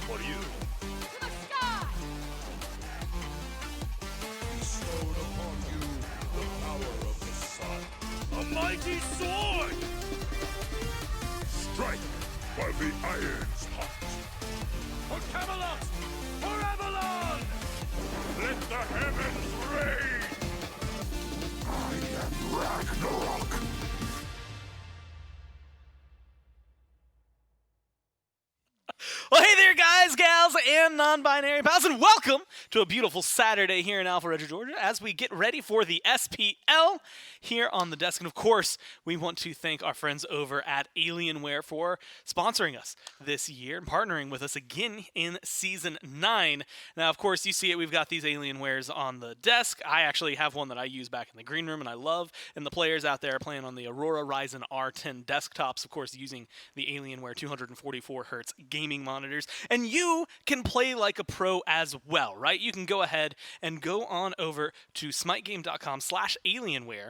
for you. To the sky! Bestowed upon you the power of the sun. A mighty sword! Strike while the iron's hot. For Camelot! For Avalon! Let the heavens rain! I am Ragnarok! Well, hey there, guys, gals, and non-binary pals, and welcome to a beautiful Saturday here in Alpharetta, Georgia, as we get ready for the SPL here on the desk. And, of course, we want to thank our friends over at Alienware for sponsoring us this year and partnering with us again in Season 9. Now, of course, you see it. We've got these Alienwares on the desk. I actually have one that I use back in the green room, and I love. And the players out there are playing on the Aurora Ryzen R10 desktops, of course, using the Alienware 244 Hz gaming monitors. And you can play like a pro as well, right? You can go ahead and go on over to smitegame.com/alienware.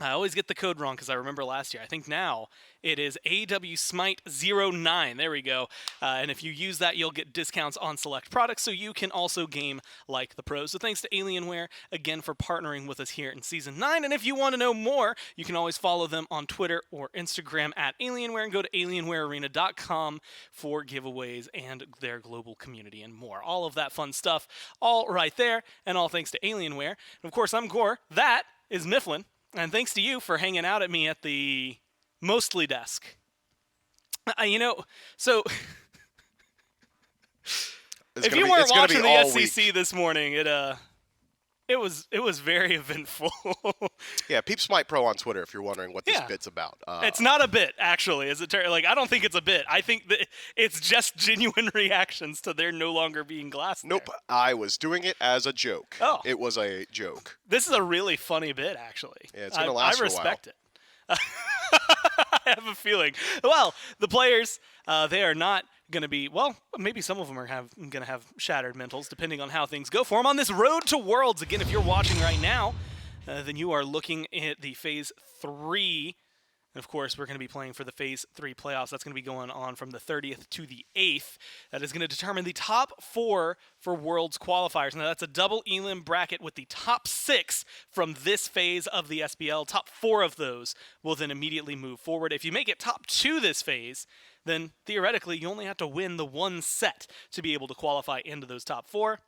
I always get the code wrong because I remember last year. I think now it is AWSmite09. There we go. And if you use that, you'll get discounts on select products, so you can also game like the pros. So thanks to Alienware, again, for partnering with us here in Season 9. And if you want to know more, you can always follow them on Twitter or Instagram at Alienware, and go to alienwarearena.com for giveaways and their global community and more. All of that fun stuff, all right there, and all thanks to Alienware. And of course, I'm Gore. That is Mifflin. And thanks to you for hanging out at me at the mostly desk. So if you weren't watching the SEC this morning, it was very eventful. Yeah, peep Smite Pro on Twitter if you're wondering what this bit's about. It's not a bit, actually. I don't think it's a bit. I think that it's just genuine reactions to there no longer being glass there. Nope, I was doing it as a joke. Oh. It was a joke. This is a really funny bit, actually. Yeah, it's going to last for a while. I respect it. I have a feeling. Well, the players, they are not going to be, well, maybe some of them are going to have shattered mentals, depending on how things go for them on this road to Worlds. Again, if you're watching right now, then you are looking at the Phase 3. And, of course, we're going to be playing for the Phase 3 playoffs. That's going to be going on from the 30th to the 8th. That is going to determine the top 4 for Worlds qualifiers. Now, that's a double elim bracket with the top 6 from this phase of the SPL. Top 4 of those will then immediately move forward. If you make it top 2 this phase, then theoretically you only have to win the one set to be able to qualify into those top 4.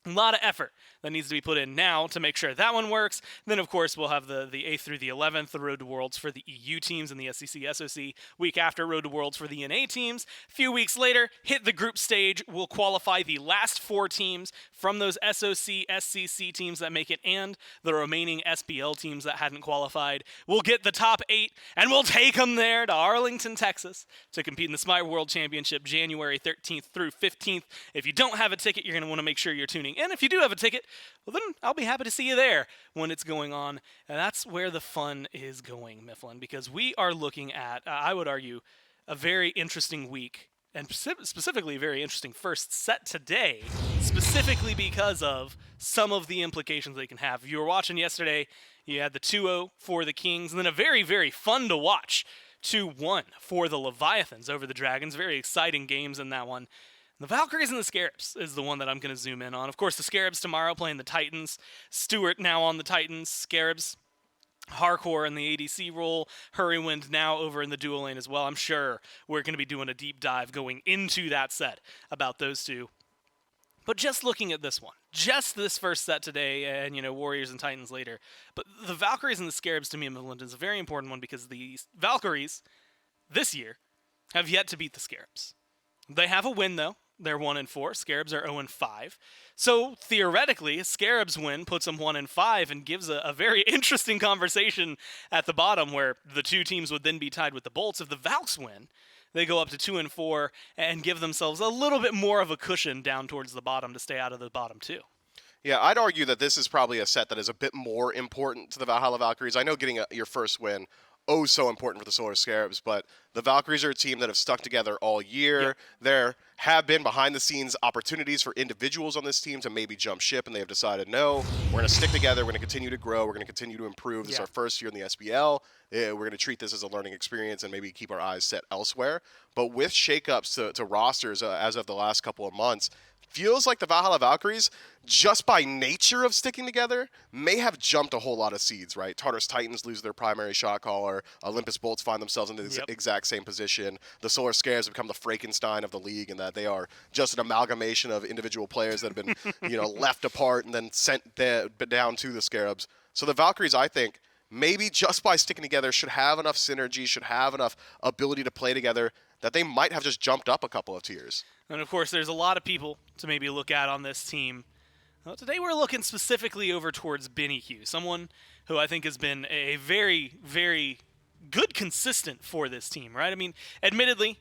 A lot of effort that needs to be put in now to make sure that one works. Then, of course, we'll have the 8th through the 11th, the Road to Worlds for the EU teams and the SEC, SOC. Week after, Road to Worlds for the NA teams. A few weeks later, hit the group stage. We'll qualify the last 4 teams from those SOC, SCC teams that make it and the remaining SPL teams that hadn't qualified. We'll get the top 8, and we'll take them there to Arlington, Texas to compete in the SMITE World Championship January 13th through 15th. If you don't have a ticket, you're going to want to make sure you're tuning. And if you do have a ticket, well, then I'll be happy to see you there when it's going on. And that's where the fun is going, Mifflin, because we are looking at, I would argue, a very interesting week, and specifically a very interesting first set today, specifically because of some of the implications they can have. If you were watching yesterday, you had the 2-0 for the Kings, and then a very, very fun to watch 2-1 for the Leviathans over the Dragons. Very exciting games in that one. The Valkyries and the Scarabs is the one that I'm going to zoom in on. Of course, the Scarabs tomorrow playing the Titans. Stewart now on the Titans. Scarabs, Hardcore in the ADC role. Hurrywind now over in the dual lane as well. I'm sure we're going to be doing a deep dive going into that set about those two. But just looking at this one, just this first set today, and, Warriors and Titans later. But the Valkyries and the Scarabs, to me, Midland, is a very important one because the Valkyries this year have yet to beat the Scarabs. They have a win, though. They're 1-4. Scarabs are 0-5. So theoretically, a Scarabs win puts them 1-5 and gives a very interesting conversation at the bottom where the two teams would then be tied with the Bolts. If the Valks win, they go up to 2-4 and give themselves a little bit more of a cushion down towards the bottom to stay out of the bottom two. Yeah, I'd argue that this is probably a set that is a bit more important to the Valhalla Valkyries. I know getting your first win oh so important for the Solar Scarabs, but the Valkyries are a team that have stuck together all year. Yep. There have been behind-the-scenes opportunities for individuals on this team to maybe jump ship, and they have decided, no, we're going to stick together, we're going to continue to grow, we're going to continue to improve. This is our first year in the SBL. We're going to treat this as a learning experience and maybe keep our eyes set elsewhere. But with shakeups to rosters as of the last couple of months, feels like the Valhalla Valkyries, just by nature of sticking together, may have jumped a whole lot of seeds, right? Tartarus Titans lose their primary shot caller. Olympus Bolts find themselves in the exact same position. The Solar Scares have become the Frankenstein of the league in that they are just an amalgamation of individual players that have been left apart and then sent down to the Scarabs. So the Valkyries, I think, maybe just by sticking together should have enough synergy, should have enough ability to play together that they might have just jumped up a couple of tiers. And of course, there's a lot of people to maybe look at on this team. Well, today we're looking specifically over towards BennyQ, someone who I think has been a very, very good consistent for this team, right? I mean, admittedly,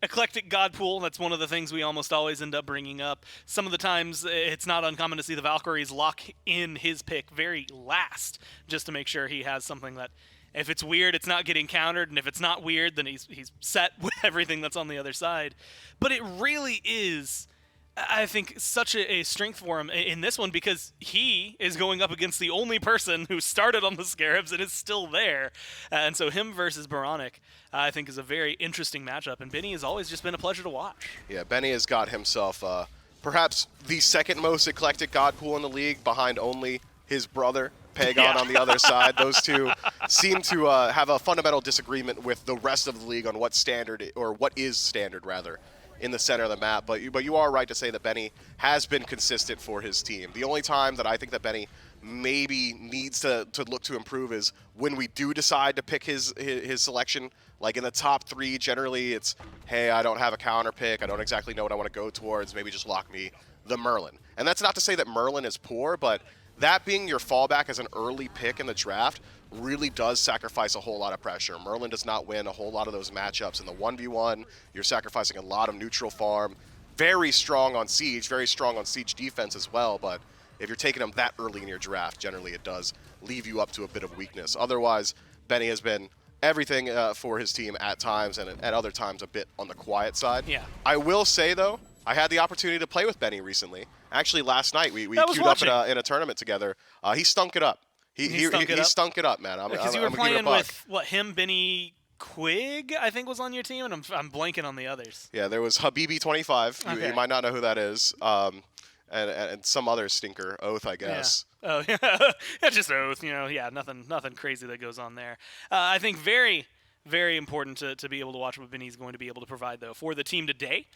eclectic god pool, that's one of the things we almost always end up bringing up. Some of the times it's not uncommon to see the Valkyries lock in his pick very last just to make sure he has something that if it's weird, it's not getting countered, and if it's not weird, then he's set with everything that's on the other side. But it really is, I think, such a strength for him in this one because he is going up against the only person who started on the Scarabs and is still there. And so him versus Baronic, I think, is a very interesting matchup. And Benny has always just been a pleasure to watch. Yeah, Benny has got himself perhaps the second most eclectic god pool in the league behind only his brother, Pagon, on the other side. Those two seem to have a fundamental disagreement with the rest of the league on what standard, or what is standard, rather, in the center of the map. But you are right to say that Benny has been consistent for his team. The only time that I think that Benny maybe needs to look to improve is when we do decide to pick his selection. Like in the top three, generally it's, hey, I don't have a counter pick, I don't exactly know what I want to go towards, maybe just lock me the Merlin. And that's not to say that Merlin is poor, but that being your fallback as an early pick in the draft really does sacrifice a whole lot of pressure. Merlin does not win a whole lot of those matchups. In the 1v1, you're sacrificing a lot of neutral farm. Very strong on Siege, very strong on Siege defense as well, but if you're taking him that early in your draft, generally it does leave you up to a bit of weakness. Otherwise, Benny has been everything for his team at times, and at other times a bit on the quiet side. Yeah. I will say, though, I had the opportunity to play with Benny recently. Actually, last night we queued up in a tournament together. He stunk it up. He stunk it up, man. Because you were playing with, him, Benny Quig, I think, was on your team, and I'm blanking on the others. Yeah, there was Habibi25. Okay. You might not know who that is. And some other stinker, Oath, I guess. Yeah. Oh, yeah, just Oath. Yeah, nothing crazy that goes on there. I think very, very important to be able to watch what Benny's going to be able to provide, though, for the team today.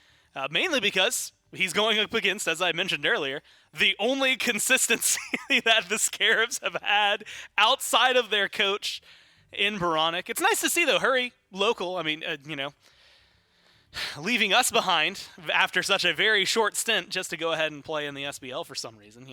Mainly because he's going up against, as I mentioned earlier, the only consistency that the Scarabs have had outside of their coach in Baronic. It's nice to see, though, Hurry, local. I mean, leaving us behind after such a very short stint just to go ahead and play in the SBL for some reason,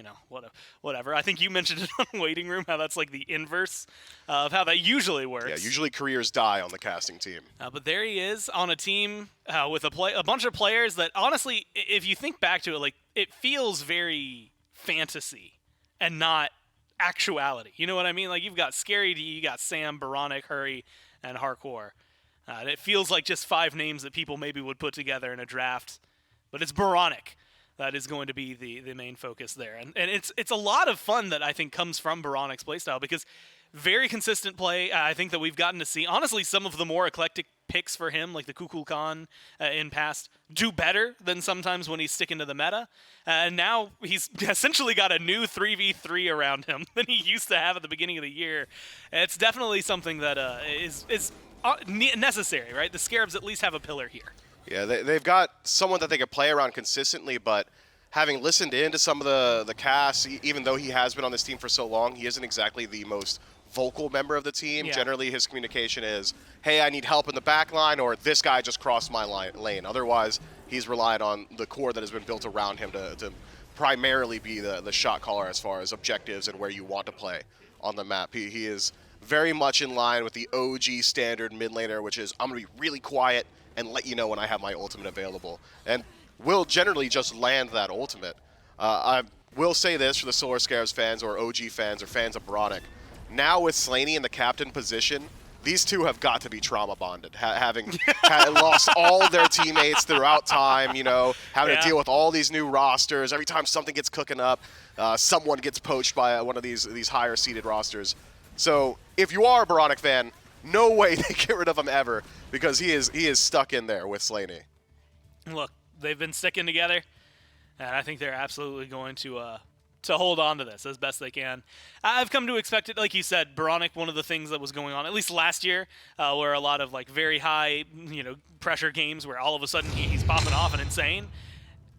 whatever. I think you mentioned it on Waiting Room, how that's like the inverse of how that usually works. Yeah, usually careers die on the casting team. But there he is on a team with a bunch of players that, honestly, if you think back to it, it feels very fantasy and not actuality. You know what I mean? Like, you've got Scary D, you got Sam, Baronic, Hurry, and Hardcore. It feels like just 5 names that people maybe would put together in a draft, but it's Baronic that is going to be the main focus there. And it's a lot of fun that I think comes from Baronic's playstyle because very consistent play. I think that we've gotten to see, honestly, some of the more eclectic picks for him, like the Kukul Khan in past, do better than sometimes when he's sticking to the meta. And now he's essentially got a new 3v3 around him than he used to have at the beginning of the year. It's definitely something that is necessary, right? The Scarabs at least have a pillar here. Yeah, they've got someone that they could play around consistently, but having listened in to some of the casts, even though he has been on this team for so long, he isn't exactly the most vocal member of the team. Yeah. Generally, his communication is, hey, I need help in the back line, or this guy just crossed my lane. Otherwise, he's relied on the core that has been built around him to primarily be the shot caller as far as objectives and where you want to play on the map. He is very much in line with the OG standard mid laner, which is, I'm going to be really quiet and let you know when I have my ultimate available. And will generally just land that ultimate. I will say this for the Solar Scarabs fans or OG fans or fans of Baronic. Now with Slaney in the captain position, these two have got to be trauma bonded, having lost all their teammates throughout time, you know, having to deal with all these new rosters. Every time something gets cooking up, someone gets poached by one of these higher seeded rosters. So if you are a Baronic fan, no way they get rid of him ever, because he is stuck in there with Slaney. Look, they've been sticking together, and I think they're absolutely going to hold on to this as best they can. I've come to expect it, like you said, Baronic, one of the things that was going on, at least last year, were a lot of like very high, pressure games where all of a sudden he's popping off and insane.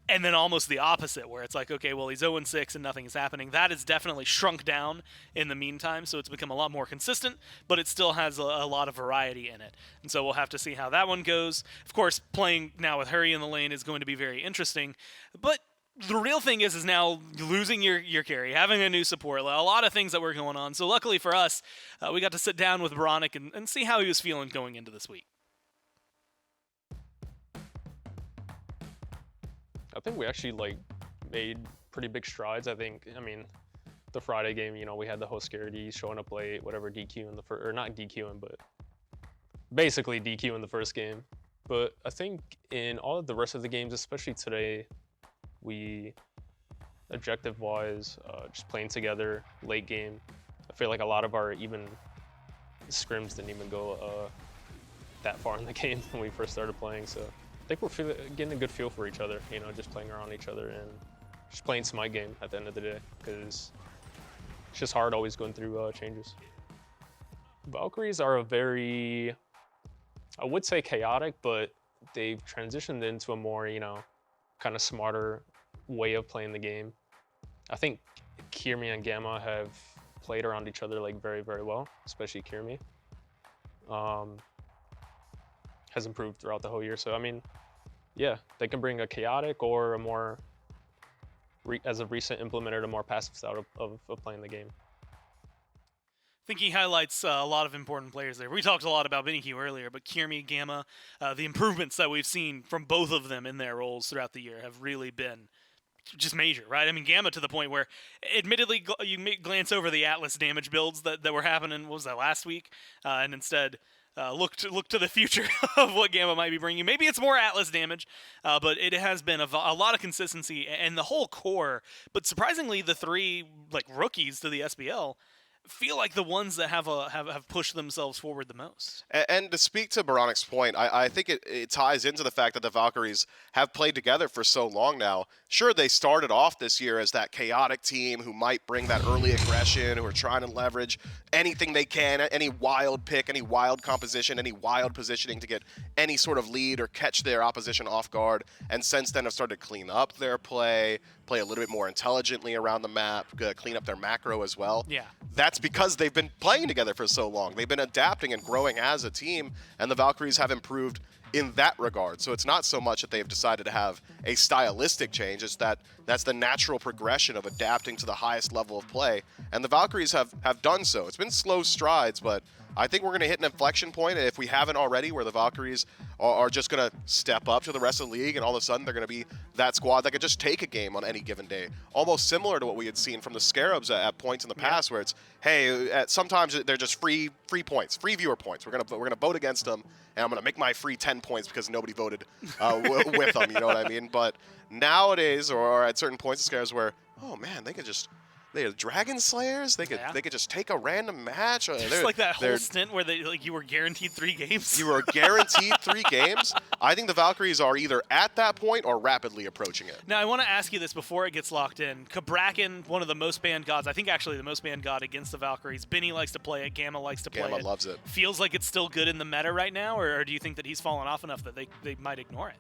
And then almost the opposite, where it's like, okay, well, he's 0-6 and nothing is happening. That has definitely shrunk down in the meantime, so it's become a lot more consistent, but it still has a lot of variety in it. And so we'll have to see how that one goes. Of course, playing now with Hurry in the lane is going to be very interesting, but the real thing is now losing your carry, having a new support, a lot of things that were going on. So luckily for us, we got to sit down with Baronic and see how he was feeling going into this week. I think we actually made pretty big strides. I mean, the Friday game, we had the host Scarabs showing up late, whatever, DQ in the first, or not DQing, but basically DQ in the first game. But I think in all of the rest of the games, especially today, we, objective-wise, just playing together, late game. I feel like a lot of our even scrims didn't even go that far in the game when we first started playing. So I think we're getting a good feel for each other, just playing around each other and just playing SMITE game at the end of the day, because it's just hard always going through changes. Valkyries are a very, I would say chaotic, but they've transitioned into a more, kind of smarter way of playing the game. I think Kirmi and Gamma have played around each other very, very well, especially Kirmi. Has improved throughout the whole year. So, I mean, yeah, they can bring a chaotic or a more, as of recent, implemented a more passive style of playing the game. I think he highlights a lot of important players there. We talked a lot about BennyQ earlier, but Kirmi, Gamma, the improvements that we've seen from both of them in their roles throughout the year have really been just major, right? I mean, Gamma to the point where, admittedly, you may glance over the Atlas damage builds that were happening, what was that, last week? And instead look to the future of what Gamma might be bringing. Maybe it's more Atlas damage, but it has been a lot of consistency and the whole core. But surprisingly, the three rookies to the SBL feel like the ones that have pushed themselves forward the most. And to speak to Baronic's point, I think it ties into the fact that the Valkyries have played together for so long now. Sure, they started off this year as that chaotic team who might bring that early aggression, who are trying to leverage anything they can, any wild pick, any wild composition, any wild positioning to get any sort of lead or catch their opposition off guard. And since then have started to clean up their play a little bit more intelligently around the map, clean up their macro as well. Yeah. That's because they've been playing together for so long. They've been adapting and growing as a team, and the Valkyries have improved in that regard. So it's not so much that they've decided to have a stylistic change, it's that's the natural progression of adapting to the highest level of play, and the Valkyries have done so. It's been slow strides, but I think we're going to hit an inflection point, if we haven't already, where the Valkyries are just going to step up to the rest of the league, and all of a sudden they're going to be that squad that could just take a game on any given day. Almost similar to what we had seen from the Scarabs at points in the past, where it's, hey, sometimes they're just free points, free viewer points. We're gonna vote against them, and I'm gonna make my free 10 points because nobody voted with them. You know what I mean? But nowadays, or at certain points of Scarabs, where, oh man, they are Dragon Slayers. They could just take a random match. Just like that whole stint where you were guaranteed 3 games. You were guaranteed 3 games. I think the Valkyries are either at that point or rapidly approaching it. Now, I want to ask you this before it gets locked in. Cabrakan, one of the most banned gods, I think actually the most banned god against the Valkyries. Benny likes to play it. Gamma likes to play it. Gamma loves it. Feels like it's still good in the meta right now, or do you think that he's fallen off enough that they might ignore it?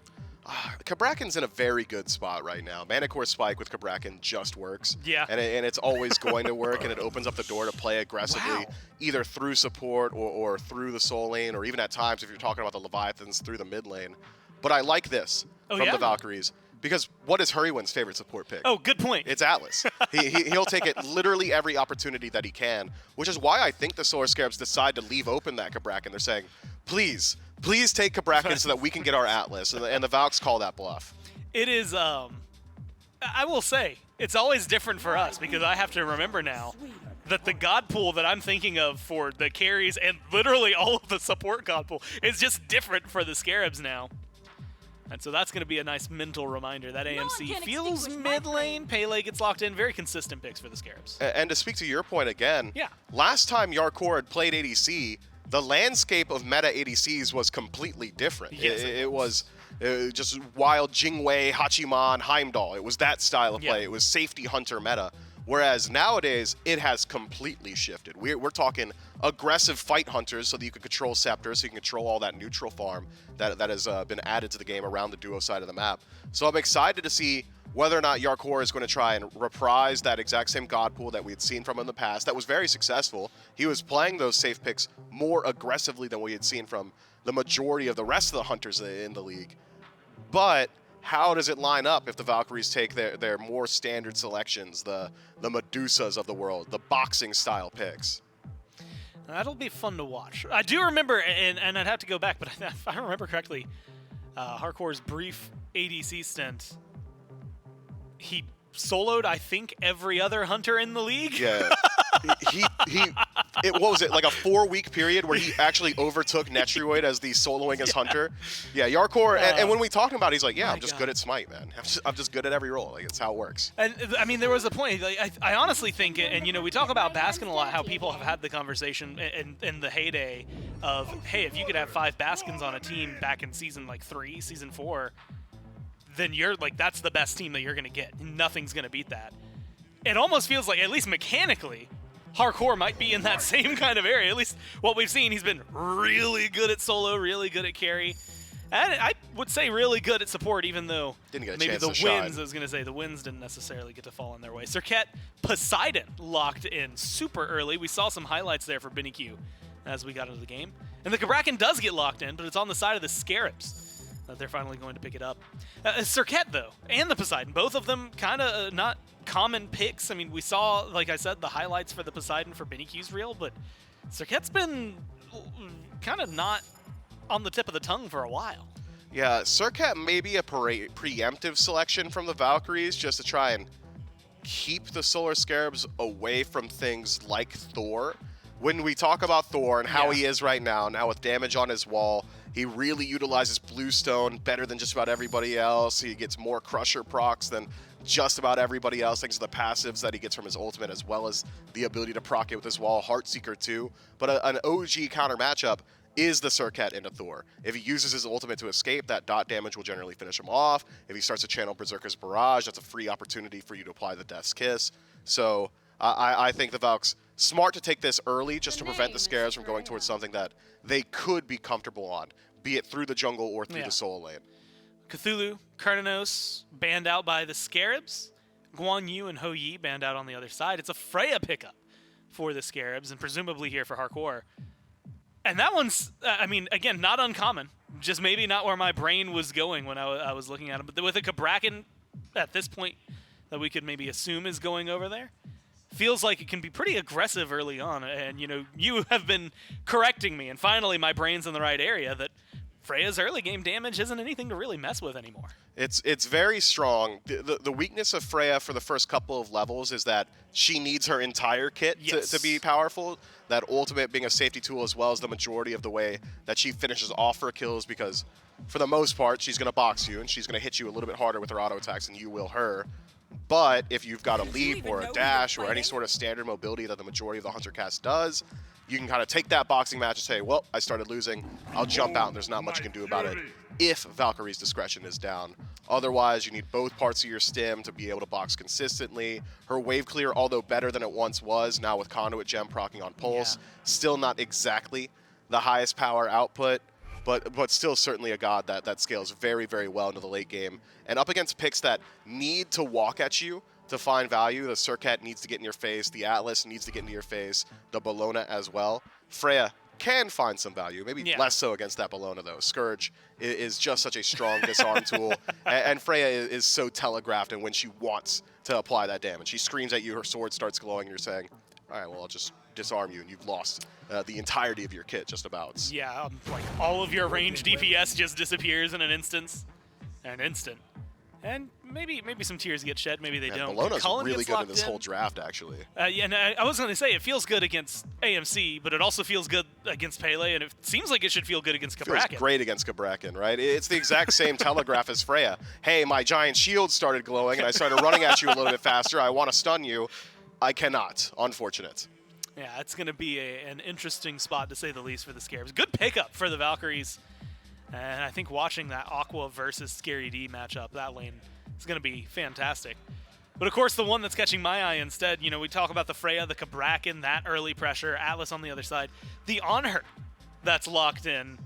Cabrakan's in a very good spot right now. Manicore Spike with Cabrakan just works. Yeah. And it's always going to work, and it opens up the door to play aggressively, either through support or through the soul lane, or even at times, if you're talking about the Leviathans, through the mid lane. But I like this from the Valkyries, because what is Hurrywin's favorite support pick? Oh, good point. It's Atlas. He'll take it literally every opportunity that he can, which is why I think the Solar Scarabs decide to leave open that Cabrakan. They're saying, please take Cabrakan so that we can get our Atlas. And the Valks call that bluff. It is, I will say, it's always different for us, because I have to remember now that the god pool that I'm thinking of for the carries and literally all of the support god pool is just different for the Scarabs now. And so that's going to be a nice mental reminder that AMC feels mid lane. Pele gets locked in. Very consistent picks for the Scarabs. And to speak to your point again, Yeah. last time Yarkor had played ADC, the landscape of meta ADCs was completely different. Yes, It was just wild Jingwei, Hachiman, Heimdall. It was that style of Yeah. play. It was safety hunter meta. Whereas nowadays, it has completely shifted. We're talking aggressive fight hunters so that you can control scepters, so you can control all that neutral farm that has been added to the game around the duo side of the map. So I'm excited to see whether or not Yarkor is going to try and reprise that exact same god pool that we had seen from him in the past. That was very successful. He was playing those safe picks more aggressively than we had seen from the majority of the rest of the hunters in the league. But how does it line up if the Valkyries take their more standard selections, the Medusas of the world, the boxing style picks? That'll be fun to watch. I do remember, and I'd have to go back, but if I remember correctly, Hardcore's brief ADC stint, he soloed, I think, every other hunter in the league. Yeah. What was it, like a 4-week period where he actually overtook Netroid as the soloingest hunter? Yeah, Yarkor, and when we talked about it, he's like, yeah, I'm just good at Smite, man. I'm just good at every role. Like, it's how it works. And, I mean, there was a point, like, I honestly think, and, you know, we talk about Baskin a lot, how people have had the conversation in the heyday of, hey, if you could have 5 Baskins on a team back in season, like, 3, season 4, then you're, like, that's the best team that you're going to get. Nothing's going to beat that. It almost feels like, at least mechanically, Hardcore might be in that same kind of area. At least what we've seen, he's been really good at solo, really good at carry. And I would say really good at support, even though Didn't get a maybe chance the to shine. wins, I was going to say, the wins didn't necessarily get to fall in their way. Serket Poseidon locked in super early. We saw some highlights there for BennyQ as we got into the game. And the Kabrakan does get locked in, but it's on the side of the Scarabs that they're finally going to pick it up. Serket, though, and the Poseidon, both of them kind of not common picks. I mean, we saw, like I said, the highlights for the Poseidon for BennyQ's reel, but Serket's been kind of not on the tip of the tongue for a while. Yeah, Serket may be a preemptive selection from the Valkyries just to try and keep the Solar Scarabs away from things like Thor. When we talk about Thor and how he is right now with damage on his wall, he really utilizes Bluestone better than just about everybody else. He gets more Crusher procs than just about everybody else, thanks to the passives that he gets from his ultimate, as well as the ability to proc it with his wall, Heartseeker too. But an OG counter matchup is the Serket into Thor. If he uses his ultimate to escape, that dot damage will generally finish him off. If he starts to channel Berserker's Barrage, that's a free opportunity for you to apply the Death's Kiss. So I think the Valks smart to take this early just to prevent the Scarabs from going towards something that they could be comfortable on, be it through the jungle or through the solo lane. Cthulhu, Cardanos banned out by the Scarabs. Guan Yu and Ho Yi banned out on the other side. It's a Freya pickup for the Scarabs, and presumably here for Hardcore. And that one's, I mean, again, not uncommon. Just maybe not where my brain was going when I was looking at him. But with a Kabrakan at this point that we could maybe assume is going over there, feels like it can be pretty aggressive early on. And, you know, you have been correcting me, and finally my brain's in the right area that Freya's early game damage isn't anything to really mess with anymore. It's very strong. The weakness of Freya for the first couple of levels is that she needs her entire kit to be powerful. That ultimate being a safety tool as well as the majority of the way that she finishes off her kills, because for the most part she's going to box you and she's going to hit you a little bit harder with her auto attacks than you will her. But if you've got a leap or a dash or any sort of standard mobility that the majority of the Hunter cast does, you can kind of take that boxing match and say, well, I started losing, I'll jump out and there's not much you can do about it if Valkyrie's discretion is down. Otherwise, you need both parts of your stim to be able to box consistently. Her wave clear, although better than it once was, now with Conduit Gem proccing on Pulse, still not exactly the highest power output, but still certainly a god that scales very, very well into the late game. And up against picks that need to walk at you to find value, the Serket needs to get in your face, the Atlas needs to get into your face, the Bellona as well. Freya can find some value, maybe less so against that Bellona though. Scourge is just such a strong disarm tool, and Freya is so telegraphed and when she wants to apply that damage. She screams at you, her sword starts glowing, and you're saying, all right, well, I'll just disarm you, and you've lost the entirety of your kit just about. Yeah, like all of your range DPS just disappears in an instant. And maybe some tears get shed. Maybe they Man, don't. Bologna's Cullen really gets good in locked this whole draft, actually. Yeah, and I was going to say, it feels good against AMC, but it also feels good against Pele, and it seems like it should feel good against Feels Cabrakan. great against Cabrakan, right? It's the exact same telegraph as Freya. Hey, my giant shield started glowing, and I started running at you a little bit faster. I want to stun you. I cannot. Unfortunate. Yeah, it's going to be an interesting spot, to say the least, for the Scarabs. Good pickup for the Valkyries. And I think watching that Aqua versus Scary D matchup, that lane, is going to be fantastic. But of course, the one that's catching my eye instead, we talk about the Freya, the Cabrakan, that early pressure, Atlas on the other side. The Honor that's locked in.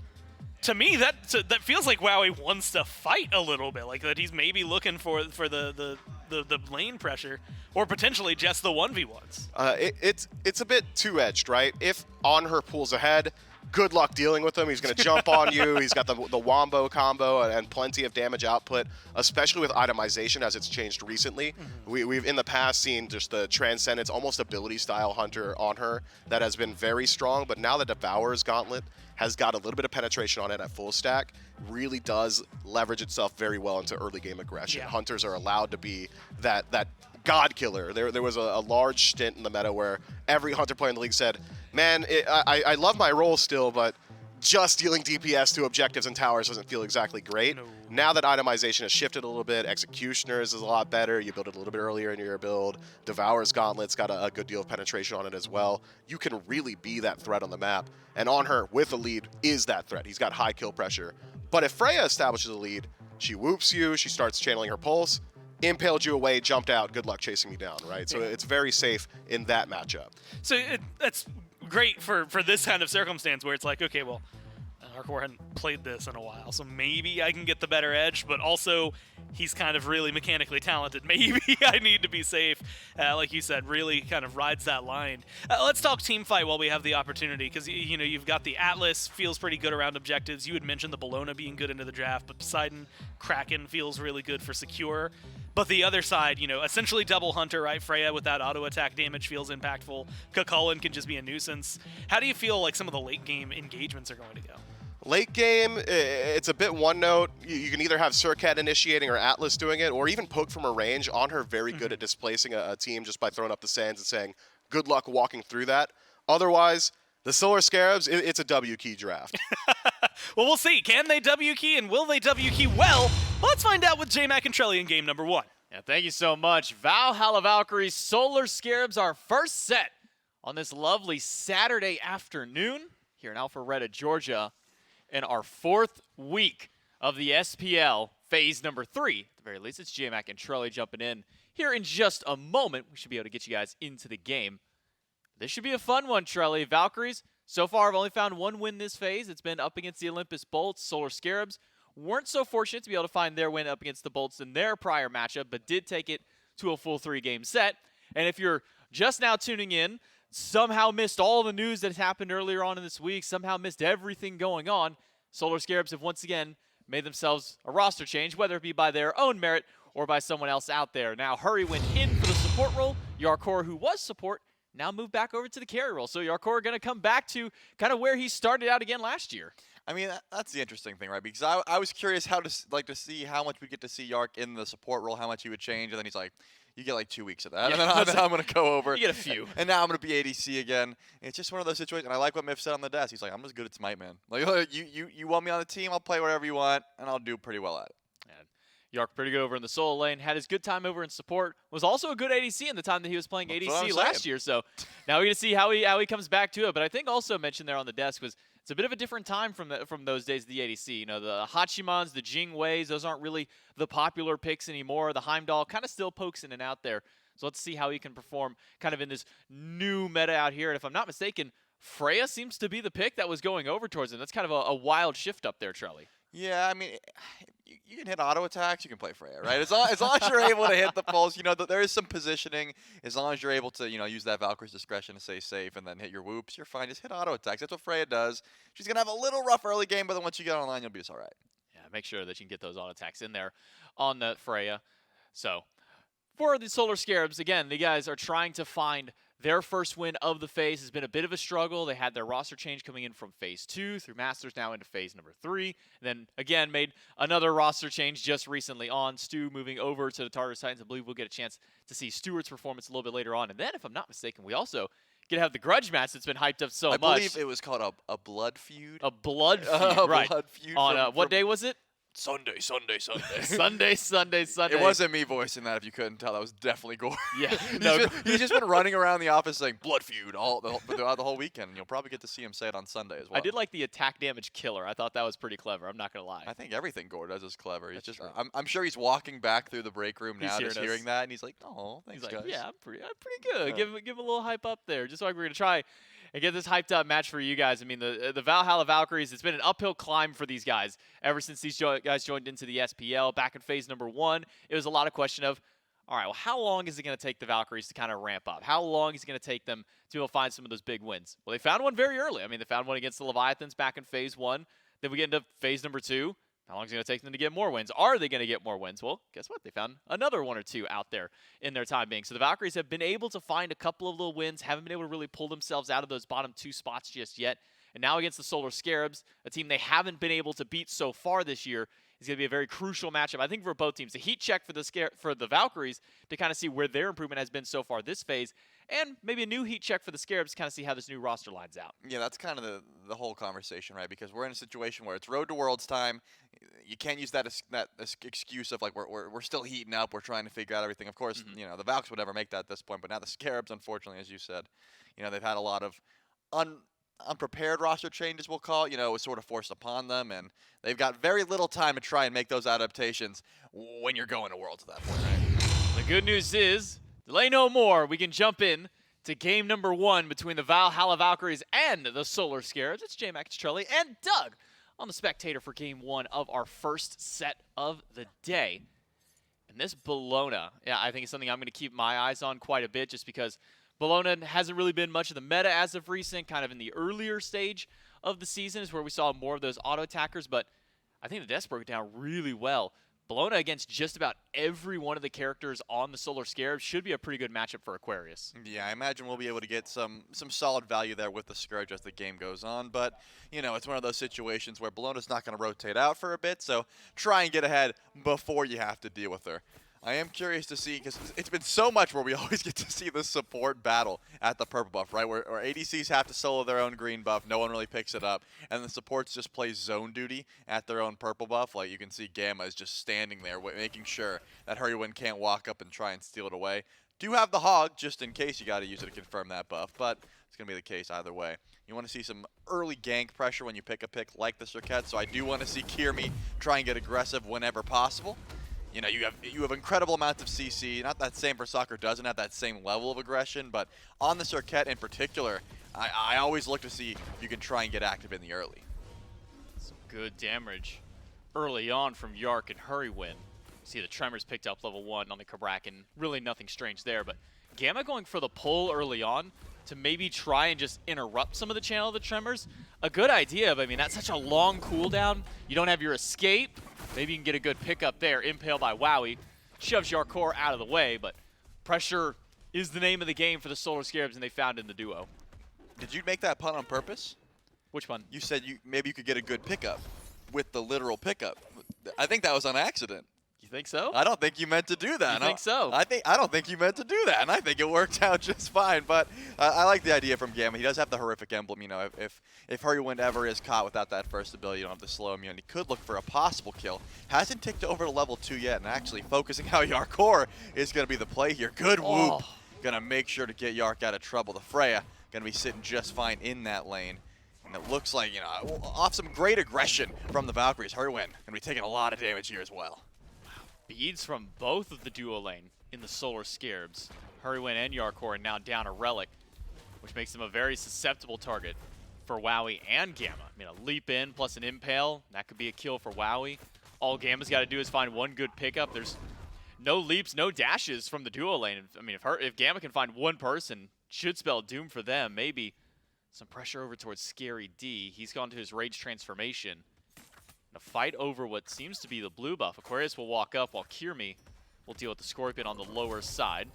To me, that feels like Wowie wants to fight a little bit, like that he's maybe looking for the lane pressure, or potentially just the 1v1s. It's a bit two-edged, right? If On Her pulls ahead, good luck dealing with him. He's going to jump on you. He's got the wombo combo and plenty of damage output, especially with itemization as it's changed recently. We've in the past seen just the Transcendence, almost ability style Hunter On Her that has been very strong, but now the Devourer's Gauntlet has got a little bit of penetration on it at full stack, really does leverage itself very well into early game aggression. Yeah. Hunters are allowed to be that god killer. There was a large stint in the meta where every Hunter player in the league said, man, I love my role still, but just dealing DPS to objectives and towers doesn't feel exactly great. No. Now that itemization has shifted a little bit, Executioners is a lot better. You build it a little bit earlier in your build. Devourer's Gauntlet's got a good deal of penetration on it as well. You can really be that threat on the map. And On Her, with a lead, is that threat. He's got high kill pressure. But if Freya establishes a lead, she whoops you, she starts channeling her pulse, impaled you away, jumped out, good luck chasing me down, right? So it's very safe in that matchup. So that's great for this kind of circumstance where it's like, okay, well, Hardcore hadn't played this in a while, so maybe I can get the better edge, but also he's kind of really mechanically talented. Maybe I need to be safe. Like you said, really kind of rides that line. Let's talk team fight while we have the opportunity, because you've got the Atlas, feels pretty good around objectives. You had mentioned the Bologna being good into the draft, but Poseidon, Kraken feels really good for secure. But the other side, essentially double Hunter, right? Freya with that auto attack damage feels impactful. Cullen can just be a nuisance. How do you feel like some of the late game engagements are going to go? Late game, it's a bit one note. You can either have Surcat initiating or Atlas doing it, or even poke from a range. On Her very good at displacing a team just by throwing up the sands and saying, good luck walking through that. Otherwise, the Solar Scarabs, it's a W key draft. Well, we'll see. Can they W key, and will they W key well? Let's find out with J Mac and Trelly in game number 1. Yeah, thank you so much. Valhalla Valkyries, Solar Scarabs, our first set on this lovely Saturday afternoon here in Alpharetta, Georgia, in our 4th week of the SPL phase number 3. At the very least, it's J Mac and Trelly jumping in here in just a moment. We should be able to get you guys into the game. This should be a fun one, Trelly. Valkyries, so far, I've only found one win this phase. It's been up against the Olympus Bolts. Solar Scarabs weren't so fortunate to be able to find their win up against the Bolts in their prior matchup, but did take it to a full 3-game set. And if you're just now tuning in, somehow missed all the news that happened earlier on in this week, somehow missed everything going on, Solar Scarabs have once again made themselves a roster change, whether it be by their own merit or by someone else out there. Now, Hurry went in for the support role. Yarkor, who was support, now moved back over to the carry role. So Yarkor going to come back to kind of where he started out again last year. I mean, that's the interesting thing, right? Because I was curious to see how much we get to see Yark in the support role, how much he would change, and then he's like, you get like 2 weeks of that, Yeah, and then I'm going to go over. You get a few. And now I'm going to be ADC again. It's just one of those situations, and I like what Miff said on the desk. He's like, I'm just good at Smite, man. Like, you want me on the team, I'll play whatever you want, and I'll do pretty well at it. And Yark pretty good over in the solo lane, had his good time over in support, was also a good ADC in the time that he was playing That's what I'm ADC last saying. year. So now we're going to see how he comes back to it. But I think also mentioned there on the desk was it's a bit of a different time from those days of the ADC. You know, the Hachimans, the Jing Weis, those aren't really the popular picks anymore. The Heimdall kind of still pokes in and out there. So let's see how he can perform kind of in this new meta out here. And if I'm not mistaken, Freya seems to be the pick that was going over towards him. That's kind of a wild shift up there, Trelly. Yeah, I mean, you can hit auto attacks, you can play Freya, right? As long as you're able to hit the pulse, there is some positioning. As long as you're able to, use that Valkyrie's discretion to stay safe and then hit your whoops, you're fine. Just hit auto attacks. That's what Freya does. She's going to have a little rough early game, but then once you get online, you'll be just all right. Yeah, make sure that you can get those auto attacks in there on the Freya. So for the Solar Scarabs, again, the guys are trying to find Their first win of the phase has been a bit of a struggle. They had their roster change coming in from phase 2 through Masters, now into phase number 3. And then again made another roster change just recently on Stu moving over to the Tartarus Titans. I believe we'll get a chance to see Stewart's performance a little bit later on. And then, if I'm not mistaken, we also get to have the grudge match that's been hyped up so much. I believe it was called a blood feud. A blood feud, A right. blood feud On from what day was it? Sunday. Sunday. It wasn't me voicing that, if you couldn't tell. That was definitely Gore. Yeah. He's just been running around the office saying blood feud throughout the whole weekend, and you'll probably get to see him say it on Sunday as well. I did like the attack damage killer. I thought that was pretty clever. I'm not going to lie. I think everything Gore does is clever. He's That's just true. I'm sure he's walking back through the break room He's now, hearing just us. hearing that, and he's like, "Oh, thanks, He's like, guys." yeah, I'm pretty good. Yeah. Give him a little hype up there, just like we're gonna try and get this hyped up match for you guys. I mean, the Valhalla Valkyries, it's been an uphill climb for these guys ever since these guys joined into the SPL back in phase number 1. It was a lot of question of, all right, well, how long is it going to take the Valkyries to kind of ramp up? How long is it going to take them to be able to find some of those big wins? Well, they found one very early. I mean, they found one against the Leviathans back in phase 1. Then we get into phase number 2. How long is it going to take them to get more wins? Are they going to get more wins? Well, guess what? They found another 1 or 2 out there in their time being. So the Valkyries have been able to find a couple of little wins, haven't been able to really pull themselves out of those bottom 2 spots just yet. And now against the Solar Scarabs, a team they haven't been able to beat so far this year, is going to be a very crucial matchup, I think, for both teams. A heat check for the Valkyries to kind of see where their improvement has been so far this phase, and maybe a new heat check for the Scarabs to kind of see how this new roster lines out. Yeah, that's kind of the whole conversation, right? Because we're in a situation where it's Road to Worlds time. You can't use that excuse of like we're still heating up, we're trying to figure out everything. Of course, you know, the Valks would never make that at this point, but now the Scarabs, unfortunately, as you said, you know, they've had a lot of unprepared roster changes, we'll call it. You know, it was sort of forced upon them, and they've got very little time to try and make those adaptations when you're going to Worlds at that point, right? The good news is, delay no more, we can jump in to game number 1 between the Valhalla Valkyries and the Solar Scarabs. It's J Max Charlie and Doug on the spectator for game 1 of our first set of the day. And this Bologna, yeah, I think it's something I'm going to keep my eyes on quite a bit, just because Bologna hasn't really been much of the meta as of recent. Kind of in the earlier stage of the season is where we saw more of those auto attackers, but I think the Deaths broke it down really well. Bologna against just about every one of the characters on the Solar Scarab should be a pretty good matchup for Aquarius. Yeah, I imagine we'll be able to get some solid value there with the Scourge as the game goes on. But, you know, it's one of those situations where Bologna's not going to rotate out for a bit, so try and get ahead before you have to deal with her. I am curious to see, because it's been so much where we always get to see the support battle at the purple buff, right? Where ADCs have to solo their own green buff, no one really picks it up, and the supports just play zone duty at their own purple buff. Like, you can see Gamma is just standing there making sure that Hurrywin can't walk up and try and steal it away. Do have the Hog, just in case you got to use it to confirm that buff, but it's going to be the case either way. You want to see some early gank pressure when you pick a pick like the Circuit, so I do want to see Kirmi try and get aggressive whenever possible. You know, you have incredible amounts of CC. Not that same for Soccer doesn't have that same level of aggression, but on the Circuit in particular, I always look to see if you can try and get active in the early. Some good damage early on from Yark and Hurrywin. See the Tremors picked up level 1 on the Kabrakan. Really nothing strange there, but Gamma going for the pull early on to maybe try and just interrupt some of the channel of the Tremors. A good idea, but I mean, that's such a long cooldown. You don't have your escape. Maybe you can get a good pickup there. Impale by Wowie. Shoves Yarkor out of the way, but pressure is the name of the game for the Solar Scarabs, and they found in the duo. Did you make that pun on purpose? Which one? You said maybe you could get a good pickup with the literal pickup. I think that was on accident. You think so? I don't think you meant to do that. You think so? I don't think you meant to do that, and I think it worked out just fine. But I like the idea from Gamma. He does have the horrific emblem. You know, if Hurrywin ever is caught without that first ability, you don't have the slow immune. He could look for a possible kill. Hasn't ticked over to level 2 yet, and actually focusing how Yarkor is going to be the play here. Good whoop. Going to make sure to get Yark out of trouble. The Freya going to be sitting just fine in that lane. And it looks like, you know, off some great aggression from the Valkyries, Hurrywin going to be taking a lot of damage here as well. Beads from both of the duo lane in the Solar Scarabs. Hurrywin and Yarkor are now down a Relic, which makes them a very susceptible target for Wowie and Gamma. I mean, a leap in plus an Impale, that could be a kill for Wowie. All Gamma's got to do is find one good pickup. There's no leaps, no dashes from the duo lane. I mean, if Gamma can find one person, should spell doom for them. Maybe some pressure over towards Scary D. He's gone to his Rage Transformation. A fight over what seems to be the blue buff. Aquarius will walk up while Kirmi will deal with the Scorpion on the lower side.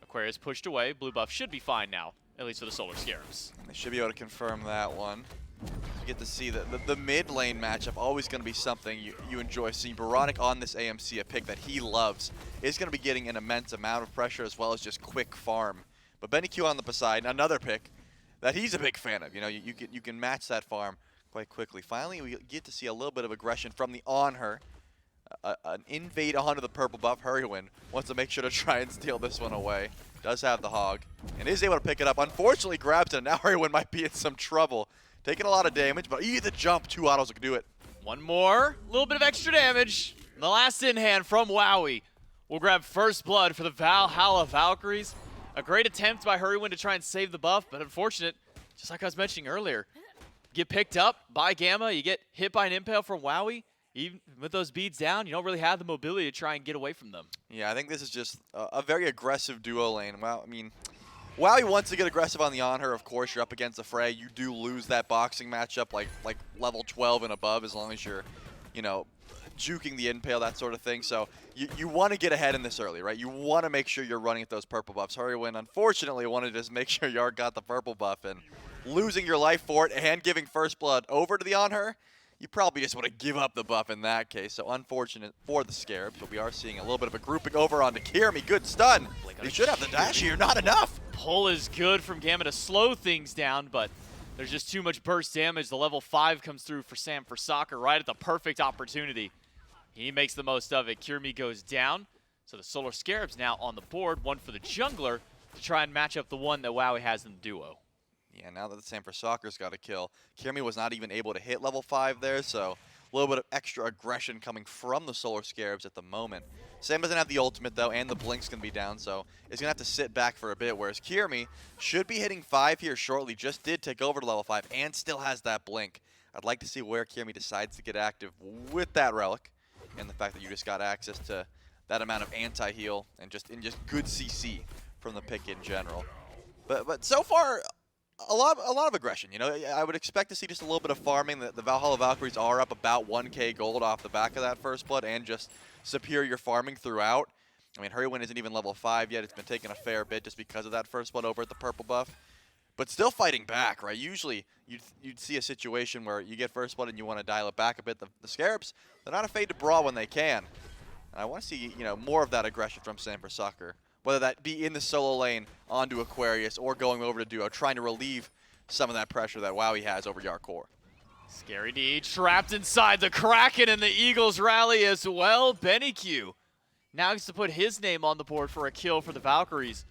Aquarius pushed away. Blue buff should be fine now, at least for the Solar Scarabs. They should be able to confirm that one. You get to see that the mid lane matchup always going to be something you enjoy seeing. Baronic on this AMC, a pick that he loves, is going to be getting an immense amount of pressure as well as just quick farm. But BennyQ on the Poseidon, another pick that he's a big fan of. You know, you can match that farm quite quickly. Finally, we get to see a little bit of aggression from the on her. An invade onto the purple buff. Hurrywin wants to make sure to try and steal this one away. Does have the hog and is able to pick it up. Unfortunately, grabs it. Now Hurrywin might be in some trouble. Taking a lot of damage, but the jump. 2 autos can do it. One more, a little bit of extra damage. And the last in hand from Wowie will grab first blood for the Valhalla Valkyries. A great attempt by Hurrywin to try and save the buff, but unfortunate, just like I was mentioning earlier. Get picked up by Gamma, you get hit by an impale from Wowie. Even with those beads down, you don't really have the mobility to try and get away from them. Yeah, I think this is just a very aggressive duo lane. Well, I mean, Wowie wants to get aggressive on the on her. Of course, you're up against a Frey. You do lose that boxing matchup like level 12 and above as long as you're, you know, juking the impale, that sort of thing. So you want to get ahead in this early, right? You want to make sure you're running at those purple buffs. Hurrywin, unfortunately, wanted to just make sure Yark got the purple buff, and losing your life for it and giving first blood over to the on her, you probably just want to give up the buff in that case. So unfortunate for the Scarabs, but we are seeing a little bit of a grouping over onto Kirmi. Good stun. He should have the dash here. Not enough. Pull is good from Gamma to slow things down, but there's just too much burst damage. The level 5 comes through for Sam for Soccer right at the perfect opportunity. He makes the most of it. Kirmi goes down. So the Solar Scarabs now on the board. One for the jungler to try and match up the one that Wowie has in the duo. Yeah, now that the Sam for Soccer's got a kill, Kirmi was not even able to hit level 5 there, so a little bit of extra aggression coming from the Solar Scarabs at the moment. Sam doesn't have the ultimate though, and the blink's gonna be down, so he's gonna have to sit back for a bit, whereas Kirmi should be hitting 5 here shortly, just did take over to level 5, and still has that blink. I'd like to see where Kirmi decides to get active with that relic, and the fact that you just got access to that amount of anti-heal, and just good CC from the pick in general. But so far, a lot of aggression. You know, I would expect to see just a little bit of farming. The Valhalla Valkyries are up about 1k gold off the back of that first blood, and just superior farming throughout. I mean, Hurrywin isn't even level 5 yet. It's been taking a fair bit just because of that first blood over at the purple buff. But still fighting back, right? Usually, you'd see a situation where you get first blood and you want to dial it back a bit. The Scarabs, they're not afraid to brawl when they can. And I want to see, you know, more of that aggression from Sam for Soccer. Whether that be in the solo lane onto Aquarius or going over to duo, trying to relieve some of that pressure that Wowie has over Yarkor. Scary D trapped inside the Kraken, and the Eagles rally as well. BennyQ now gets to put his name on the board for a kill for the Valkyries.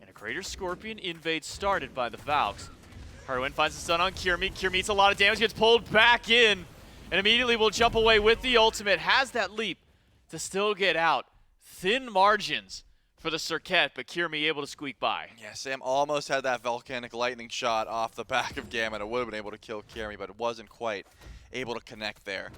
And a Greater Scorpion invade started by the Valks. Hurrywin finds the stun on Kirmi. Kirmi eats a lot of damage, gets pulled back in, and immediately will jump away with the ultimate. Has that leap to still get out. Thin margins for the Circuit, but Kirmi able to squeak by. Yeah, Sam almost had that volcanic lightning shot off the back of Gamma, and it would have been able to kill Kirmi, but it wasn't quite able to connect there.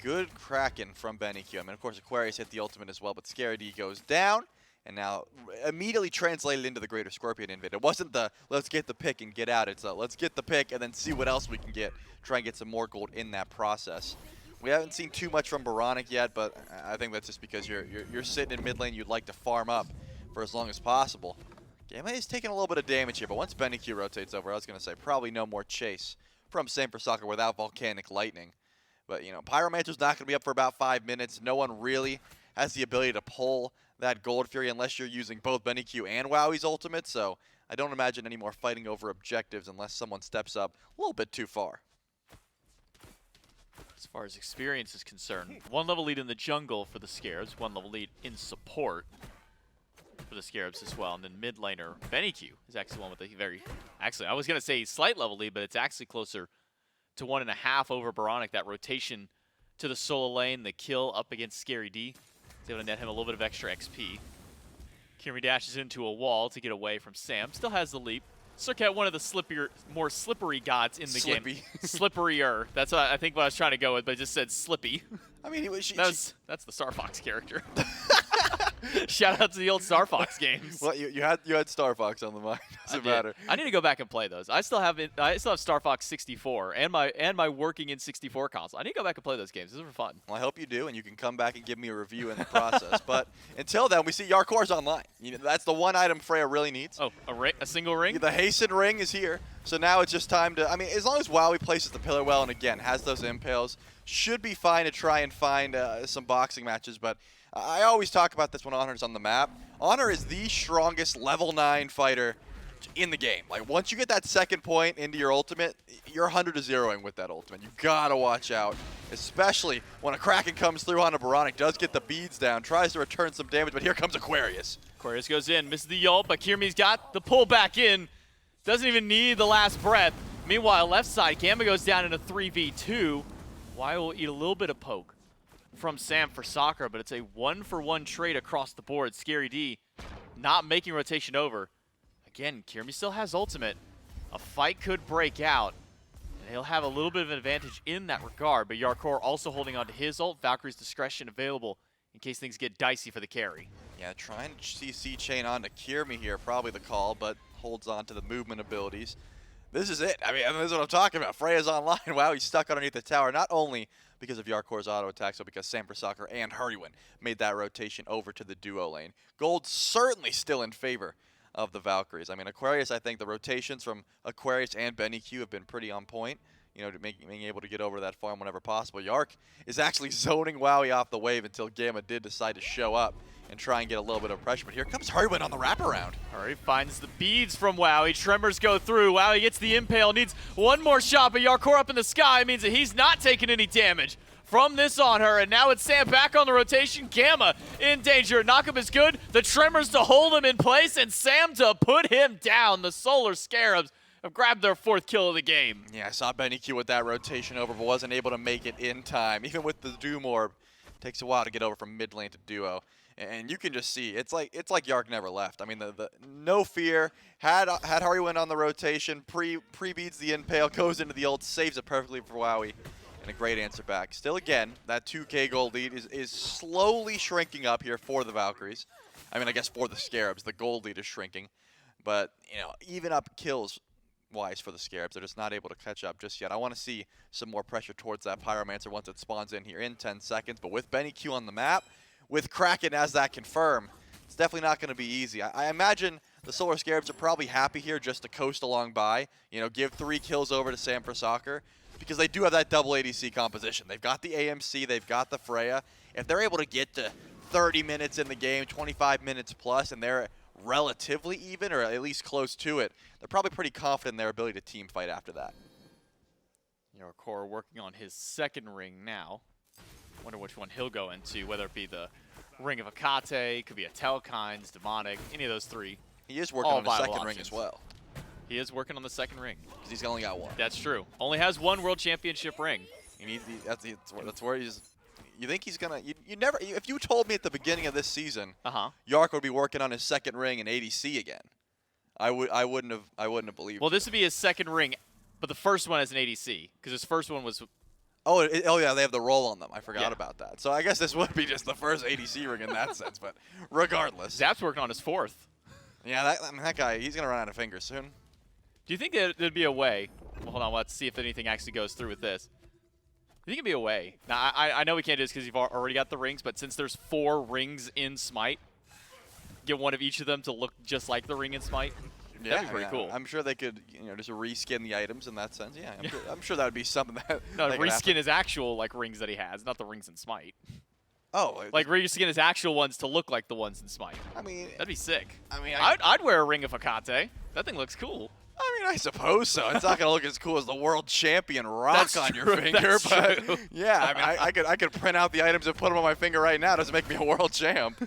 Good Kraken from BennyQ. I mean, of course, Aquarius hit the ultimate as well, but Scary D goes down, and now immediately translated into the Greater Scorpion invade. It wasn't the, let's get the pick and get out. It's a, let's get the pick and then see what else we can get. Try and get some more gold in that process. We haven't seen too much from Baronic yet, but I think that's just because you're sitting in mid lane. You'd like to farm up for as long as possible. Gamma is taking a little bit of damage here, but once BennyQ rotates over, I was going to say probably no more chase from Sam for Soccer without Volcanic Lightning. But, you know, Pyromancer's not going to be up for about 5 minutes. No one really has the ability to pull that Gold Fury unless you're using both BennyQ and Wowie's ultimate, so I don't imagine any more fighting over objectives unless someone steps up a little bit too far. As far as experience is concerned, 1 level lead in the jungle for the Scarabs, 1 level lead in support for the Scarabs as well. And then mid laner BennyQ is actually the one with a very, actually I was going to say slight level lead, but it's actually closer to 1.5 over Baronic. That rotation to the solo lane, the kill up against Scary D. It's able to net him a little bit of extra XP. Kirmi dashes into a wall to get away from Sam. Still has the leap. Circuit, one of the more slippery gods in the game. Slipperier. That's what I think what I was trying to go with, but I just said slippy. I mean, that's the Star Fox character. Shout out to the old Star Fox games. Well, you had Star Fox on the mind. Doesn't matter. I need to go back and play those. I still have Star Fox 64 and my working in 64 console. I need to go back and play those games. Those were fun. Well, I hope you do, and you can come back and give me a review in the process. But until then, we see Yarkor's online. That's the one item Freya really needs. Oh, a single ring? The Hasten ring is here. So now it's just time to, I mean, as long as Wowie places the pillar well and, again, has those impales, should be fine to try and find some boxing matches. But I always talk about this when Honor's on the map. Honor is the strongest level 9 fighter in the game. Like, once you get that second point into your ultimate, you're 100 to 0ing with that ultimate. You gotta watch out, especially when a Kraken comes through on a Baronic, does get the beads down, tries to return some damage, but here comes Aquarius. Aquarius goes in, misses the ult, but Kirmi's got the pull back in. Doesn't even need the last breath. Meanwhile, left side, Gamma goes down in a 3v2. Why will eat a little bit of poke from Sam for Sakura, but it's a 1-for-1 trade across the board. Scary D not making rotation over. Again, Kirmi still has ultimate. A fight could break out, and he'll have a little bit of an advantage in that regard, but Yarkor also holding on to his ult. Valkyrie's discretion available in case things get dicey for the carry. Yeah, trying to CC chain on to Kirmi here, probably the call, but holds on to the movement abilities. This is it. I mean, this is what I'm talking about. Freya's online. Wow, he's stuck underneath the tower, not only because of Yarkor's auto attack, so because Sam Sakura and Hurrywin made that rotation over to the duo lane. Gold certainly still in favor of the Valkyries. I mean, Aquarius, I think the rotations from Aquarius and BennyQ have been pretty on point, you know, to being able to get over that farm whenever possible. Yark is actually zoning Wowie off the wave until Gamma did decide to show up and try and get a little bit of pressure. But here comes Hurrywin on the wraparound. Alright, finds the beads from Wowie. Tremors go through. Wowie gets the impale, needs one more shot, but Yarkor up in the sky means that he's not taking any damage from this on her. And now it's Sam back on the rotation. Gamma in danger. Knockup is good. The Tremors to hold him in place, and Sam to put him down. The Solar Scarabs have grabbed their 4th kill of the game. Yeah, I saw BennyQ with that rotation over, but wasn't able to make it in time. Even with the Doom Orb, it takes a while to get over from mid lane to duo. And you can just see, it's like Yark never left. I mean, the no fear, had Hurrywin on the rotation, pre-beats the impale, goes into the ult, saves it perfectly for Wowie, and a great answer back. Still, again, that 2K gold lead is slowly shrinking up here for the Valkyries. I mean, I guess for the Scarabs, the gold lead is shrinking. But, you know, even up kills-wise for the Scarabs, they're just not able to catch up just yet. I want to see some more pressure towards that Pyromancer once it spawns in here in 10 seconds. But with BennyQ on the map, with Kraken as that confirm, it's definitely not going to be easy. I imagine the Solar Scarabs are probably happy here just to coast along by, you know, give 3 kills over to Sam for Soccer, because they do have that double ADC composition. They've got the AMC, they've got the Freya. If they're able to get to 30 minutes in the game, 25 minutes plus, and they're relatively even, or at least close to it, they're probably pretty confident in their ability to team fight after that. Yarkor working on his 2nd ring now. Wonder which one he'll go into, whether it be the Ring of Akate, could be a Telkines, Demonic, any of those 3. He is working on the 2nd ring as well. He is working on the 2nd ring. Because he's only got 1. That's true. Only has 1 World Championship ring. That's where he's. You think he's gonna? You never. If you told me at the beginning of this season, Yark would be working on his 2nd ring in ADC again, I wouldn't have believed. Well, this would be his 2nd ring, but the first one as an ADC, because his first one was. Oh yeah, they have the roll on them. I forgot about that. So I guess this would be just the first ADC ring in that sense. But regardless, Zap's working on his 4th. Yeah, that guy, he's gonna run out of fingers soon. Do you think there'd be a way? Well, hold on, let's see if anything actually goes through with this. I think it'd be a way. Now, I know we can't do this because you've already got the rings, but since there's 4 rings in Smite, get one of each of them to look just like the ring in Smite. Yeah, that'd be pretty cool. I'm sure they could, you know, just reskin the items in that sense. Yeah, I'm sure that would be something that. No, that could reskin happen. his actual like rings that he has, not the rings in Smite. Oh, like reskin his actual ones to look like the ones in Smite. I mean, that'd be sick. I mean, I'd wear a ring of Akate. That thing looks cool. I mean, I suppose so. It's not gonna look as cool as the world champion rock That's on true, your finger, that's but true. yeah, I mean, I could print out the items and put them on my finger right now. It doesn't make me a world champ.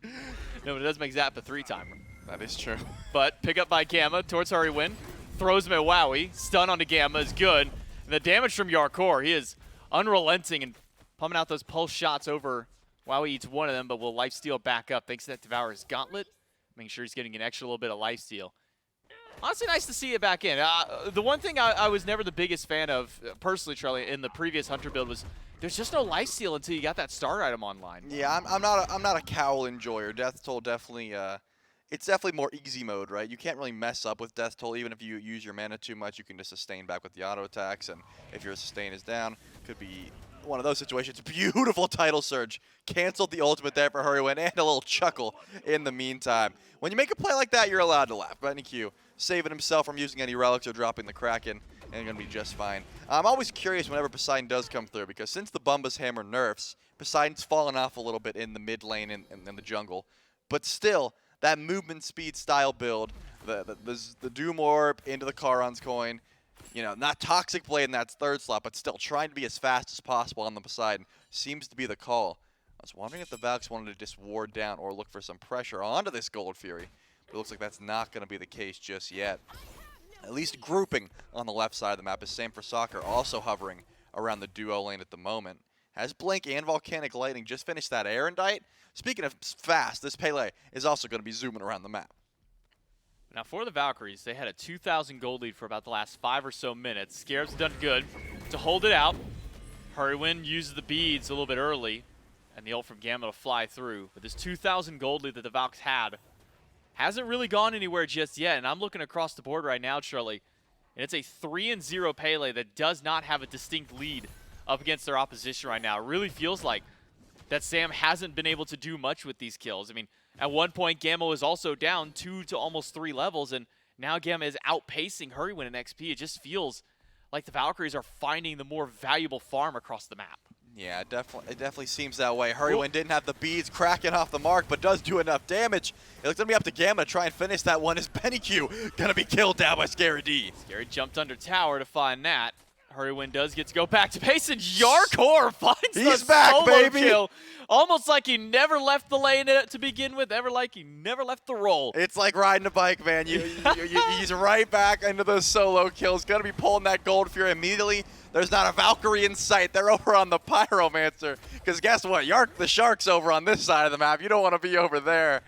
No, but it does make Zap a 3-timer. That is true. But pick up by Gamma towards Hurrywin. Throws him at Wowie. Stun onto Gamma is good. And the damage from Yarkor, he is unrelenting and pumping out those pulse shots over. Wowie eats one of them, but will lifesteal back up thanks to that Devourer's Gauntlet. Making sure he's getting an extra little bit of lifesteal. Honestly, nice to see it back in. The one thing I was never the biggest fan of, personally, Charlie, in the previous Hunter build was there's just no lifesteal until you got that starter item online. Yeah, I'm not a cowl enjoyer. Death Toll definitely it's definitely more easy mode, right? You can't really mess up with Death Toll. Even if you use your mana too much, you can just sustain back with the auto attacks, and if your sustain is down, could be one of those situations. Beautiful title surge. Canceled the ultimate there for Hurrywin, and a little chuckle in the meantime. When you make a play like that, you're allowed to laugh. BennyQ saving himself from using any relics or dropping the Kraken, and going to be just fine. I'm always curious whenever Poseidon does come through, because since the Bumba's Hammer nerfs, Poseidon's fallen off a little bit in the mid lane and in the jungle. But still, that movement speed style build, the Doom Orb into the Charon's coin, you know, not Toxic Blade in that third slot, but still trying to be as fast as possible on the Poseidon seems to be the call. I was wondering if the Valks wanted to just ward down or look for some pressure onto this Gold Fury, but it looks like that's not going to be the case just yet. At least grouping on the left side of the map is same for Soccer, also hovering around the duo lane at the moment. Has Blink and Volcanic Lightning just finished that Erendite? Speaking of fast, this Pele is also going to be zooming around the map. Now for the Valkyries, they had a 2,000 gold lead for about the last 5 or so minutes. Scarabs have done good to hold it out. Hurrywin uses the beads a little bit early, and the ult from Gamma to fly through. But this 2,000 gold lead that the Valks had hasn't really gone anywhere just yet, and I'm looking across the board right now, Charlie, and it's a 3-0 Pele that does not have a distinct lead up against their opposition right now. It really feels like that Sam hasn't been able to do much with these kills. I mean, at one point, Gamma was also down 2 to almost 3 levels, and now Gamma is outpacing Hurrywin in XP. It just feels like the Valkyries are finding the more valuable farm across the map. Yeah, it definitely seems that way. Hurrywin didn't have the beads cracking off the mark, but does do enough damage. It looks going to be up to Gamma to try and finish that one. Is BennyQ going to be killed down by Scary D? Scary jumped under tower to find that. Hurrywin does get to go back to base, and Yarkor finds He's the back, solo baby. kill. Almost like he never left the lane to begin with, ever like he never left the roll. It's like riding a bike, man. He's right back into those solo kills. Going to be pulling that Gold Fury immediately. There's not a Valkyrie in sight. They're over on the Pyromancer. Because guess what? The Shark's over on this side of the map. You don't want to be over there.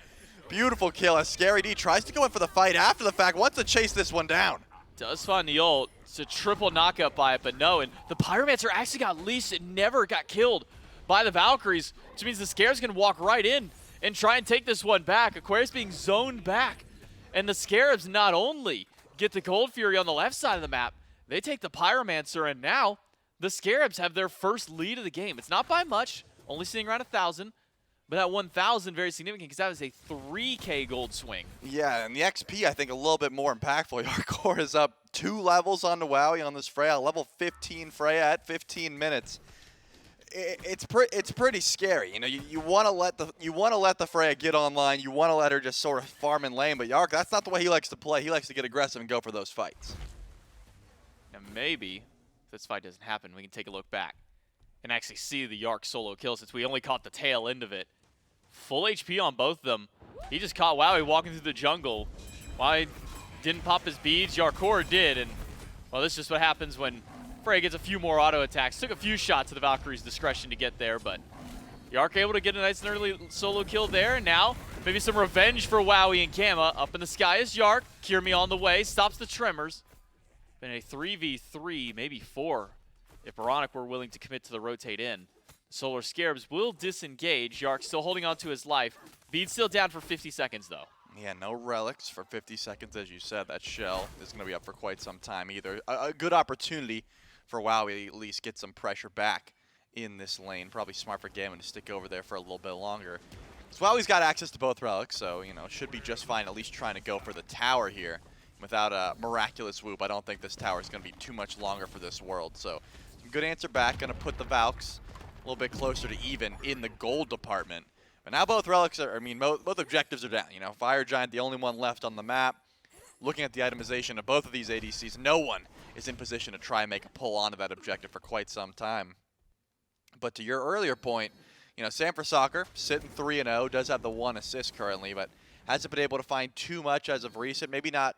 Beautiful kill as Scary D tries to go in for the fight after the fact. Wants to chase this one down. Does find the ult. It's a triple knockup by it, but no. And the Pyromancer actually got leashed and never got killed by the Valkyries, which means the Scarabs can walk right in and try and take this one back. Aquarius being zoned back. And the Scarabs not only get the Gold Fury on the left side of the map, they take the Pyromancer, and now the Scarabs have their first lead of the game. It's not by much, only sitting around 1,000, but that 1,000 very significant because that was a 3K gold swing. Yeah, and the XP, I think, a little bit more impactful. Yarkor is up 2 levels on the Wowie on this Freya, level 15 Freya at 15 minutes. It's pretty scary. You know, you want to let the Freya get online. You want to let her just sort of farm in lane, but Yark, that's not the way he likes to play. He likes to get aggressive and go for those fights. And maybe if this fight doesn't happen, we can take a look back and actually see the Yark solo kill since we only caught the tail end of it. Full HP on both of them. He just caught Wowie walking through the jungle. Wowie didn't pop his beads. Yarkor did, and well, this is just what happens when Frey gets a few more auto attacks. Took a few shots to the Valkyrie's discretion to get there, but Yark able to get a nice and early solo kill there. And now maybe some revenge for Wowie and Gamma. Up in the sky is Yark. Cure Me on the way. Stops the Tremors. Been a 3v3, maybe 4, if Baronic were willing to commit to the rotate in. Solar Scarabs will disengage. Yark still holding on to his life. Bead still down for 50 seconds, though. Yeah, no relics for 50 seconds, as you said. That shell is going to be up for quite some time either. A good opportunity for Wowie to at least get some pressure back in this lane. Probably smart for Gamma to stick over there for a little bit longer. So Wowie's got access to both relics, so, you know, should be just fine at least trying to go for the tower here. Without a miraculous whoop, I don't think this tower is going to be too much longer for this world. So, some good answer back. Going to put the Valks a little bit closer to even in the gold department. But now both relics are, both objectives are down. You know, Fire Giant, the only one left on the map. Looking at the itemization of both of these ADCs, no one is in position to try and make a pull onto that objective for quite some time. But to your earlier point, you know, Sam for Soccer, sitting 3-0, does have the 1 assist currently, but hasn't been able to find too much as of recent. Maybe not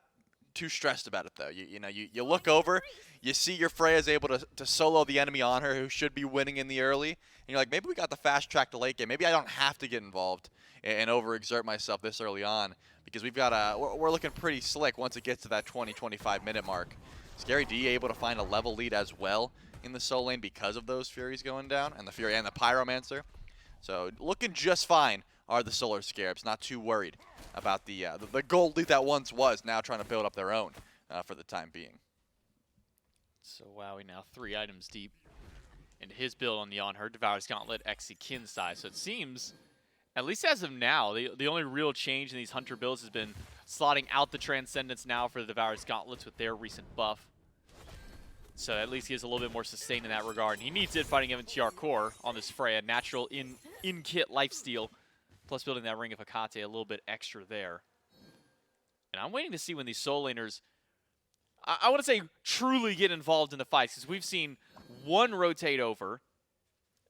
too stressed about it, though. You look over, you see your Freya's able to solo the enemy on her, who should be winning in the early, and you're like, maybe we got the fast track to late game. Maybe I don't have to get involved and overexert myself this early on, because we're looking pretty slick once it gets to that 20-25 minute mark. Scary D able to find a level lead as well in the soul lane because of those Furies going down, and the Fury and the Pyromancer. So looking just fine are the Solar Scarabs. Not too worried about the gold lead that once was, now trying to build up their own for the time being. So Wowie now 3 items deep into his build on the On Her, Devourer's Gauntlet, Xe Kinsai. So it seems, at least as of now, the only real change in these Hunter builds has been slotting out the Transcendence now for the Devourer's Gauntlets with their recent buff. So at least he has a little bit more sustain in that regard. And he needs it fighting MTR Core on this Freya. Natural in-kit lifesteal, plus building that Ring of Hecate a little bit extra there. And I'm waiting to see when these soul laners, I want to say, truly get involved in the fights, because we've seen one rotate over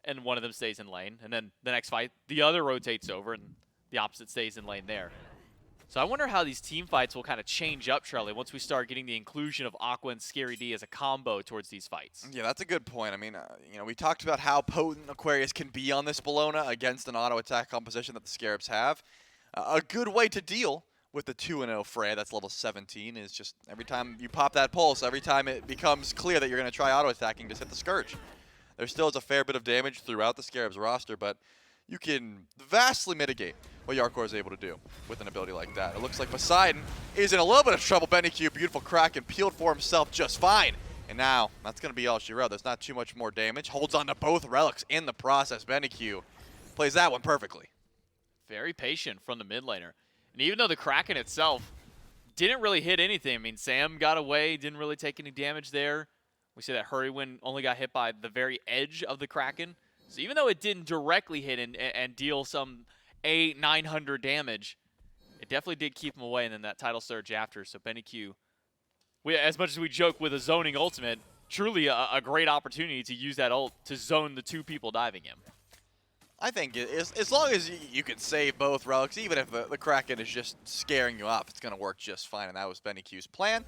and one of them stays in lane, and then the next fight, the other rotates over and the opposite stays in lane there. So I wonder how these team fights will kind of change up, Charlie, once we start getting the inclusion of Aqua and Scary D as a combo towards these fights. Yeah, that's a good point. I mean, we talked about how potent Aquarius can be on this Bellona against an auto attack composition that the Scarabs have. A good way to deal with the 2-0 Freya that's level 17 is just every time you pop that pulse, every time it becomes clear that you're going to try auto attacking, just hit the Scourge. There still is a fair bit of damage throughout the Scarabs roster, but you can vastly mitigate what Yarkor is able to do with an ability like that. It looks like Poseidon is in a little bit of trouble. BennyQ, beautiful Kraken, peeled for himself just fine. And now, that's going to be all she wrote. There's not too much more damage. Holds on to both relics in the process. BennyQ plays that one perfectly. Very patient from the mid laner. And even though the Kraken itself didn't really hit anything, I mean, Sam got away, didn't really take any damage there. We see that Hurrywin only got hit by the very edge of the Kraken. So even though it didn't directly hit and deal some 900 damage, it definitely did keep him away, and then that title surge after. So BennyQ, as much as we joke with a zoning ultimate, truly a great opportunity to use that ult to zone the 2 people diving him. I think as long as you can save both relics, even if the Kraken is just scaring you off, it's going to work just fine. And that was BennyQ's plan.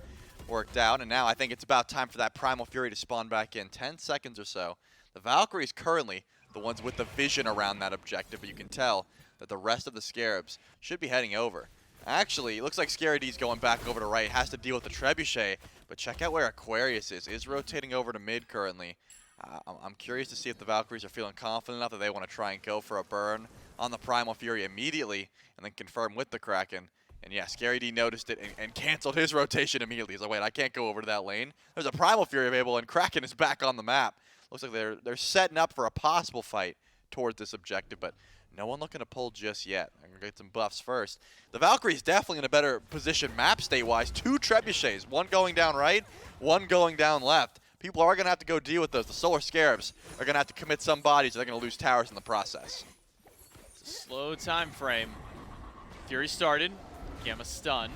Worked out. And now I think it's about time for that Primal Fury to spawn back in. 10 seconds or so. The Valkyries currently the ones with the vision around that objective, but you can tell that the rest of the Scarabs should be heading over. Actually, it looks like Scary D's going back over to right. Has to deal with the Trebuchet, but check out where Aquarius is rotating over to mid currently. I'm curious to see if the Valkyries are feeling confident enough that they want to try and go for a burn on the Primal Fury immediately and then confirm with the Kraken. And yeah, Scary D noticed it and canceled his rotation immediately. He's like, wait, I can't go over to that lane. There's a Primal Fury available, and Kraken is back on the map. Looks like they're setting up for a possible fight towards this objective, but no one looking to pull just yet. I'm going to get some buffs first. The Valkyrie's definitely in a better position map state-wise. 2 Trebuchets, one going down right, one going down left. People are going to have to go deal with those. The Solar Scarabs are going to have to commit some bodies. They're going to lose towers in the process. It's a slow time frame. Fury started. Gamma stunned.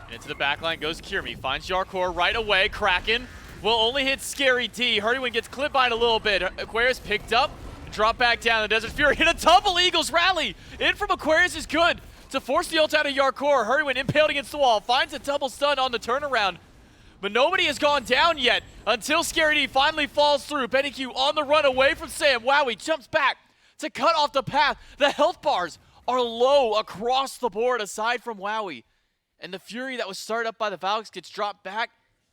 And into the backline goes Kirmi. Finds Yarkor right away. Kraken will only hit Scary D. Hurrywin gets clipped by it a little bit. Aquarius picked up. Drop back down. The Desert Fury hit a double Eagles rally. In from Aquarius is good to force the ult out of Yarkor. Hurrywin impaled against the wall. Finds a double stun on the turnaround. But nobody has gone down yet until Scary D finally falls through. BennyQ on the run away from Sam. Wow, he jumps back to cut off the path. The health bars are low across the board aside from Wowie. And the Fury that was started up by the Valks gets dropped back.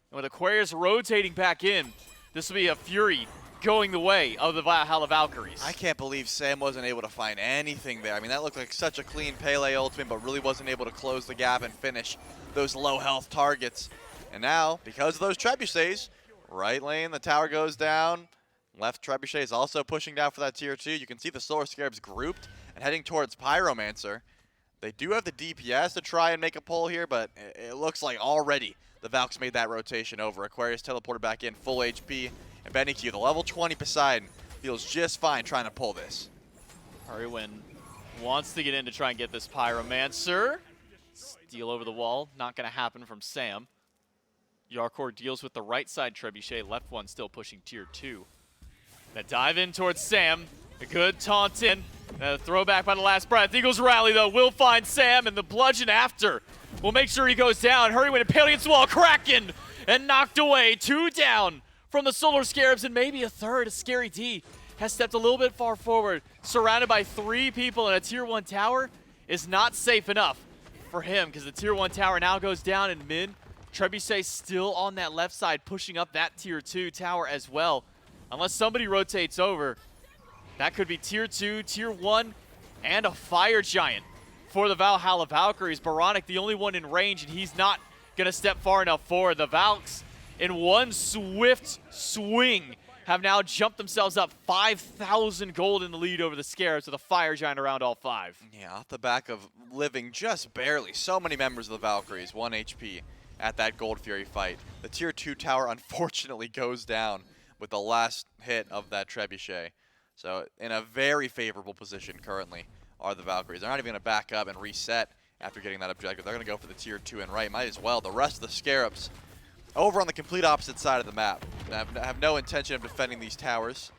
And with Aquarius rotating back in, this will be a Fury going the way of the Valhalla Valkyries. I can't believe Sam wasn't able to find anything there. I mean, that looked like such a clean Pele ultimate, but really wasn't able to close the gap and finish those low health targets. And now, because of those Trebuchets, right lane, the tower goes down. Left Trebuchet is also pushing down for that tier 2. You can see the Solar Scarabs grouped and heading towards Pyromancer. They do have the DPS to try and make a pull here, but it looks like already the Valks made that rotation over. Aquarius teleported back in, full HP. And BennyQ, the level 20 Poseidon, feels just fine trying to pull this. Hurrywin wants to get in to try and get this Pyromancer. Steal over the wall, not going to happen from Sam. Yarkor deals with the right side Trebuchet, left one still pushing tier 2. Now dive in towards Sam. A good taunt in. Throwback by the last breath. Eagles rally though, will find Sam, and the bludgeon after will make sure he goes down. Hurrywin impaled against the wall. Kraken and knocked away. 2 down from the Solar Scarabs, and maybe a third. Scary D has stepped a little bit far forward. Surrounded by 3 people in a tier 1 tower is not safe enough for him, because the tier 1 tower now goes down in mid. Trebuchet still on that left side, pushing up that tier 2 tower as well. Unless somebody rotates over, that could be tier 2, tier 1, and a fire giant for the Valhalla Valkyries. Baronic, the only one in range, and he's not going to step far enough forward. The Valks, in one swift swing, have now jumped themselves up 5,000 gold in the lead over the Scarabs with a fire giant around all 5. Yeah, off the back of living just barely. So many members of the Valkyries, 1 HP at that Gold Fury fight. The tier 2 tower unfortunately goes down with the last hit of that Trebuchet. So in a very favorable position currently are the Valkyries. They're not even going to back up and reset after getting that objective. They're going to go for the tier 2 and right. Might as well. The rest of the Scarabs over on the complete opposite side of the map. Have no intention of defending these towers.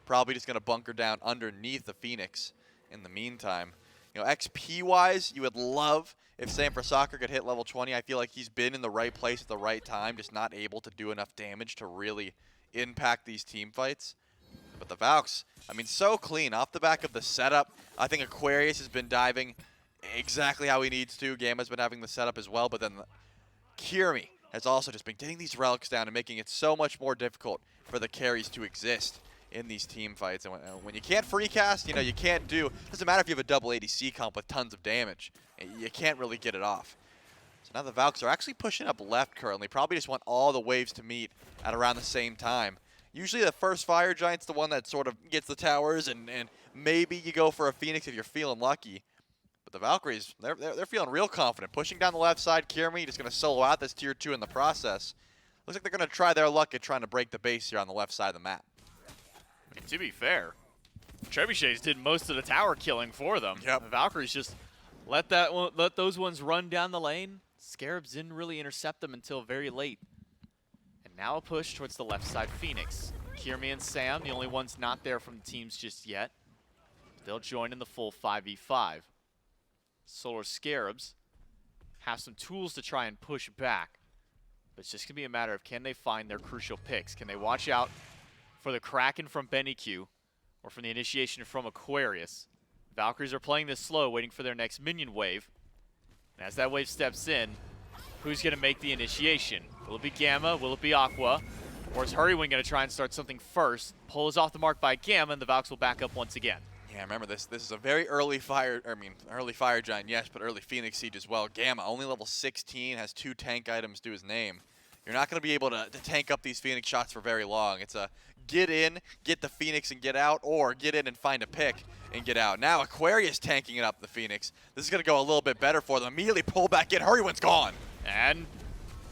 Probably just going to bunker down underneath the Phoenix in the meantime. You know, XP-wise, you would love if Sam for Soccer could hit level 20. I feel like he's been in the right place at the right time, just not able to do enough damage to really impact these team fights. But the Valks, I mean, so clean. Off the back of the setup, I think Aquarius has been diving exactly how he needs to. Gamma's been having the setup as well, but then Kirmi has also just been getting these relics down and making it so much more difficult for the carries to exist in these team fights. And when you can't free cast, you know, you can't do, doesn't matter if you have a double ADC comp with tons of damage, you can't really get it off. So now the Valks are actually pushing up left currently, probably just want all the waves to meet at around the same time. Usually the first Fire Giant's the one that sort of gets the towers, and maybe you go for a Phoenix if you're feeling lucky. But the Valkyries, they're feeling real confident. Pushing down the left side, Kirmi just going to solo out this tier 2 in the process. Looks like they're going to try their luck at trying to break the base here on the left side of the map. And to be fair, Trebuchets did most of the tower killing for them. Yep. The Valkyries just let those ones run down the lane. Scarabs didn't really intercept them until very late. And now a push towards the left side Phoenix. Kirmi and Sam, the only ones not there from the teams just yet. They'll join in the full 5v5. Solar Scarabs have some tools to try and push back. But it's just going to be a matter of, can they find their crucial picks? Can they watch out for the Kraken from BennyQ or from the initiation from Aquarius? Valkyries are playing this slow, waiting for their next minion wave. And as that wave steps in, who's going to make the initiation? Will it be Gamma? Will it be Aqua? Or is Hurrywing going to try and start something first? Pull is off the mark by Gamma, and the Valks will back up once again. Yeah, remember this is a very early Fire Giant, yes, but early Phoenix Siege as well. Gamma, only level 16, has 2 tank items to his name. You're not going to be able to tank up these Phoenix shots for very long. It's a get in, get the Phoenix and get out, or get in and find a pick and get out. Now Aquarius tanking it up the Phoenix. This is going to go a little bit better for them. Immediately pull back in. Hurrywind's gone. And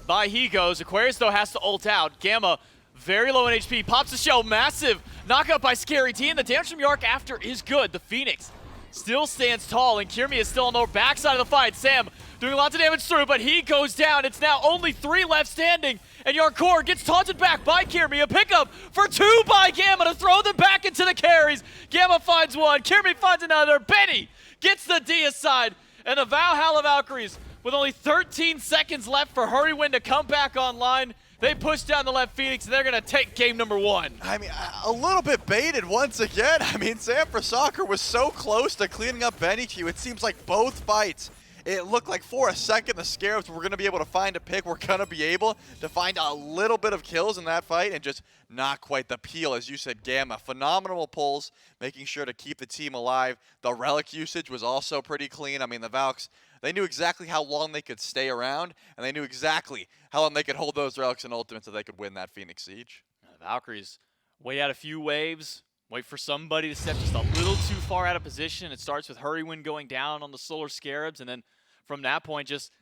by he goes. Aquarius, though, has to ult out. Gamma, very low in HP, pops the shell. Massive knockout by Scary T, and the damage from Yark after is good. The Phoenix still stands tall, and Kirmi is still on the backside of the fight. Sam doing lots of damage through, but he goes down. It's now only 3 left standing, and Yarkor gets taunted back by Kirmi. A pickup for 2 by Gamma to throw them back into the carries. Gamma finds one, Kirmi finds another. Benny gets the D aside, and the Valhalla Valkyries, with only 13 seconds left for Hurrywind to come back online, they push down the left Phoenix, and they're going to take game number 1. I mean, a little bit baited once again. I mean, Sam for Soccer was so close to cleaning up BennyQ. It seems like both fights, it looked like for a second the Scarabs were going to be able to find a pick. We're going to be able to find a little bit of kills in that fight, and just not quite the peel, as you said, Gamma. Phenomenal pulls, making sure to keep the team alive. The relic usage was also pretty clean. I mean, the Valks, they knew exactly how long they could stay around, and they knew exactly how long they could hold those relics and ultimates so they could win that Phoenix Siege. The Valkyries wait out a few waves, wait for somebody to step just a little too far out of position. It starts with Hurrywind going down on the Solar Scarabs, and then from that point, just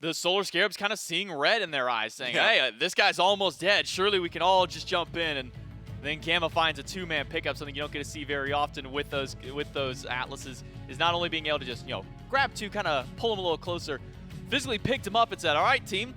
the Solar Scarabs kind of seeing red in their eyes, saying, hey, this guy's almost dead. Surely we can all just jump in. And then Gamma finds a 2-man pickup, something you don't get to see very often with those Atlases, is not only being able to just, grab 2, kind of pull them a little closer, physically picked him up and said, all right, team,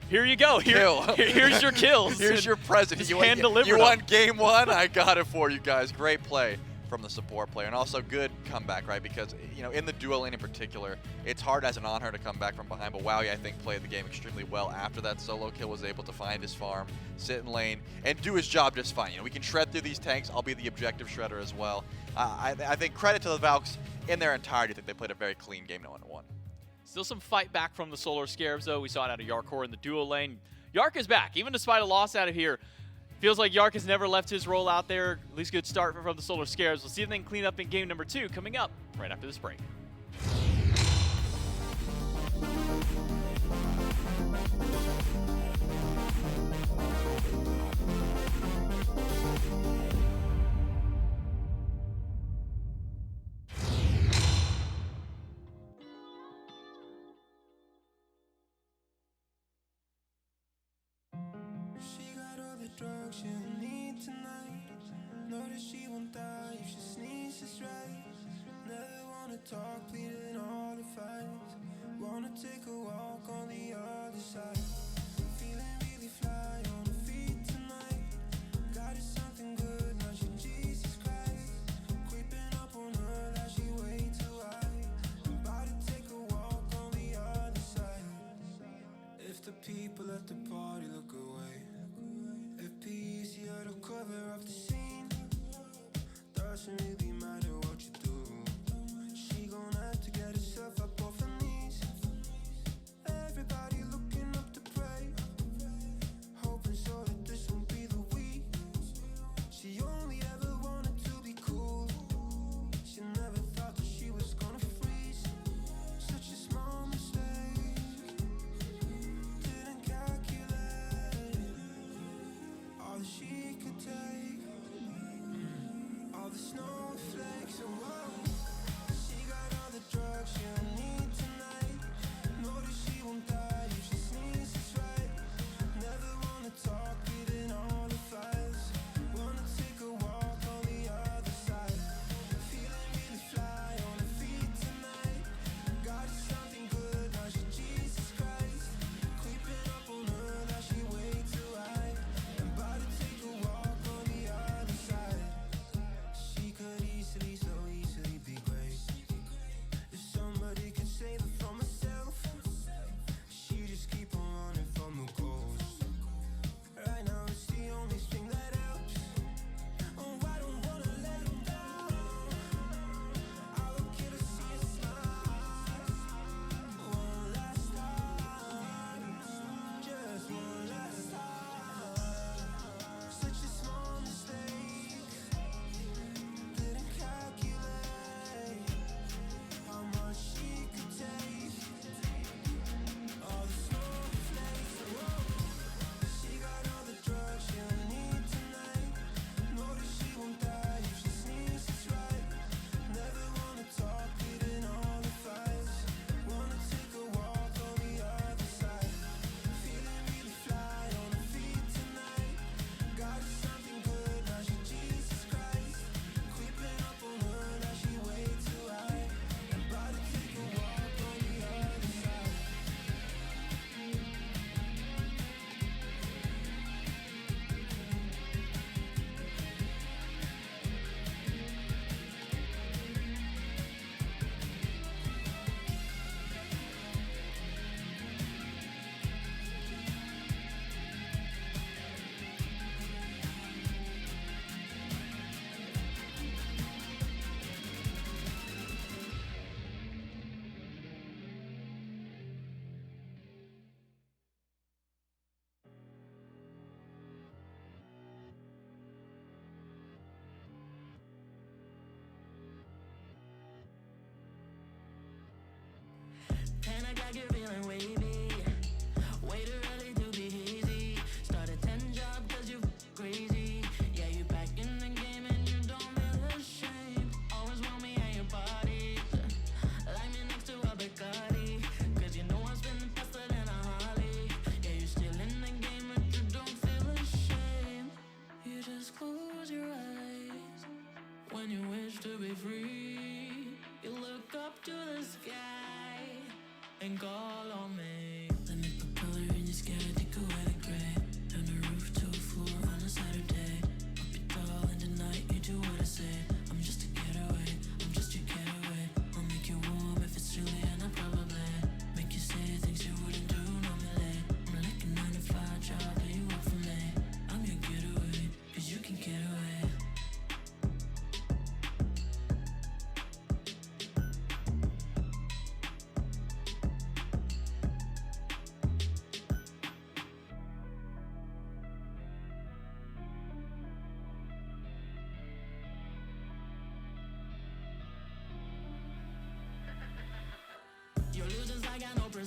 here you go. Here's your kills. Here's your present. Just You hand-delivered want game 1? I got it for you guys. Great play from the support player, and also good comeback, right? Because, in the duo lane in particular, it's hard as an on-her to come back from behind, but Wowie, I think, played the game extremely well after that solo kill, was able to find his farm, sit in lane, and do his job just fine. We can shred through these tanks. I'll be the objective shredder as well. I think credit to the Valks in their entirety. I think they played a very clean game, 1-1. Still some fight back from the Solar Scarabs, though. We saw it out of Yarkor in the duo lane. Yark is back, even despite a loss out of here. Feels like Yark has never left his role out there. At least good start from the Solar Scarabs. We'll see if they can clean up in game number 2 coming up right after this break. She got all the drugs she'll need tonight. Know that she won't die if she sneezes right. Never wanna talk, pleading all the fights. Wanna take a walk on the other side. Feeling really fly on her feet tonight. Got it something good, now she Jesus Christ. Creeping up on her like she way too high. I'm about to take a walk on the other side. If the people at the party look away, if peace, you're the cover of the scene. Doesn't really matter what you do. She gon' have to get herself up off her knees. Everybody looking up to pray.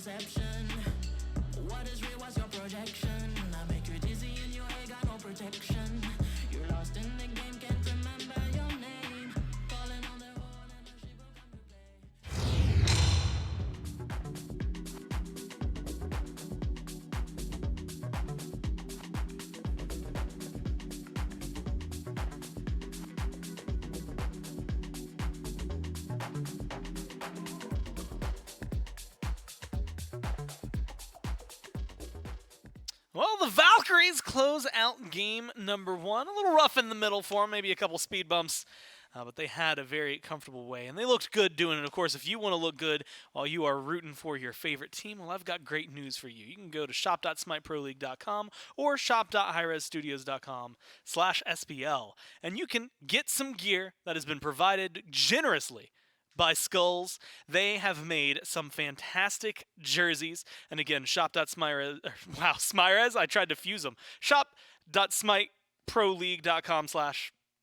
perception. What is real, what's your projection? I make you dizzy and you ain't got no protection. You're lost in the game, can't remember your name. Calling on the horn and the sheep will come to play. Well, the Valkyries close out game number 1. A little rough in the middle for them, maybe a couple speed bumps, but they had a very comfortable way, and they looked good doing it. Of course, if you want to look good while you are rooting for your favorite team, well, I've got great news for you. You can go to shop.smiteproleague.com or shop.hi-rezstudios.com/SPL, and you can get some gear that has been provided generously by Skulls. They have made some fantastic jerseys. And again, shop.smirez, wow, Smirez, I tried to fuse them. Shop.smiteproleague.com/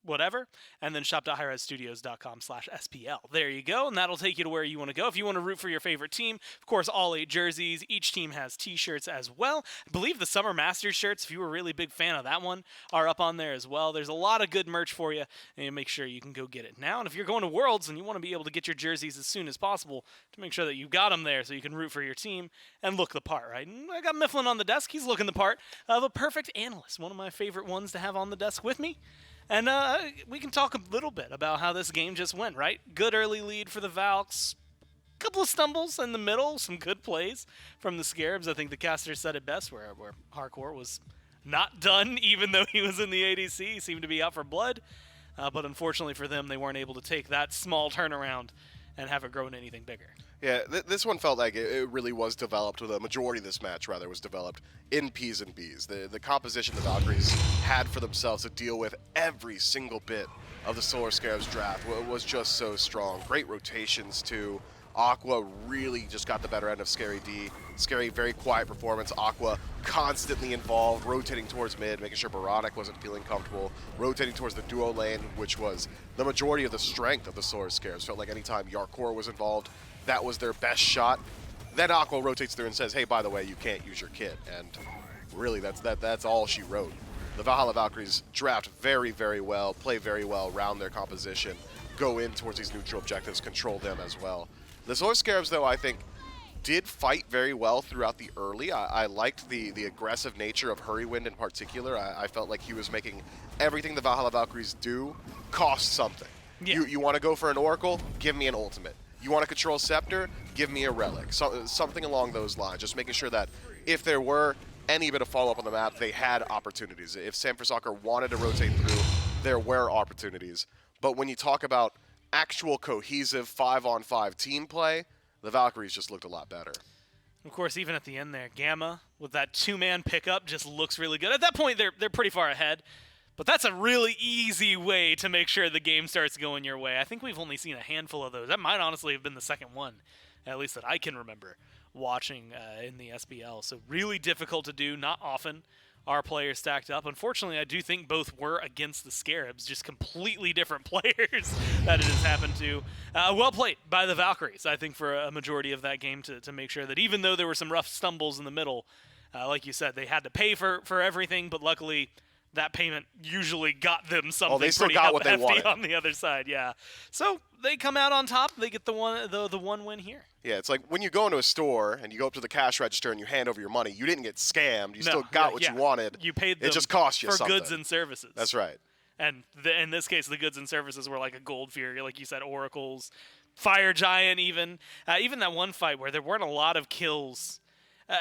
whatever, and then shop.hi-rezstudios.com/SPL. There you go, and that'll take you to where you want to go. If you want to root for your favorite team, of course, all 8 jerseys. Each team has t-shirts as well. I believe the Summer Masters shirts, if you were a really big fan of that one, are up on there as well. There's a lot of good merch for you, and make sure you can go get it now. And if you're going to Worlds and you want to be able to get your jerseys as soon as possible, to make sure that you got them there so you can root for your team and look the part, right? And I got Mifflin on the desk. He's looking the part of a perfect analyst, one of my favorite ones to have on the desk with me. And we can talk a little bit about how this game just went, right? Good early lead for the Valks. Couple of stumbles in the middle, some good plays from the Scarabs. I think the caster said it best, where Hardcore was not done, even though he was in the ADC. He seemed to be out for blood. But unfortunately for them, they weren't able to take that small turnaround and have it grow into anything bigger. Yeah, this one felt like it really was developed, or the majority of this match, rather, was developed in P's and B's. The composition the Valkyries had for themselves to deal with every single bit of the Solar Scarabs draft was just so strong. Great rotations, too. Aqua really just got the better end of Scary D. Scary, very quiet performance. Aqua constantly involved, rotating towards mid, making sure Baronic wasn't feeling comfortable, rotating towards the duo lane, which was the majority of the strength of the Solar Scarabs. Felt like anytime Yarkor was involved, that was their best shot. Then Aqua rotates through and says, hey, by the way, you can't use your kit. And really, that's all she wrote. The Valhalla Valkyries draft very, very well, play very well, round their composition, go in towards these neutral objectives, control them as well. The Solar Scarabs, though, I think, did fight very well throughout the early. I liked the aggressive nature of Hurrywind in particular. I felt like he was making everything the Valhalla Valkyries do cost something. Yeah. You want to go for an Oracle? Give me an ultimate. You want to control Scepter? Give me a Relic. Something along those lines. Just making sure that if there were any bit of follow-up on the map, they had opportunities. If Sanford Soccer wanted to rotate through, there were opportunities. But when you talk about actual cohesive 5-on-5 team play, the Valkyries just looked a lot better. Of course, even at the end there, Gamma with that 2-man pickup just looks really good. At that point, they're pretty far ahead, but that's a really easy way to make sure the game starts going your way. I think we've only seen a handful of those. That might honestly have been the second one, at least that I can remember watching in the SPL. So really difficult to do, not often our players stacked up. Unfortunately, I do think both were against the Scarabs, just completely different players that it has happened to. Well played by the Valkyries, I think, for a majority of that game to make sure that even though there were some rough stumbles in the middle, like you said, they had to pay for everything, but luckily that payment usually got them something they still pretty got what they hefty wanted. on the other side, yeah. So they come out on top. They get the one win here. Yeah, it's like when you go into a store and you go up to the cash register and you hand over your money, you didn't get scammed. You still got what you wanted. You paid them it just cost you for something. goods and services. That's right. And in this case, the goods and services were like a Gold Fury, like you said, Oracles, Fire Giant even. Even that one fight where there weren't a lot of kills.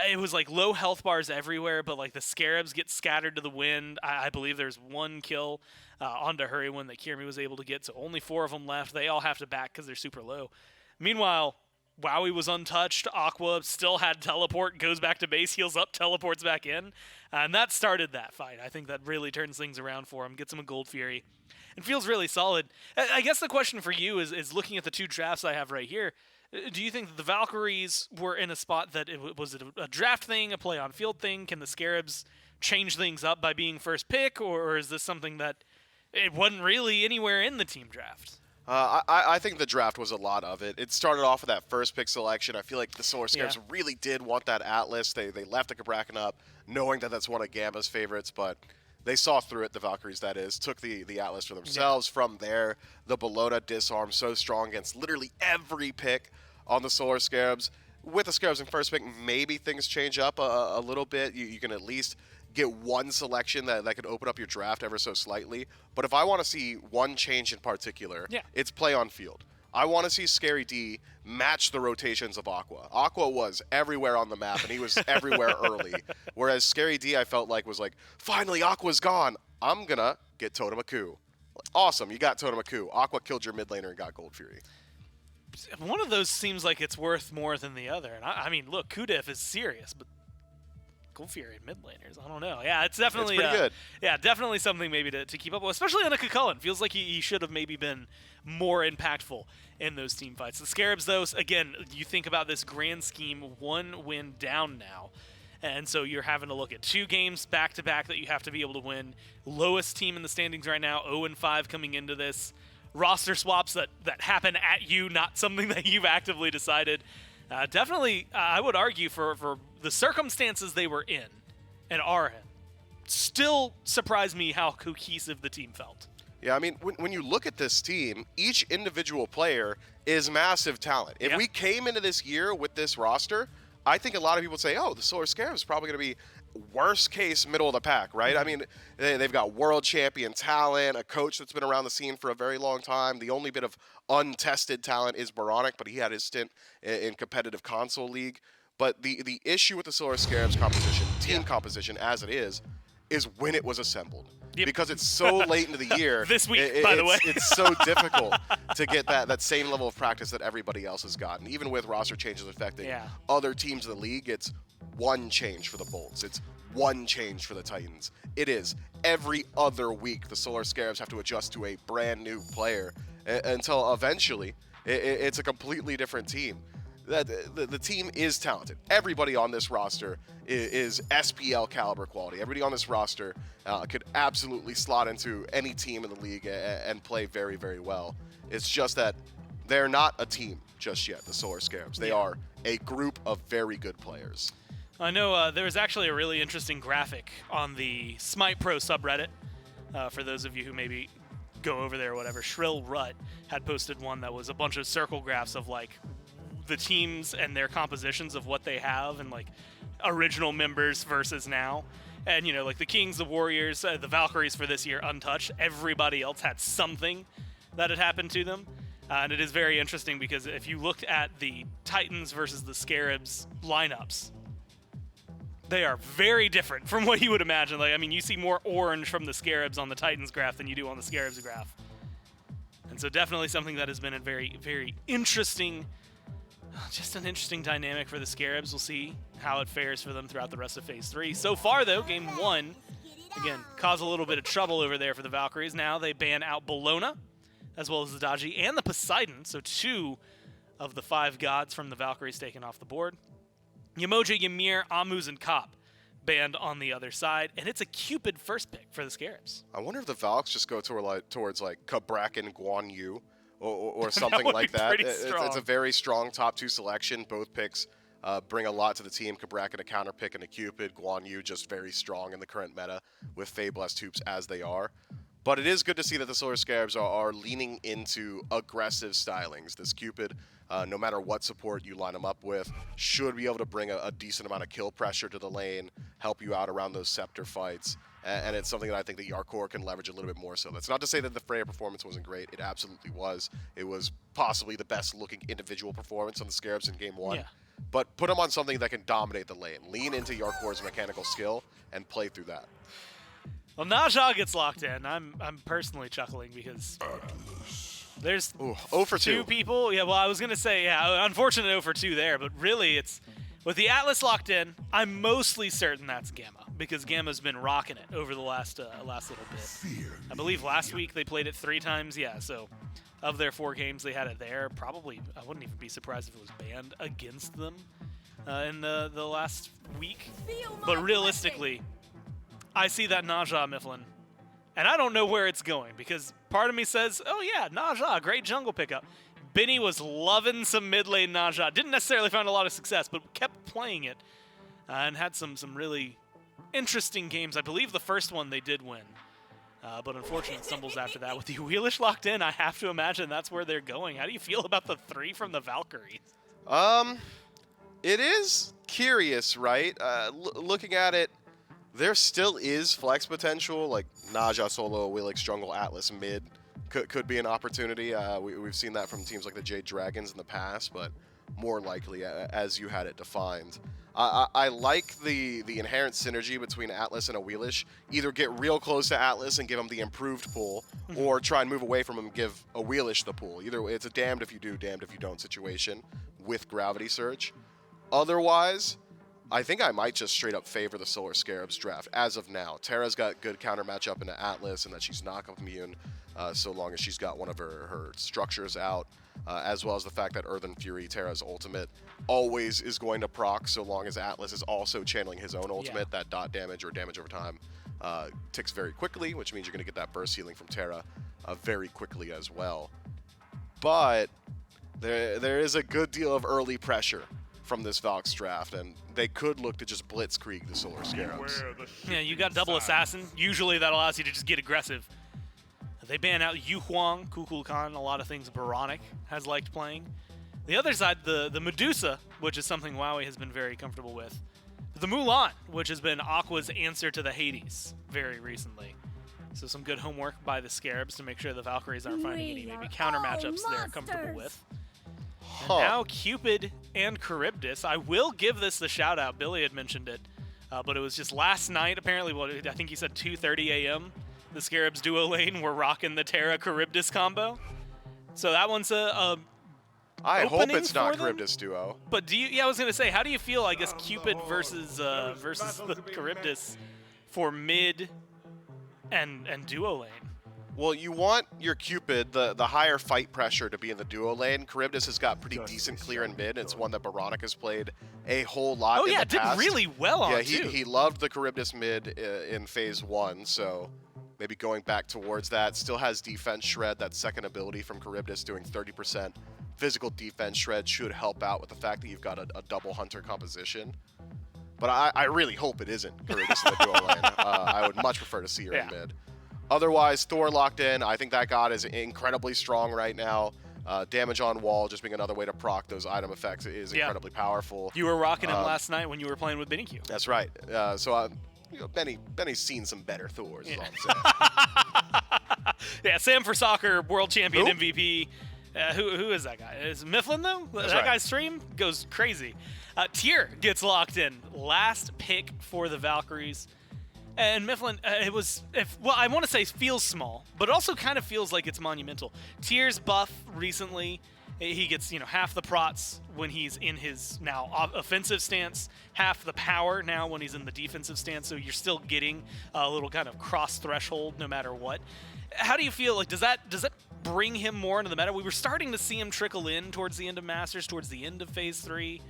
It was like low health bars everywhere, but like the Scarabs get scattered to the wind. I believe there's one kill onto Hurrywind that Kirmi was able to get, so only 4 of them left. They all have to back because they're super low. Meanwhile, Wowie was untouched. Aqua still had teleport, goes back to base, heals up, teleports back in. And that started that fight. I think that really turns things around for him, gets him a Gold Fury, and feels really solid. I guess the question for you is looking at the 2 drafts I have right here, do you think that the Valkyries were in a spot that was it a draft thing, a play on field thing? Can the Scarabs change things up by being first pick, or is this something that it wasn't really anywhere in the team draft? I think the draft was a lot of it. It started off with that first pick selection. I feel like the Solar Scarabs really did want that Atlas. They left the Cabrakan up knowing that that's one of Gamma's favorites, but they saw through it, the Valkyries that is, took the Atlas for themselves. From there, the Bologna disarm so strong against literally every pick on the Solar Scarabs. With the Scarabs in first pick, maybe things change up a little bit. You can at least get one selection that could open up your draft ever so slightly. But if I want to see one change in particular, it's play on field. I want to see Scary D match the rotations of Aqua. Aqua was everywhere on the map, and he was everywhere early. Whereas Scary D, I felt like, was like, finally, Aqua's gone. I'm going to get Totemaku. Awesome, you got Totemaku. Aqua killed your mid laner and got Gold Fury. One of those seems like it's worth more than the other. And I mean, look, Kudef is serious, but Gold Fury mid laners, I don't know. Yeah, it's definitely pretty good. Yeah, definitely something maybe to keep up with, especially on a Kukulkan. Feels like he should have maybe been more impactful in those team fights. The Scarabs, though, again, you think about this grand scheme, 1 win down now. And so you're having to look at 2 games back-to-back that you have to be able to win. Lowest team in the standings right now, 0-5 coming into this. Roster swaps that happen at you, not something that you've actively decided. Definitely, I would argue for the circumstances they were in and are in, still surprised me how cohesive the team felt. Yeah, I mean, when you look at this team, each individual player is massive talent. If we came into this year with this roster, I think a lot of people would say, oh, the Solar Scarabs is probably going to be worst case middle of the pack, right? I mean, they've got world champion talent, a coach that's been around the scene for a very long time. The only bit of untested talent is Boronic, but he had his stint in competitive console league. But the issue with the Solar Scarabs composition, team composition as it is when it was assembled. Because it's so late into the year. This week, by the way. It's so difficult to get that same level of practice that everybody else has gotten. Even with roster changes affecting other teams in the league, it's one change for the Bolts. It's one change for the Titans. It is every other week the Solar Scarabs have to adjust to a brand new player until eventually it's a completely different team. The team is talented. Everybody on this roster is SPL caliber quality. Everybody on this roster could absolutely slot into any team in the league and play very, very well. It's just that they're not a team just yet, the Solar Scarabs. They are a group of very good players. I know there was actually a really interesting graphic on the SMITE Pro subreddit. For those of you who maybe go over there or whatever, Shrill Rut had posted one that was a bunch of circle graphs of like the teams and their compositions of what they have and like original members versus now. And, you know, like the Kings, the Warriors, the Valkyries for this year untouched. Everybody else had something that had happened to them. And it is very interesting because if you looked at the Titans versus the Scarabs lineups, they are very different from what you would imagine. Like, I mean, you see more orange from the Scarabs on the Titans graph than you do on the Scarabs graph. And so definitely something that has been a very, very interesting, just an interesting dynamic for the Scarabs. We'll see how it fares for them throughout the rest of Phase 3. So far, though, Game 1, again, caused a little bit of trouble over there for the Valkyries. Now they ban out Bologna, as well as the Daji and the Poseidon. So 2 of the 5 gods from the Valkyries taken off the board. Yamoja, Ymir, Amuz, and Kopp banned on the other side, and it's a Cupid first pick for the Scarabs. I wonder if the Valks just go towards like Cabrakan, Guan Yu, or something like that. It's a very strong top 2 selection. Both picks bring a lot to the team. Cabrakan a counter pick and a Cupid. Guan Yu just very strong in the current meta with Fae Blessed Hoops as they are. But it is good to see that the Solar Scarabs are leaning into aggressive stylings. This Cupid, no matter what support you line them up with, should be able to bring a decent amount of kill pressure to the lane, help you out around those Scepter fights. And it's something that I think that Yarkor can leverage a little bit more so. That's not to say that the Freya performance wasn't great. It absolutely was. It was possibly the best looking individual performance on the Scarabs in Game 1. Yeah. But put them on something that can dominate the lane. Lean into Yarkor's mechanical skill and play through that. Well, Naja gets locked in. I'm personally chuckling because there's 0 for 2 people. Yeah, well, I was going to say, yeah, unfortunate 0 for 2 there, but really it's, with the Atlas locked in, I'm mostly certain that's Gamma because Gamma's been rocking it over the last little bit. I believe last week they played it 3 times. Yeah, so of their 4 games they had it there. Probably, I wouldn't even be surprised if it was banned against them in the last week. But realistically, I see that Naja Mifflin And I don't know where it's going because part of me says, oh yeah, Naja, great jungle pickup. Benny was loving some mid lane Naja. Didn't necessarily find a lot of success, but kept playing it and had some really interesting games. I believe the first one they did win, but unfortunate stumbles after that. With the Wheelish locked in, I have to imagine that's where they're going. How do you feel about the 3 from the Valkyries? It is curious, right? Looking at it, there still is flex potential, like Naja solo, Willix jungle, Atlas mid could be an opportunity. We've seen that from teams like the Jade Dragons in the past, but more likely as you had it defined. I like the inherent synergy between Atlas and a Wheelish. Either get real close to Atlas and give him the improved pull, or try and move away from him and give a Wheelish the pull. Either way, it's a damned if you do, damned if you don't situation with Gravity Surge. Otherwise, I think I might just straight up favor the Solar Scarabs draft as of now. Terra's got good counter matchup into Atlas and that she's knockup immune so long as she's got one of her structures out, as well as the fact that Earthen Fury, Terra's ultimate, always is going to proc so long as Atlas is also channeling his own ultimate. That dot damage or damage over time ticks very quickly, which means you're going to get that burst healing from Terra very quickly as well. But there is a good deal of early pressure from this Valks draft, and they could look to just blitzkrieg the Solar Scarabs. Yeah, you got double assassin. Usually that allows you to just get aggressive. They ban out Yu Huang, Kukulkan, a lot of things Baronic has liked playing. The other side, the Medusa, which is something Wowie has been very comfortable with. The Mulan, which has been Aqua's answer to the Hades very recently. So some good homework by the Scarabs to make sure the Valkyries aren't finding any maybe counter matchups they're comfortable with. And now Cupid and Charybdis. I will give this the shout out. Billy had mentioned it, but it was just last night. Apparently, I think he said 2:30 a.m. The Scarabs duo lane were rocking the Terra Charybdis combo. So that one's a I hope it's not for them. Charybdis duo. But do you? Yeah, I was gonna say, how do you feel? I guess Cupid versus the Charybdis for mid and duo lane. Well, you want your Cupid, the higher fight pressure, to be in the duo lane. Charybdis has got pretty decent clear in mid. It's one that Baronic has played a whole lot in the it did past. really well on Yeah, he loved the Charybdis mid in phase 1, so maybe going back towards that. Still has defense shred. That second ability from Charybdis doing 30% physical defense shred should help out with the fact that you've got a double hunter composition. But I really hope it isn't Charybdis in the duo lane. I would much prefer to see her in mid. Otherwise, Thor locked in. I think that god is incredibly strong right now. Damage on wall, just being another way to proc those item effects, is incredibly powerful. You were rocking him last night when you were playing with BennyQ. That's right. Benny's seen some better Thors, is all I'm saying. Yeah, Sam for Soccer, world champion MVP. Who is that guy? Is Mifflin, though? That's that right. guy's stream goes crazy. Tyr gets locked in. Last pick for the Valkyries. And Mifflin, I want to say feels small, but it also kind of feels like it's monumental. Tyr's buff recently, he gets half the prots when he's in his now offensive stance, half the power now when he's in the defensive stance. So you're still getting a little kind of cross threshold no matter what. How do you feel? Like does that bring him more into the meta? We were starting to see him trickle in towards the end of Masters, towards the end of Phase 3.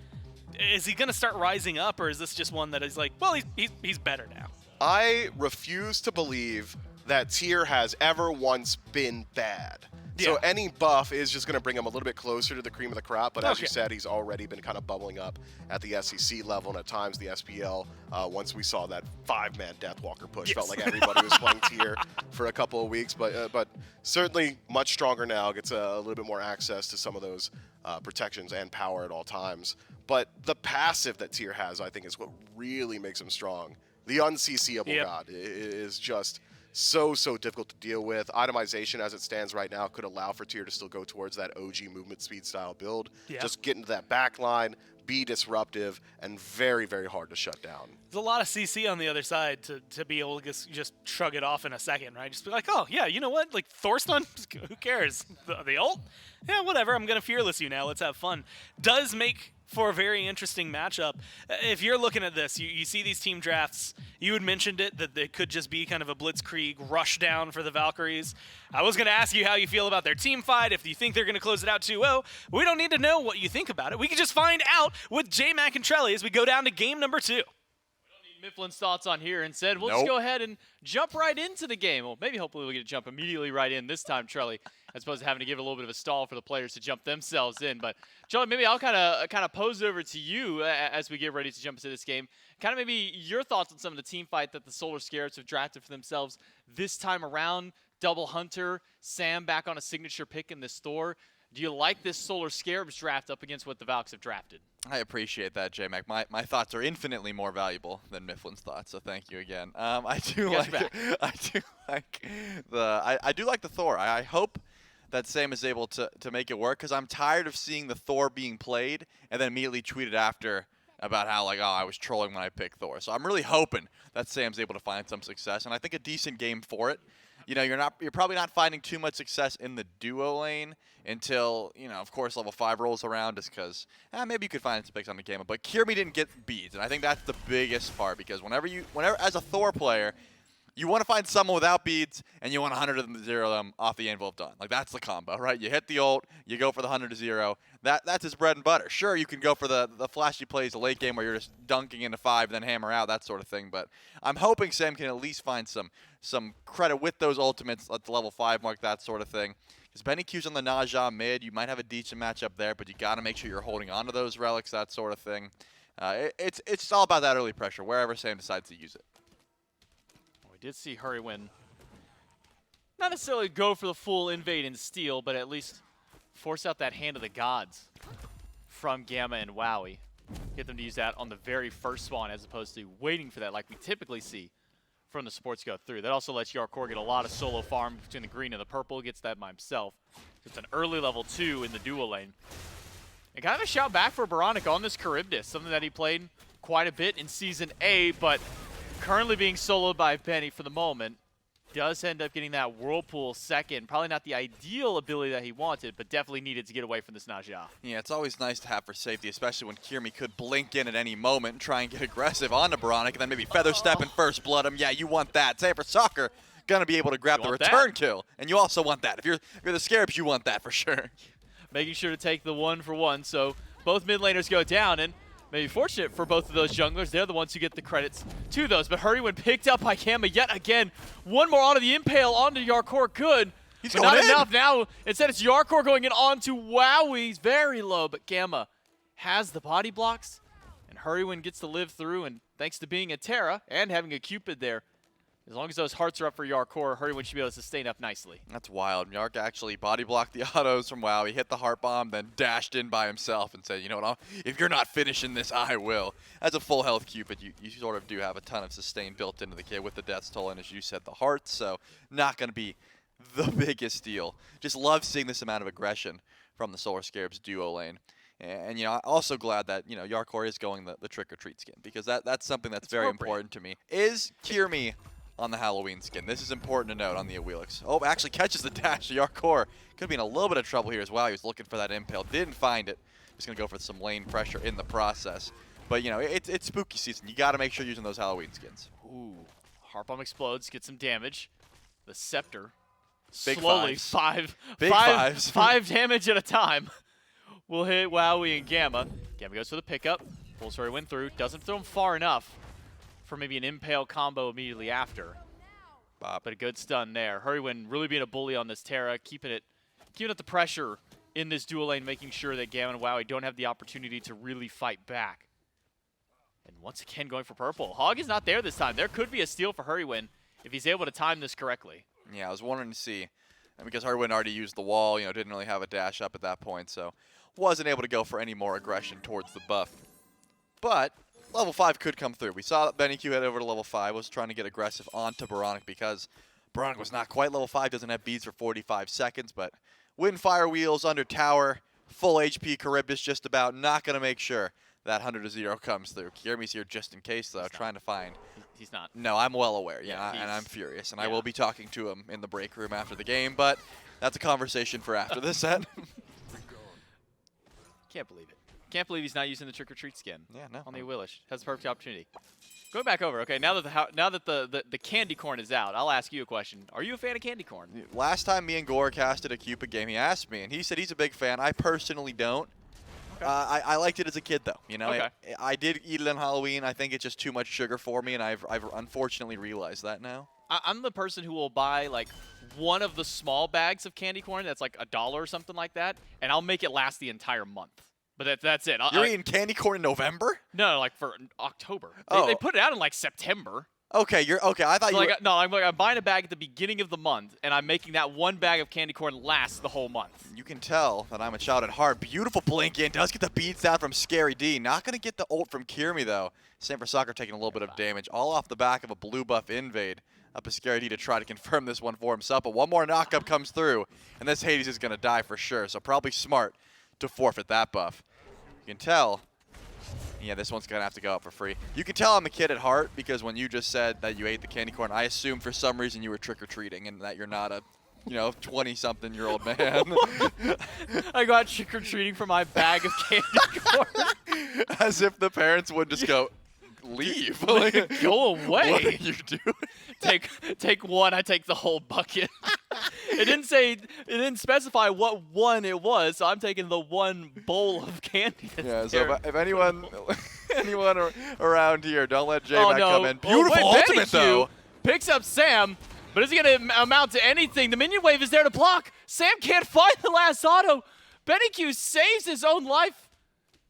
Is he going to start rising up, or is this just one that is like, well, he's better now? I refuse to believe that Tyr has ever once been bad. So any buff is just going to bring him a little bit closer to the cream of the crop, but as you said, he's already been kind of bubbling up at the SEC level and at times the SPL. Once we saw that 5-man Deathwalker push, felt like everybody was playing Tyr for a couple of weeks, but certainly much stronger now, gets a little bit more access to some of those protections and power at all times. But the passive that Tyr has, I think, is what really makes him strong. The unCCable god is just so difficult to deal with. Itemization as it stands right now could allow for Tyr to still go towards that OG movement speed style build. Just get into that back line, be disruptive, and very hard to shut down. There's a lot of CC on the other side to be able to just shrug it off in a second, right? Just be like, oh, yeah, you know what? Like, Thorstun, who cares? The ult? Yeah, whatever. I'm going to Fearless you now. Let's have fun. Does make for a very interesting matchup. If you're looking at this, you see these team drafts, you had mentioned it, that it could just be kind of a blitzkrieg rush down for the Valkyries. I was going to ask you how you feel about their team fight, if you think they're going to close it out 2-0. We don't need to know what you think about it. We can just find out with J-Mac and Trelly as we go down to game number 2. Mifflin's thoughts on here and said, we'll Nope. just go ahead and jump right into the game. Well, maybe hopefully we'll get to jump immediately right in this time, Charlie, as opposed to having to give it a little bit of a stall for the players to jump themselves in. But Charlie, maybe I'll kind of pose over to you as we get ready to jump into this game. Kind of maybe your thoughts on some of the team fight that the Solar Scarabs have drafted for themselves this time around. Double Hunter, Sam back on a signature pick in this Thor. Do you like this Solar Scarabs draft up against what the Valks have drafted? I appreciate that, J-Mac. My thoughts are infinitely more valuable than Mifflin's thoughts, so thank you again. I do Got your I do like the Thor. I hope that Sam is able to make it work, because I'm tired of seeing the Thor being played and then immediately tweeted after about how, like, oh, I was trolling when I picked Thor. So I'm really hoping that Sam's able to find some success, and I think a decent game for it. You know, you're probably not finding too much success in the duo lane until, you know, of course, level 5 rolls around, just because maybe you could find some picks on the game. But Kirby didn't get beads, and I think that's the biggest part, because whenever as a Thor player, you want to find someone without beads, and you want 100 of them to 0 them off the anvil of done. Like, that's the combo, right? You hit the ult, you go for the 100 to 0. That's his bread and butter. Sure, you can go for the flashy plays, the late game where you're just dunking into 5, then hammer out, that sort of thing. But I'm hoping Sam can at least find some credit with those ultimates at the level 5 mark, that sort of thing. Because BennyQ's on the Naja mid, you might have a decent matchup there, but you got to make sure you're holding on to those relics, that sort of thing. It's all about that early pressure, wherever Sam decides to use it. We did see Hurrywin not necessarily go for the full invade and steal, but at least force out that hand of the gods from Gamma and Wowie. Get them to use that on the very first spawn as opposed to waiting for that like we typically see from the supports go through. That also lets Yarkor get a lot of solo farm between the green and the purple. Gets that by himself. It's an early level 2 in the dual lane. And kind of a shout back for Baronic on this Charybdis, something that he played quite a bit in Season A, but currently being soloed by Benny for the moment. Does end up getting that Whirlpool second. Probably not the ideal ability that he wanted, but definitely needed to get away from this Naja. Yeah, it's always nice to have for safety, especially when Kirmi could blink in at any moment and try and get aggressive onto Baronic, and then maybe Feather Step and First Blood him. Yeah, you want that. Say for Soccer, gonna be able to grab the return kill, and you also want that. If you're the Scarabs, you want that for sure. Making sure to take the 1-for-1, so both mid laners go down, and maybe fortunate for both of those junglers. They're the ones who get the credits to those. But Hurrywin picked up by Gamma yet again. One more onto the Impale onto Yarkor. Good. He's but going not in. enough now. Instead, it's Yarkor going in onto Wowie. He's very low, but Gamma has the body blocks. And Hurrywin gets to live through. And thanks to being a Terra and having a Cupid there, as long as those hearts are up for Yarkor, Hurrywin should be able to sustain up nicely. That's wild. Yark actually body blocked the autos from WoW. He hit the heart bomb, then dashed in by himself and said, you know what, if you're not finishing this, I will. As a full health Cupid, you sort of do have a ton of sustain built into the kit with the Death's Toll and, as you said, the hearts, so not going to be the biggest deal. Just love seeing this amount of aggression from the Solar Scarabs duo lane. And, you know, I'm also glad that, you know, Yarkor is going the trick-or-treat skin, because that's something that's very important to me. Is Kirmi on the Halloween skin? This is important to note on the Awilix. Oh, actually catches the dash. Yarkor could be in a little bit of trouble here as well. He was looking for that impale, didn't find it. Just gonna go for some lane pressure in the process. But you know, it's spooky season. You got to make sure you're using those Halloween skins. Ooh, Heart Bomb explodes, gets some damage. The Scepter Big slowly fives. five damage at a time. Will hit Wowie and Gamma. Gamma goes for the pickup. Pulls Hurrywin through. Doesn't throw him far enough for maybe an Impale combo immediately after. But a good stun there. Hurrywin really being a bully on this Terra, keeping up the pressure in this dual lane, making sure that Gamma and Wowie don't have the opportunity to really fight back. And once again, going for purple. Hog is not there this time. There could be a steal for Hurrywin if he's able to time this correctly. Yeah, I was wanting to see. And because Hurrywin already used the wall, you know, didn't really have a dash up at that point, so wasn't able to go for any more aggression towards the buff. But level 5 could come through. We saw that BennyQ head over to level 5, was trying to get aggressive onto Baronic because Baronic was not quite level 5, doesn't have beads for 45 seconds, but Windfire Wheels under tower, full HP Charybdis just about, not going to make sure that 100 to 0 comes through. Kiermi's here just in case, though, trying to find. He's not. No, I'm well aware, and I'm furious, and I will be talking to him in the break room after the game, but that's a conversation for after this set. Can't believe it. Can't believe he's not using the trick-or-treat skin. Yeah, no. On the Willish. Has the perfect opportunity. Going back over, okay, now that the candy corn is out, I'll ask you a question. Are you a fan of candy corn? Last time me and Gore casted a Cupid game, he asked me, and he said he's a big fan. I personally don't. Okay. I liked it as a kid, though. You know, Okay. I did eat it on Halloween. I think it's just too much sugar for me, and I've unfortunately realized that now. I'm the person who will buy like one of the small bags of candy corn that's like $1 or something like that, and I'll make it last the entire month. But that's it. You're eating candy corn in November? No, like for October. Oh. They put it out in like September. Okay, you're okay. I thought So you. like, no, I'm buying a bag at the beginning of the month, and I'm making that one bag of candy corn last the whole month. You can tell that I'm a child at heart. Beautiful blink in. Does get the beats down from Scary D. Not going to get the ult from Kirmi, though. Sam for Soccer taking a little bit of damage. All off the back of a blue buff invade. Up is Scary D to try to confirm this one for himself. But one more knockup comes through, and this Hades is going to die for sure. So probably smart to forfeit that buff. You can tell. Yeah, this one's going to have to go up for free. You can tell I'm a kid at heart because when you just said that you ate the candy corn, I assumed for some reason you were trick-or-treating and that you're not a, 20-something-year-old man. I got trick-or-treating for my bag of candy corn. As if the parents would just go, leave. Like, Go away. what are you doing? Take one, I take the whole bucket. It didn't specify what one it was, so I'm taking the one bowl of candy. That's Yeah, so there. if anyone around here, don't let J-Mac Oh, no. come in. Oh, Beautiful wait, ultimate, BennyQ though. picks up Sam, but is he going to amount to anything? The minion wave is there to block. Sam can't find the last auto. BennyQ saves his own life.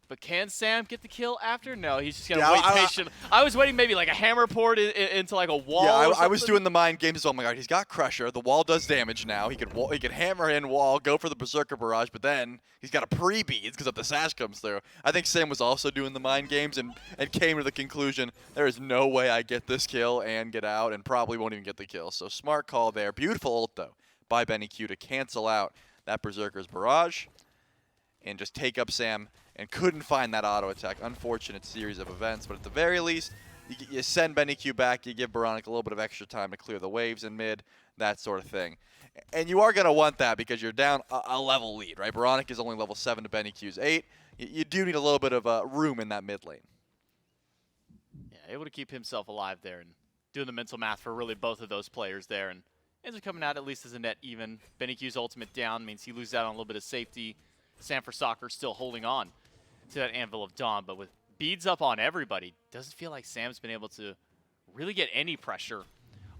But can Sam get the kill after? No, he's just going to wait patiently. I was waiting maybe like a hammer port into like a wall. Yeah, or I was something. doing the mind games as well. Oh my god, he's got Crusher. The wall does damage now. He could hammer in wall, go for the Berserker Barrage, but then he's got a pre-beads because if the Sash comes through. I think Sam was also doing the mind games and came to the conclusion, there is no way I get this kill and get out and probably won't even get the kill. So smart call there. Beautiful ult, though, by BennyQ to cancel out that Berserker's Barrage and just take up Sam. And couldn't find that auto attack. Unfortunate series of events, but at the very least, you send BennyQ back, you give Baronic a little bit of extra time to clear the waves in mid, that sort of thing. And you are going to want that because you're down a level lead, right? Baronic is only level 7 to BennyQ's 8. You do need a little bit of room in that mid lane. Yeah, able to keep himself alive there and doing the mental math for really both of those players there. And ends up coming out at least as a net even. BennyQ's ultimate down means he loses out on a little bit of safety. Sam for Soccer still holding on to that Anvil of Dawn, but with beads up on everybody, doesn't feel like Sam's been able to really get any pressure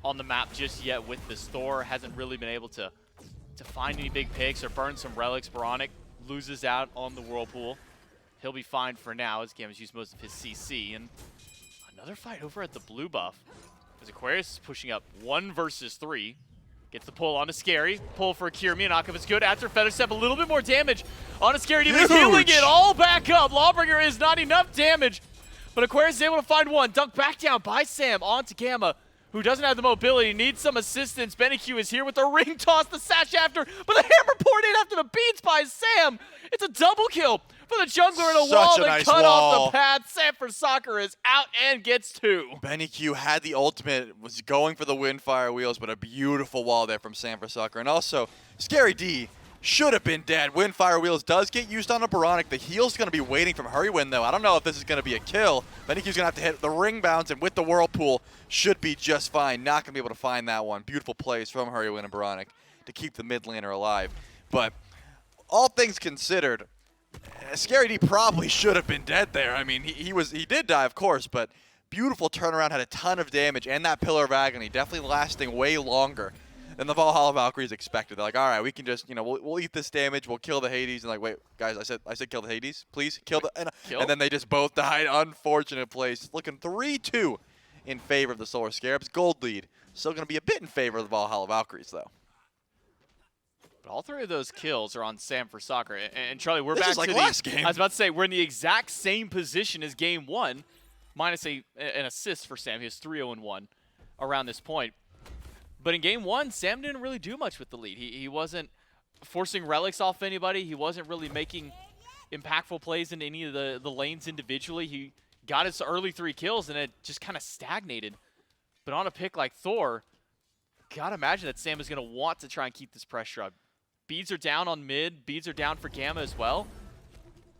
on the map just yet with this Thor. Hasn't really been able to find any big picks or burn some relics. Baronic loses out on the Whirlpool. He'll be fine for now as Gamma's used most of his CC. And another fight over at the blue buff as Aquarius is pushing up 1 versus 3. Gets the pull onto Scary. Pull for Kirmi. Knockup is good. After Feather Step, a little bit more damage on a Scary. He's healing it all back up. Lawbringer is not enough damage. But Aquarius is able to find one. Dunked back down by Sam onto Gamma, who doesn't have the mobility. Needs some assistance. BennyQ is here with the ring toss. The sash after. But the hammer poured in after the beats by Sam. It's a double kill for the jungler in a Such wall a that nice cut wall. off the path. Sam for Soccer is out and gets 2. BennyQ had the ultimate, was going for the Windfire Wheels, but a beautiful wall there from Sam for Soccer. And also, Scary D should have been dead. Windfire Wheels does get used on a Baronic. The heal's going to be waiting from Hurrywin, though. I don't know if this is going to be a kill. BennyQ's going to have to hit the ring bounce, and with the Whirlpool, should be just fine. Not going to be able to find that one. Beautiful plays from Hurrywin and Baronic to keep the mid laner alive. But all things considered, Scary D probably should have been dead there. I mean, he did die, of course, but beautiful turnaround, had a ton of damage, and that Pillar of Agony definitely lasting way longer than the Valhalla Valkyries expected. They're like, all right, we can just, we'll eat this damage, we'll kill the Hades, and like, wait, guys, I said kill the Hades, please, kill the, and then they just both died. Unfortunate place. Looking 3-2 in favor of the Solar Scarabs. Gold lead. Still going to be a bit in favor of the Valhalla Valkyries, though. But all 3 of those kills are on Sam for Soccer. And Charlie, we're This back is like to last game. I was about to say, we're in the exact same position as game 1, minus an assist for Sam. He has 3-0-1 around this point. But in game 1, Sam didn't really do much with the lead. He wasn't forcing relics off anybody. He wasn't really making impactful plays in any of the lanes individually. He got his early 3 kills, and it just kind of stagnated. But on a pick like Thor, gotta imagine that Sam is going to want to try and keep this pressure up. Beads are down on mid. Beads are down for Gamma as well.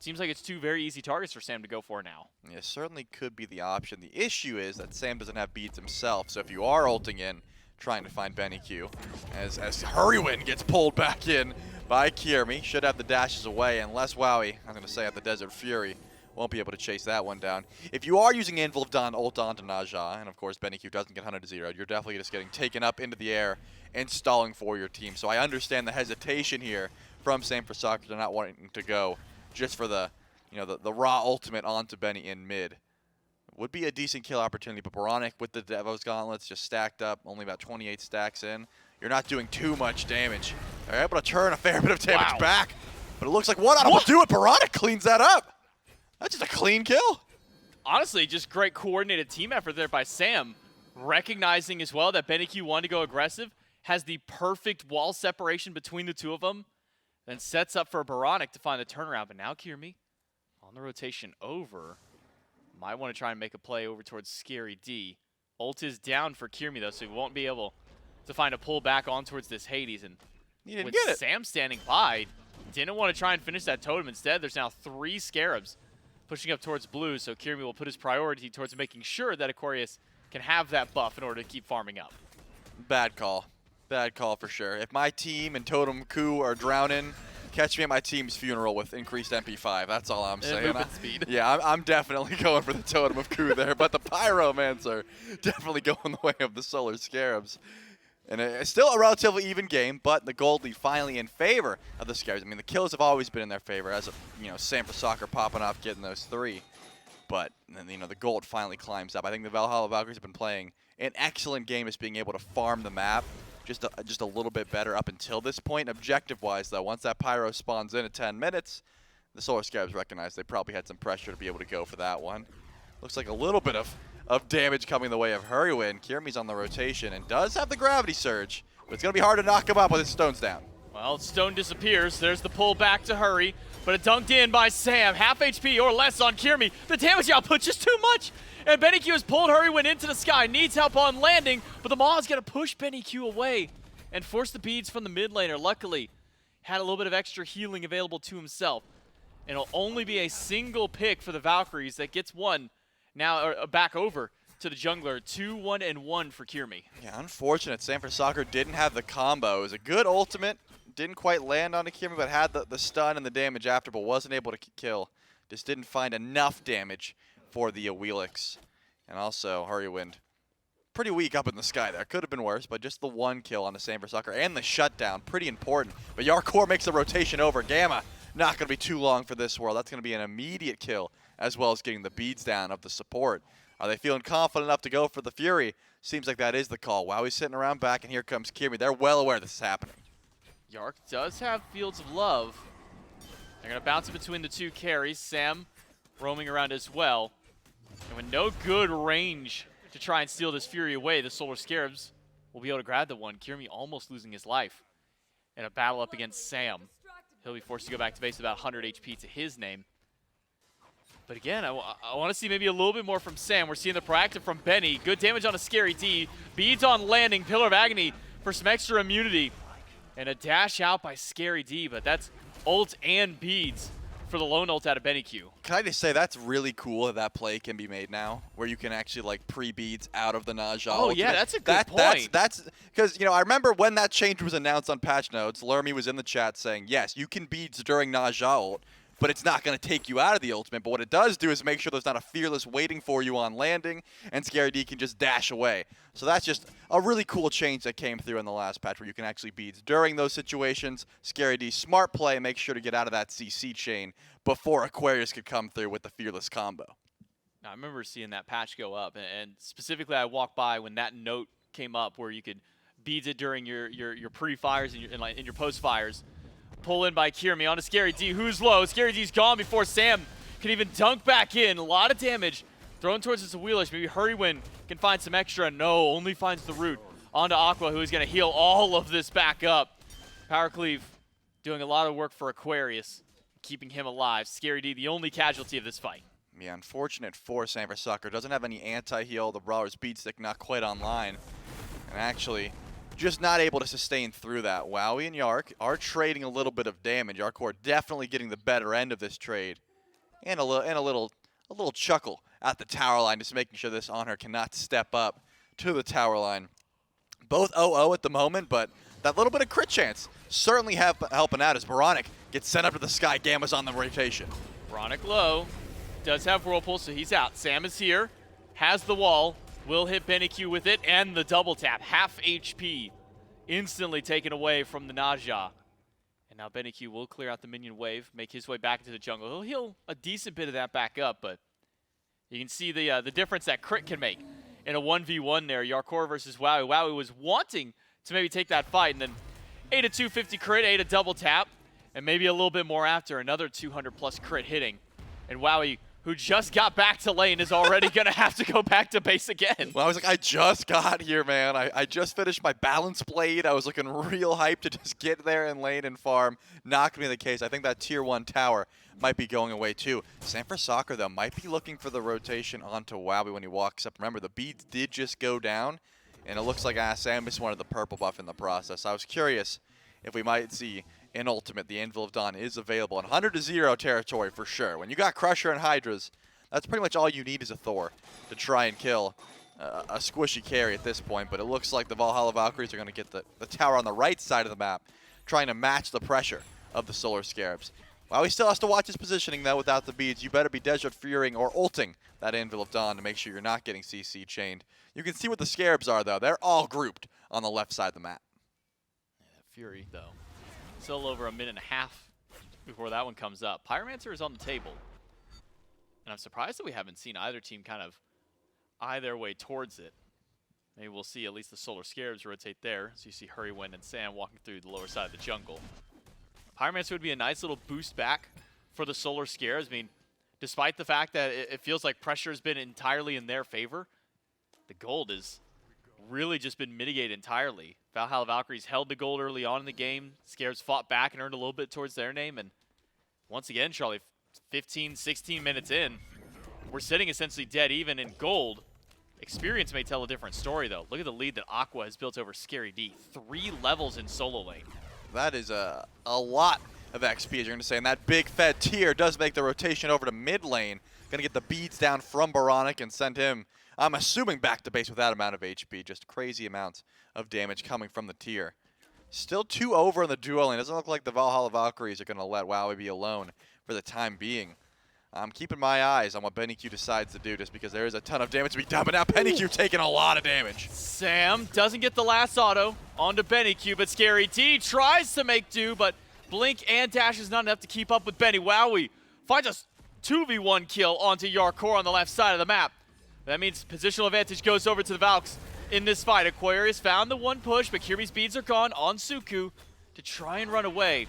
Seems like it's 2 very easy targets for Sam to go for now. Yeah, certainly could be the option. The issue is that Sam doesn't have beads himself, so if you are ulting in, trying to find BennyQ, as Hurrywin gets pulled back in by Kiermi. Should have the dashes away, unless Wowie, I'm going to say at the Desert Fury, won't be able to chase that one down. If you are using Anvil of Dawn ult onto Naja, and of course BennyQ doesn't get 100 to 0, you're definitely just getting taken up into the air and stalling for your team. So I understand the hesitation here from Sam for Soccer to not wanting to go just for the, the raw ultimate onto Benny in mid. Would be a decent kill opportunity, but Baronic with the Devo's Gauntlets just stacked up, only about 28 stacks in. You're not doing too much damage. They're able to turn a fair bit of damage back, but it looks like one will do it. Baronic cleans that up. That's just a clean kill. Honestly, just great coordinated team effort there by Sam, recognizing as well that BennyQ wanted to go aggressive, has the perfect wall separation between the two of them, then sets up for Baronic to find the turnaround. But now Kiermi on the rotation over. Might want to try and make a play over towards Scary D. Ult is down for Kiermi though, so he won't be able to find a pull back on towards this Hades. And He didn't with get it. Sam standing by, didn't want to try and finish that totem. Instead, there's now 3 Scarabs pushing up towards blue, so Kiermi will put his priority towards making sure that Aquarius can have that buff in order to keep farming up. Bad call. Bad call for sure. If my team and Totem Coup are drowning, catch me at my team's funeral with increased MP5. That's all I'm saying. movement speed. Yeah, I'm definitely going for the Totem of Coup there, but the Pyromancer definitely going the way of the Solar Scarabs. And it's still a relatively even game, but the gold lead finally in favor of the Scarabs. I mean, the kills have always been in their favor, as of, Sam for Soccer popping off, getting those 3. But then, the gold finally climbs up. I think the Valhalla Valkyries have been playing an excellent game as being able to farm the map just a little bit better up until this point. Objective-wise, though, once that Pyro spawns in at 10 minutes, the Solar Scarabs recognize they probably had some pressure to be able to go for that one. Looks like a little bit of damage coming the way of Hurrywin. Kiermi's on the rotation and does have the Gravity Surge, but it's going to be hard to knock him up with his stones down. Well, Stone disappears. There's the pull back to Hurry, but it dunked in by Sam. Half HP or less on Kiermi. The damage output just too much. And BennyQ has pulled Hurrywin into the sky. Needs help on landing, but the Maw is going to push BennyQ away and force the beads from the mid laner. Luckily, had a little bit of extra healing available to himself. And it'll only be a single pick for the Valkyries that gets one now back over to the jungler. 2-1-1 for Kiermi. Yeah, unfortunate. Sam for Soccer didn't have the combo. It was a good ultimate. Didn't quite land on Kiermi, but had the stun and the damage after, but wasn't able to kill. Just didn't find enough damage for the Wheelix. And also, Hurrywin, pretty weak up in the sky there. Could have been worse, but just the 1 kill on the Sam for Soccer and the shutdown, pretty important. But Yarkor makes the rotation over. Gamma, not going to be too long for this world. That's going to be an immediate kill, as well as getting the beads down of the support. Are they feeling confident enough to go for the Fury? Seems like that is the call. Wow, he's sitting around back, and here comes Kiermi. They're well aware this is happening. Yark does have Fields of Love. They're going to bounce it between the 2 carries. Sam roaming around as well. And with no good range to try and steal this Fury away, the Solar Scarabs will be able to grab the one. Kiermi almost losing his life in a battle up against Sam. He'll be forced to go back to base with about 100 HP to his name. But again, I want to see maybe a little bit more from Sam. We're seeing the proactive from Benny. Good damage on a Scary D. Beads on landing. Pillar of Agony for some extra immunity. And a dash out by Scary D, but that's ult and beads for the lone ult out of BennyQ. Can I just say that's really cool that play can be made now, where you can actually like pre-beads out of the Naja. Oh ultimate. yeah, that's a good point. That's because I remember when that change was announced on patch notes, Lermy was in the chat saying, yes, you can beads during Naja ult, but it's not going to take you out of the ultimate. But what it does do is make sure there's not a Fearless waiting for you on landing, and Scary D can just dash away. So that's just a really cool change that came through in the last patch, where you can actually beads during those situations. Scary D, smart play, make sure to get out of that CC chain before Aquarius could come through with the Fearless combo. Now, I remember seeing that patch go up, and specifically I walked by when that note came up where you could beads it during your pre-fires and your post-fires. Pull in by Kiermi on a Scary D, who's low. Scary D's gone before Sam can even dunk back in. A lot of damage thrown towards his Wheelish. Maybe Hurrywin can find some extra. No, only finds the root onto Aqua, who is going to heal all of this back up. Power Cleave doing a lot of work for Aquarius, keeping him alive. Scary D, the only casualty of this fight. Yeah, unfortunate for Sam for Soccer. Doesn't have any anti-heal. The Brawler's beat stick not quite online. And actually, just not able to sustain through that. Wowie and Yark are trading a little bit of damage. Yarkor definitely getting the better end of this trade. And a little chuckle at the tower line, just making sure this Honor cannot step up to the tower line. Both 0-0 at the moment, but that little bit of crit chance certainly helping out as Baronic gets sent up to the sky. Gamma's on the rotation. Bronic low, does have Whirlpool, so he's out. Sam is here, has the wall, will hit BennyQ with it, and the double tap. Half HP instantly taken away from the Naja. And now BennyQ will clear out the minion wave, make his way back into the jungle. He'll heal a decent bit of that back up, but you can see the difference that crit can make in a 1v1 there. Yarkor versus Wowie. Wowie was wanting to maybe take that fight, and then ate a 250 crit, ate a double tap, and maybe a little bit more after, another 200 plus crit hitting. And Wowie, who just got back to lane, is already going to have to go back to base again. Well, I was like, I just got here, man. I just finished my balance blade. I was looking real hyped to just get there and lane and farm. Not going to be the case. I think that tier 1 tower might be going away too. San for Soccer, though, might be looking for the rotation onto Wowie when he walks up. Remember, the beads did just go down, and it looks like Sam just wanted the purple buff in the process. I was curious if we might see an ultimate. The Anvil of Dawn is available in 100-0 territory for sure. When you got Crusher and Hydras, that's pretty much all you need as a Thor to try and kill a squishy carry at this point. But it looks like the Valhalla Valkyries are going to get the tower on the right side of the map, trying to match the pressure of the Solar Scarabs. While he still has to watch his positioning, though, without the beads, you better be Desert Furying or ulting that Anvil of Dawn to make sure you're not getting CC chained. You can see what the Scarabs are, though. They're all grouped on the left side of the map. Yeah, that Fury, though, still over a minute and a half before that one comes up. Pyromancer is on the table. And I'm surprised that we haven't seen either team kind of eye their way towards it. Maybe we'll see at least the Solar Scarabs rotate there. So you see Hurrywin and Sam walking through the lower side of the jungle. Pyromancer would be a nice little boost back for the Solar Scarabs. I mean, despite the fact that it feels like pressure has been entirely in their favor, the gold has really just been mitigated entirely. Valhalla Valkyries held the gold early on in the game. Scarabs fought back and earned a little bit towards their name. And once again, Charlie, 15, 16 minutes in, we're sitting essentially dead even in gold. Experience may tell a different story, though. Look at the lead that Aqua has built over Scary D. 3 levels in solo lane. That is a lot of XP, as you're going to say. And that big Fed tier does make the rotation over to mid lane. Going to get the beads down from Baronic and send him, I'm assuming, back to base with that amount of HP. Just crazy amounts of damage coming from the tier. Still 2 over in the duo lane. Doesn't look like the Valhalla Valkyries are going to let Wowie be alone for the time being. I'm keeping my eyes on what BennyQ decides to do, just because there is a ton of damage to be done. But now BennyQ taking a lot of damage. Sam doesn't get the last auto onto BennyQ, but Scary D tries to make do, but Blink and Dash is not enough to keep up with Benny. Wowie finds a 2v1 kill onto Yarkor on the left side of the map. That means positional advantage goes over to the Valks in this fight. Aquarius found the one push, but Kirby's beads are gone on Suku to try and run away.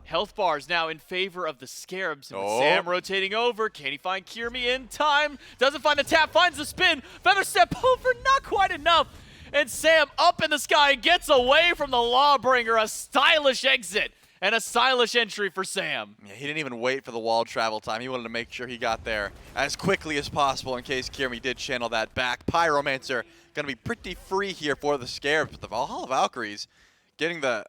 Health bars now in favor of the Scarabs. And with Sam rotating over, can he find Kirby in time? Doesn't find the tap, finds the spin. Feather step over, not quite enough. And Sam up in the sky gets away from the Lawbringer. A stylish exit and a stylish entry for Sam. Yeah, he didn't even wait for the wall travel time. He wanted to make sure he got there as quickly as possible in case Kirby did channel that back. Pyromancer going to be pretty free here for the Scarabs. But the Valhalla Valkyries getting the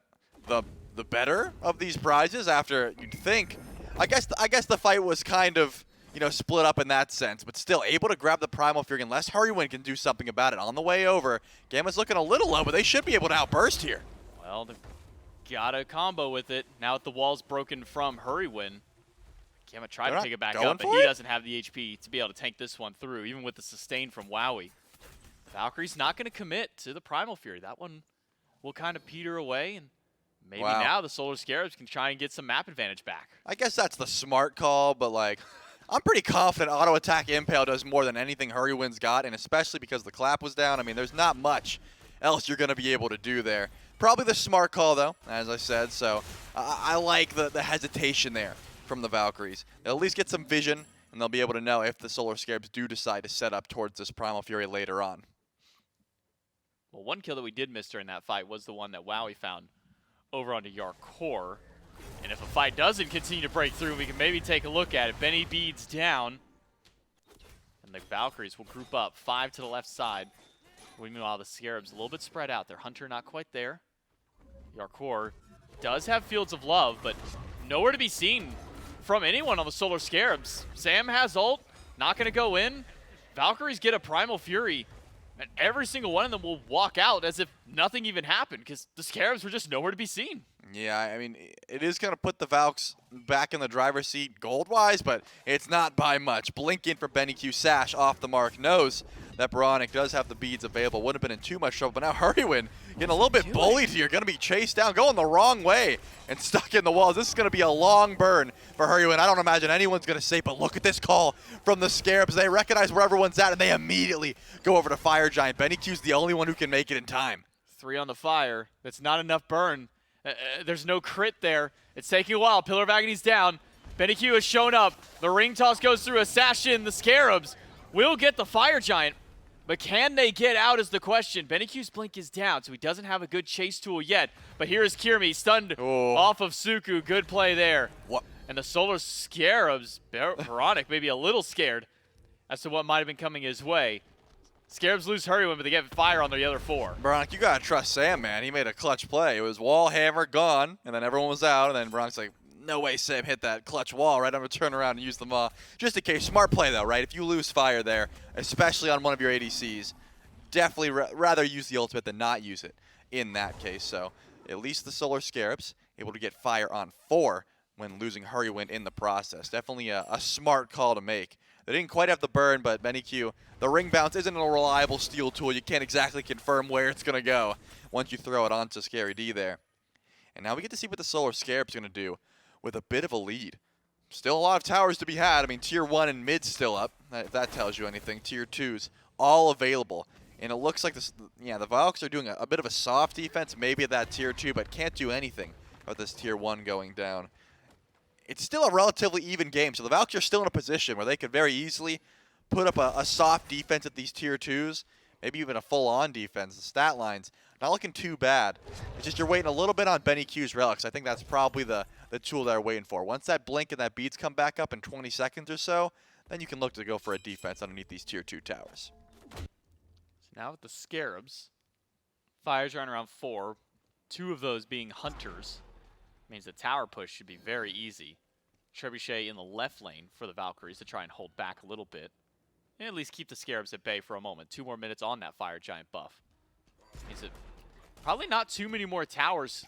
better of these prizes after, you'd think. I guess the fight was kind of, split up in that sense, but still able to grab the Primal Fury unless Hurrywin can do something about it. On the way over, Gamma's looking a little low, but they should be able to outburst here. Well, they've got a combo with it. Now that the wall's broken from Hurrywin, Gamma tried to pick it back up, but he doesn't have the HP to be able to tank this one through, even with the sustain from Wowie. Valkyrie's not going to commit to the Primal Fury. That one will kind of peter away, and maybe now the Solar Scarabs can try and get some map advantage back. I guess that's the smart call, but I'm pretty confident auto attack Impale does more than anything Hurrywin's got, and especially because the clap was down. I mean, there's not much else you're going to be able to do there. Probably the smart call, though, as I said, so I like the hesitation there from the Valkyries. They'll at least get some vision, and they'll be able to know if the Solar Scarabs do decide to set up towards this Primal Fury later on. Well, one kill that we did miss during that fight was the one that Wowie found over onto Yarkor. And if a fight doesn't continue to break through, we can maybe take a look at it. Benny beads down. And the Valkyries will group up 5 to the left side. Meanwhile, the Scarabs a little bit spread out. Their Hunter not quite there. Yarkor does have Fields of Love, but nowhere to be seen from anyone on the Solar Scarabs. Sam has ult, not going to go in. Valkyries get a Primal Fury and every single one of them will walk out as if nothing even happened because the Scarabs were just nowhere to be seen. Yeah, I mean, it is going to put the Valks back in the driver's seat gold-wise, but it's not by much. Blink in for BennyQ. Sash off the mark. Knows that Bronic does have the beads available. Wouldn't have been in too much trouble, but now Hurrywin getting a little bit bullied here. Going to be chased down, going the wrong way, and stuck in the walls. This is going to be a long burn for Hurrywin. I don't imagine anyone's going to say, but look at this call from the Scarabs. They recognize where everyone's at, and they immediately go over to Fire Giant. BennyQ's the only one who can make it in time. 3 on the fire. That's not enough burn. There's no crit there. It's taking a while. Pillar of Agony's down. BennyQ has shown up. The ring toss goes through. A sash in. The Scarabs will get the Fire Giant, but can they get out is the question. BennyQ's blink is down, so he doesn't have a good chase tool yet. But here is Kirmi, stunned off of Suku. Good play there. What? And the Solar Scarabs, Veronic maybe a little scared as to what might have been coming his way. Scarabs lose Hurrywin, but they get fire on the other 4. Bronic, you gotta trust Sam, man. He made a clutch play. It was wall hammer gone, and then everyone was out, and then Bronic's like, no way Sam hit that clutch wall, right? I'm gonna turn around and use the maw. Just in case, smart play though, right? If you lose fire there, especially on one of your ADCs, definitely rather use the ultimate than not use it in that case. So at least the Solar Scarabs able to get fire on 4 when losing Hurrywin in the process. Definitely a smart call to make. They didn't quite have the burn, but BennyQ, the ring bounce isn't a reliable steal tool. You can't exactly confirm where it's going to go once you throw it onto Scary D there. And now we get to see what the Solar Scarab's going to do with a bit of a lead. Still a lot of towers to be had. I mean, Tier 1 and mid's still up, if that tells you anything. Tier 2's all available. And it looks like this, yeah, the Valks are doing a bit of a soft defense, maybe at that Tier 2, but can't do anything about this Tier 1 going down. It's still a relatively even game, so the Valks are still in a position where they could very easily put up a soft defense at these Tier 2s, maybe even a full-on defense. The stat lines not looking too bad. It's just you're waiting a little bit on BennyQ's relics. I think that's probably the tool they're waiting for. Once that blink and that beads come back up in 20 seconds or so, then you can look to go for a defense underneath these Tier 2 towers. So now with the Scarabs, fires around 4, 2 of those being hunters. Means the tower push should be very easy. Trebuchet in the left lane for the Valkyries to try and hold back a little bit. And at least keep the Scarabs at bay for a moment. 2 more minutes on that Fire Giant buff. Means that probably not too many more towers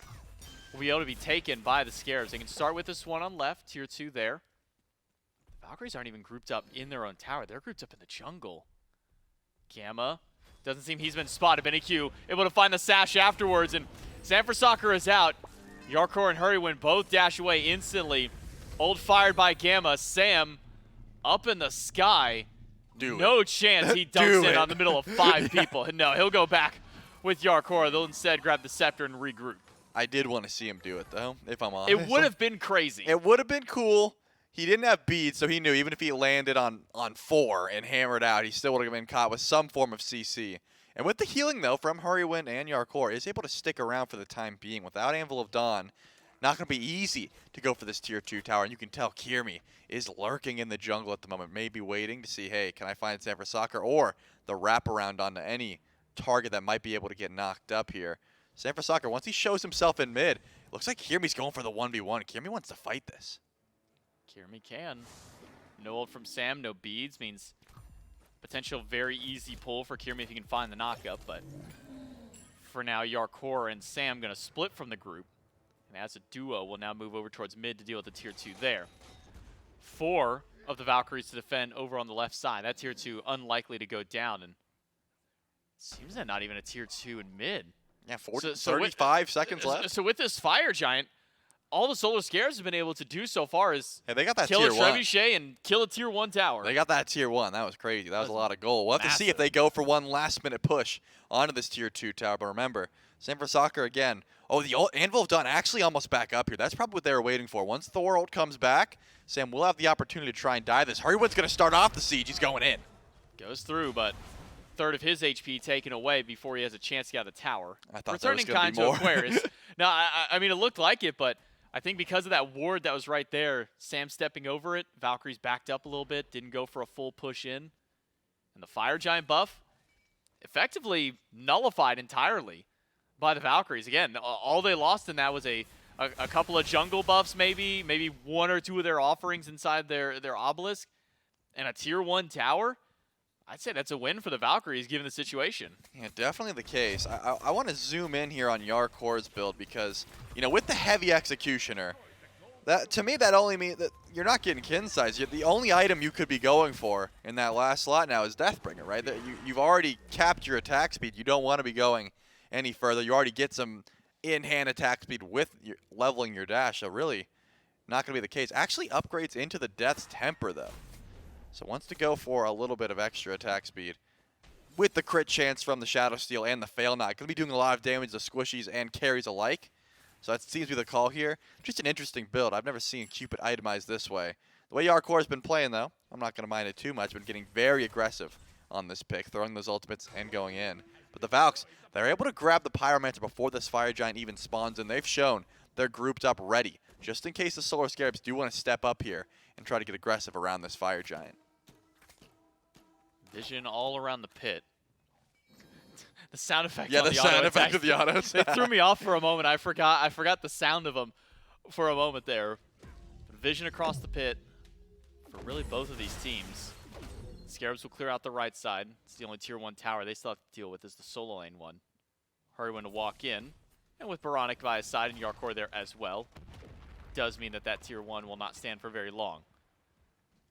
will be able to be taken by the Scarabs. They can start with this one on left, Tier 2 there. The Valkyries aren't even grouped up in their own tower. They're grouped up in the jungle. Gamma. Doesn't seem he's been spotted. BennyQ able to find the sash afterwards. And Sanford Soccer is out. Yarkor and Hurrywin both dash away instantly. Ult fired by Gamma. Sam up in the sky. No chance he dumps in on the middle of 5 people. No, he'll go back with Yarkor. They'll instead grab the scepter and regroup. I did want to see him do it, though, if I'm honest. It would have been crazy. It would have been cool. He didn't have beads, so he knew even if he landed on 4 and hammered out, he still would have been caught with some form of CC. And with the healing, though, from Hurrywin and Yarkor, is able to stick around for the time being. Without Anvil of Dawn, not going to be easy to go for this Tier 2 tower. And you can tell Kirmi is lurking in the jungle at the moment, maybe waiting to see, hey, can I find Sanford Soccer? Or the wraparound onto any target that might be able to get knocked up here. Sanford Soccer, once he shows himself in mid, looks like Kirmi's going for the 1v1. Kirmi wants to fight this. Kirmi can. No ult from Sam, no beads, means potential very easy pull for Kirmi if he can find the knockup, but for now, Yarkor and Sam going to split from the group. And as a duo, will now move over towards mid to deal with the Tier 2 there. 4 of the Valkyries to defend over on the left side. That Tier 2 unlikely to go down, and it seems that not even a Tier 2 in mid. Yeah, 35 seconds left. So with this Fire Giant, all the Solar Scarabs have been able to do so far is they got that kill Tier a 1. Trebuchet and kill a Tier 1 tower. They got that Tier 1. That was crazy. That was a lot of gold. We'll have to see if they go for one last-minute push onto this Tier 2 tower. But remember, Sanford Soccer again. Oh, the Anvil of Dawn actually almost back up here. That's probably what they were waiting for. Once Thor ult comes back, Sam will have the opportunity to try and die this. Hurrywin's going to start off the siege. He's going in. Goes through, but third of his HP taken away before he has a chance to get out of the tower. I thought returning that was going to be more. Aquarius. No, I mean, it looked like it, but I think because of that ward that was right there, Sam stepping over it, Valkyries backed up a little bit, didn't go for a full push in. And the Fire Giant buff effectively nullified entirely by the Valkyries. Again, all they lost in that was a couple of jungle buffs maybe 1 or 2 of their offerings inside their obelisk, and a Tier 1 tower. I'd say that's a win for the Valkyries given the situation. Yeah, definitely the case. I want to zoom in here on Yarkor's build because, you know, with the heavy executioner, that to me that only means that you're not getting kin size. The only item you could be going for in that last slot now is Deathbringer, right? That you've already capped your attack speed. You don't want to be going any further. You already get some in-hand attack speed with leveling your dash, so really not going to be the case. Actually upgrades into the Death's Temper, though. So wants to go for a little bit of extra attack speed with the crit chance from the Shadow Steel and the Fail Knot. Going to be doing a lot of damage to squishies and carries alike. So that seems to be the call here. Just an interesting build. I've never seen Cupid itemized this way. The way Yarkor has been playing, though, I'm not going to mind it too much, but getting very aggressive on this pick, throwing those ultimates and going in. But the Valks, they're able to grab the Pyromancer before this Fire Giant even spawns in. They've shown they're grouped up ready, just in case the Solar Scarabs do want to step up here and try to get aggressive around this Fire Giant. Vision all around the pit. The sound effect. Yeah, on the sound auto effect attacks, of the autos. It threw me off for a moment. I forgot the sound of them for a moment there. But vision across the pit for really both of these teams. Scarabs will clear out the right side. It's the only tier 1 tower they still have to deal with is the solo lane one. Hurrywin to walk in. And with Baronic by his side and Yarkor there as well, does mean that that tier 1 will not stand for very long.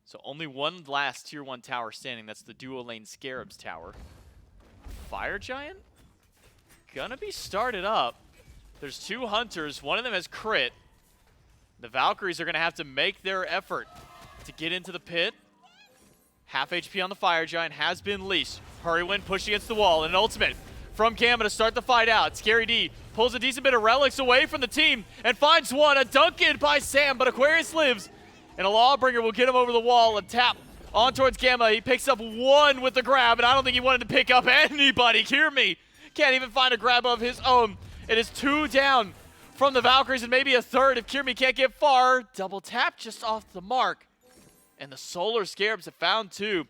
So only one last tier 1 tower standing. That's the duo lane Scarabs tower. Fire Giant gonna be started up. There's 2 hunters. One of them has crit. The Valkyries are gonna have to make their effort to get into the pit. Half HP on the Fire Giant has been leashed. Hurrywin push against the wall. And an ultimate from Gamma to start the fight out. Scary D pulls a decent bit of relics away from the team and finds one. A dunk in by Sam, but Aquarius lives. And a Lawbringer will get him over the wall and tap on towards Gamma. He picks up 1 with the grab, and I don't think he wanted to pick up anybody. Hear me. Can't even find a grab of his own. It is 2 down from the Valkyries and maybe a third if Kirmi can't get far. Double tap just off the mark. And the Solar Scarabs have found 2.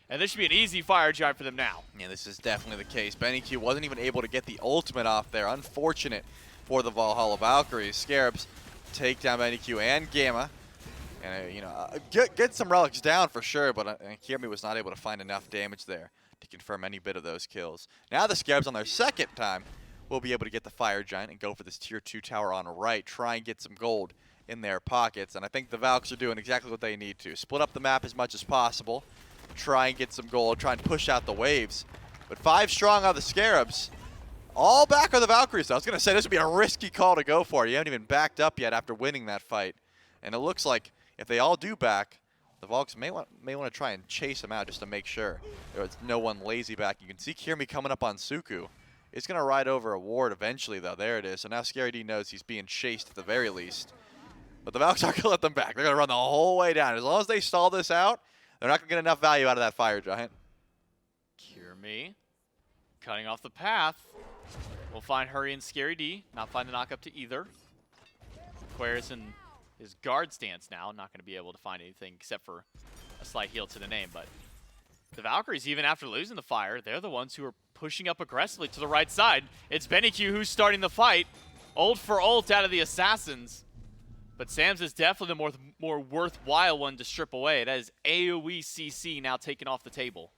And this should be an easy Fire Giant for them now. Yeah, this is definitely the case. BennyQ wasn't even able to get the ultimate off there. Unfortunate for the Valhalla Valkyries. Scarabs take down BennyQ and Gamma. And, you know, get some relics down for sure, but Kirmi was not able to find enough damage there to confirm any bit of those kills. Now the Scarabs on their second time will be able to get the Fire Giant and go for this tier 2 tower on the right, try and get some gold in their pockets. And I think the Valks are doing exactly what they need to. Split up the map as much as possible, try and get some gold, try and push out the waves. But 5 strong on the Scarabs. All back are the Valkyries. I was going to say this would be a risky call to go for. You haven't even backed up yet after winning that fight. And it looks like if they all do back, the Valks may want to try and chase them out just to make sure there's no one lazy back. You can see Kirmi coming up on Suku. It's going to ride over a ward eventually, though. There it is. So now Scary D knows he's being chased at the very least. But the Valks aren't going to let them back. They're going to run the whole way down. As long as they stall this out, they're not going to get enough value out of that Fire Giant. Kirmi cutting off the path. We'll find Hurry and Scary D. Not find the knockup to either. Aquarius and his guard stance now, not going to be able to find anything except for a slight heal to the name. But the Valkyries, even after losing the fire, they're the ones who are pushing up aggressively to the right side. It's BennyQ who's starting the fight. Ult for ult out of the Assassins. But Sam's is definitely the more worthwhile one to strip away. That is AoE CC now taken off the table.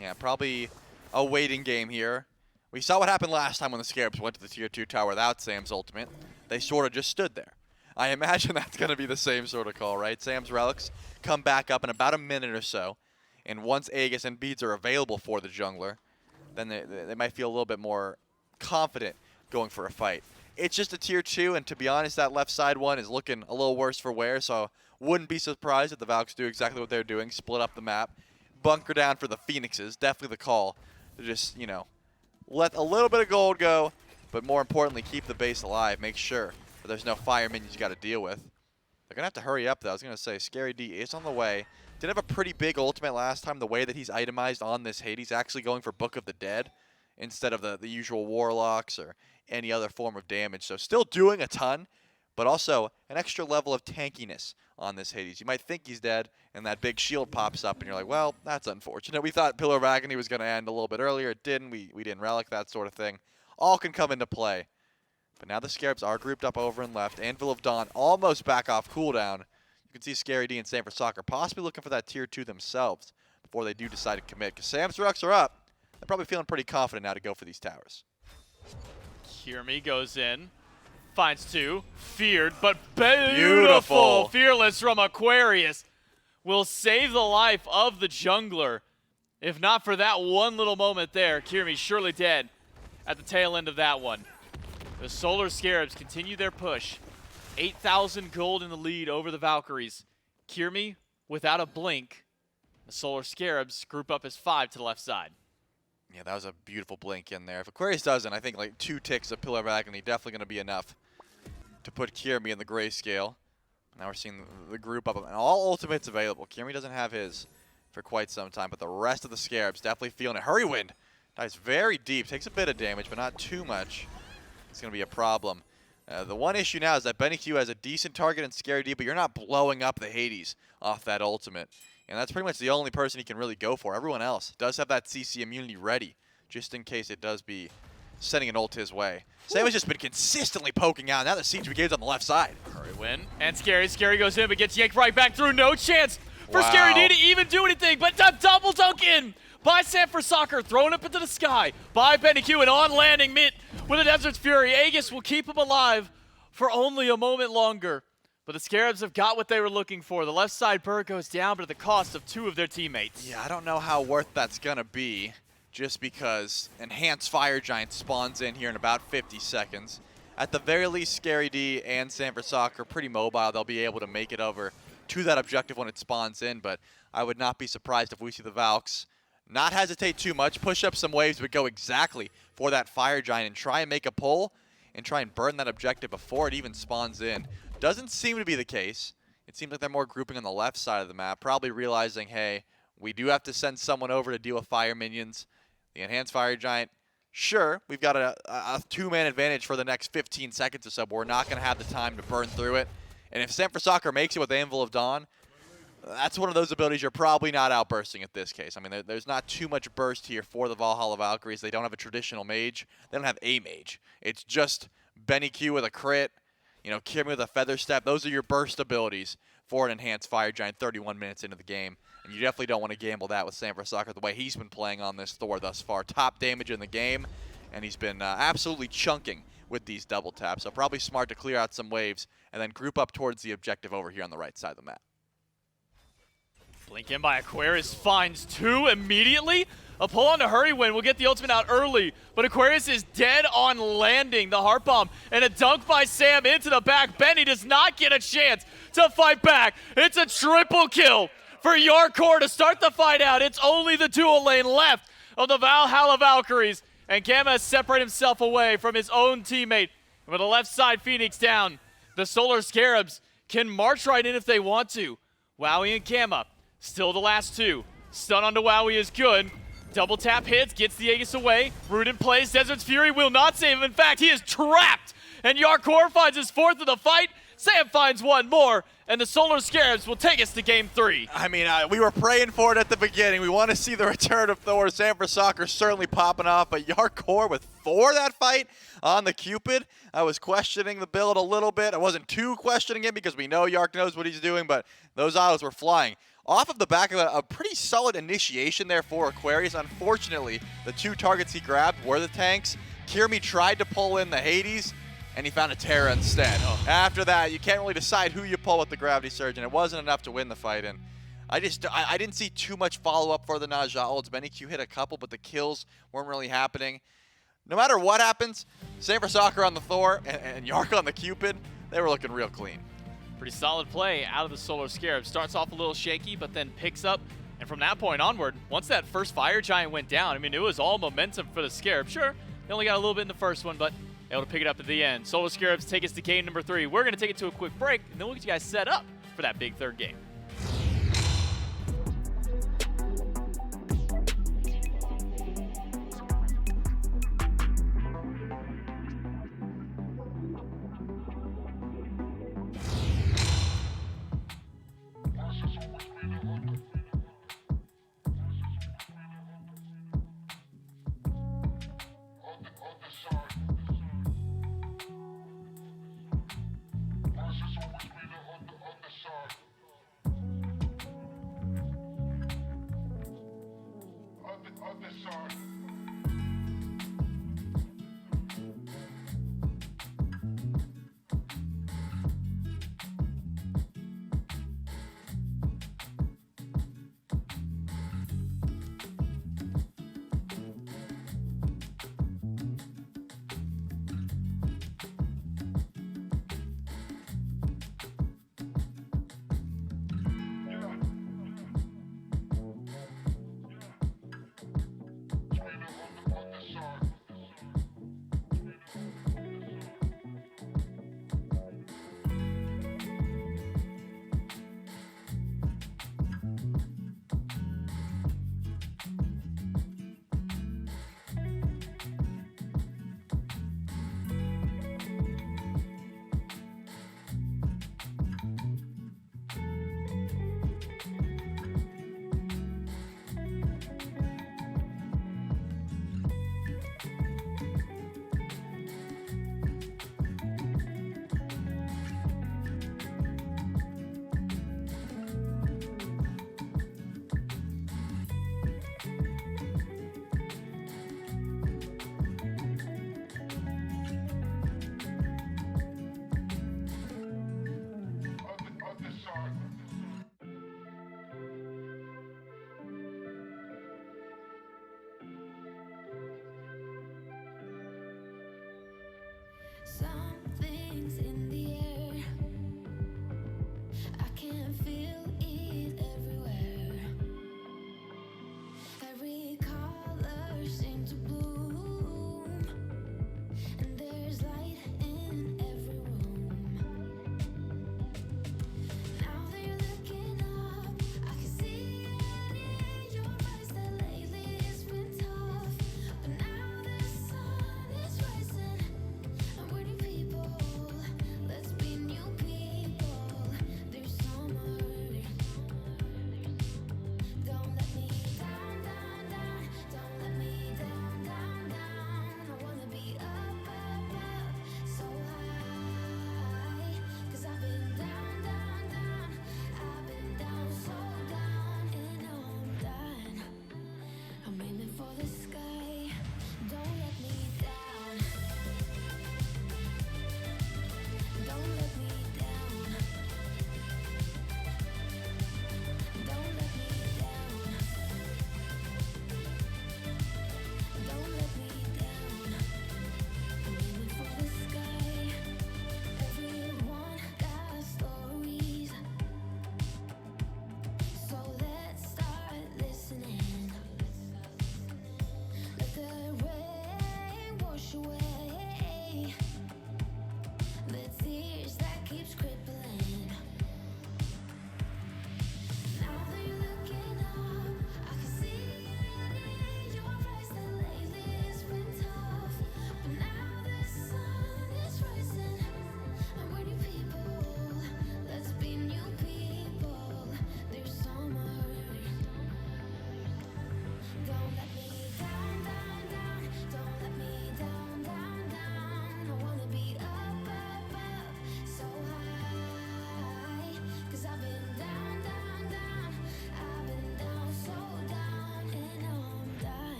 Yeah, probably a waiting game here. We saw what happened last time when the Scarabs went to the tier 2 tower without Sam's ultimate. They sort of just stood there. I imagine that's going to be the same sort of call, right? Sam's relics come back up in about a minute or so. And once Aegis and beads are available for the jungler, then they might feel a little bit more confident going for a fight. It's just a tier 2, and to be honest, that left side one is looking a little worse for wear, so wouldn't be surprised if the Valks do exactly what they're doing, split up the map, bunker down for the Phoenixes. Definitely the call to just, you know, let a little bit of gold go, but more importantly, keep the base alive. Make sure that there's no fire minions you got to deal with. They're going to have to hurry up, though. I was going to say, Scary D is on the way. Did have a pretty big ultimate last time. The way that he's itemized on this Hades, actually going for Book of the Dead instead of the usual Warlocks or any other form of damage. So still doing a ton, but also an extra level of tankiness on this Hades. You might think he's dead, and that big shield pops up, and you're like, well, that's unfortunate. We thought Pillar of Agony was going to end a little bit earlier. It didn't. We didn't relic, that sort of thing. All can come into play. But now the Scarabs are grouped up over and left. Anvil of Dawn almost back off cooldown. You can see Scary D and Stanford Soccer possibly looking for that tier 2 themselves before they do decide to commit. Because Sam's Rucks are up. They're probably feeling pretty confident now to go for these towers. Kiermi goes in, finds 2, feared, but beautiful. Fearless from Aquarius will save the life of the jungler. If not for that one little moment there, Kiermi surely dead at the tail end of that one. The Solar Scarabs continue their push. 8,000 gold in the lead over the Valkyries. Kiermi without a blink. The Solar Scarabs group up as 5 to the left side. Yeah, that was a beautiful blink in there. If Aquarius doesn't, I think like 2 ticks of Pillar of Agony definitely going to be enough to put Kiermi in the grayscale. Now we're seeing the group up, and all ultimates available. Kiermi doesn't have his for quite some time, but the rest of the Scarabs definitely feeling it. Hurry Wind dives very deep, takes a bit of damage, but not too much. It's going to be a problem. The one issue now is that BennyQ has a decent target in Scary D, but you're not blowing up the Hades off that ultimate. And that's pretty much the only person he can really go for. Everyone else does have that CC immunity ready, just in case it does be sending an ult his way. Sam has just been consistently poking out. Now the Siege Brigade's on the left side. Hurry win. And Scary. Scary goes in, but gets yanked right back through. No chance for Wow. Scary D to even do anything, but a double dunk in by Sam for Soccer, thrown up into the sky by BennyQ, and on landing mid with a Desert's Fury. Aegis will keep him alive for only a moment longer. But the Scarabs have got what they were looking for. The left side bird goes down, but at the cost of 2 of their teammates. Yeah, I don't know how worth that's going to be, just because Enhanced Fire Giant spawns in here in about 50 seconds. At the very least, Scary D and Sanford Soccer are pretty mobile. They'll be able to make it over to that objective when it spawns in, but I would not be surprised if we see the Valks not hesitate too much, push up some waves, but go exactly for that Fire Giant and try and make a pull and try and burn that objective before it even spawns in. Doesn't seem to be the case. It seems like they're more grouping on the left side of the map, probably realizing, hey, we do have to send someone over to deal with fire minions. The Enhanced Fire Giant, sure, we've got a 2-man advantage for the next 15 seconds or so, but we're not going to have the time to burn through it. And if Sanford Soccer makes it with Anvil of Dawn, that's one of those abilities you're probably not outbursting at this case. I mean, there's not too much burst here for the Valhalla Valkyries. They don't have a traditional mage. They don't have a mage. It's just BennyQ with a crit, you know, Kiermi with a Feather Step. Those are your burst abilities for an Enhanced Fire Giant 31 minutes into the game. And you definitely don't want to gamble that with Sanford Soccer the way he's been playing on this Thor thus far. Top damage in the game, and he's been absolutely chunking with these double taps. So probably smart to clear out some waves and then group up towards the objective over here on the right side of the map. Blink in by Aquarius, finds 2 immediately. A pull on to Hurry Win will get the ultimate out early, but Aquarius is dead on landing. The Heart Bomb and a dunk by Sam into the back. Benny does not get a chance to fight back. It's a triple kill for Yarkor to start the fight out. It's only the dual lane left of the Valhalla Valkyries, and Gamma has separated himself away from his own teammate. And with the left side Phoenix down, the Solar Scarabs can march right in if they want to. Wowie and Gamma, still the last 2. Stun onto Wowie is good. Double tap hits, gets the Aegis away. Rudin plays, Desert's Fury will not save him. In fact, he is trapped. And Yarkor finds his 4th of the fight. Sam finds 1 more, and the Solar Scarabs will take us to game 3. I mean, we were praying for it at the beginning. We want to see the return of Thor. Sanford Soccer certainly popping off, but Yarkor with 4 that fight on the Cupid. I was questioning the build a little bit. I wasn't too questioning it because we know Yark knows what he's doing, but those autos were flying. Off of the back of a pretty solid initiation there for Aquarius. Unfortunately, the 2 targets he grabbed were the tanks. Kiermi tried to pull in the Hades, and he found a Terra instead. After that, you can't really decide who you pull with the Gravity Surge, and it wasn't enough to win the fight. And I didn't see too much follow-up for the Naja ults. BennyQ hit a couple, but the kills weren't really happening. No matter what happens, Sanford Soccer on the Thor and Yark on the Cupid, they were looking real clean. Pretty solid play out of the Solar Scarab. Starts off a little shaky, but then picks up. And from that point onward, once that first Fire Giant went down, I mean, it was all momentum for the Scarab. Sure, they only got a little bit in the first one, but able to pick it up at the end. Solar Scarabs take us to game number 3. We're going to take it to a quick break, and then we'll get you guys set up for that big 3rd game.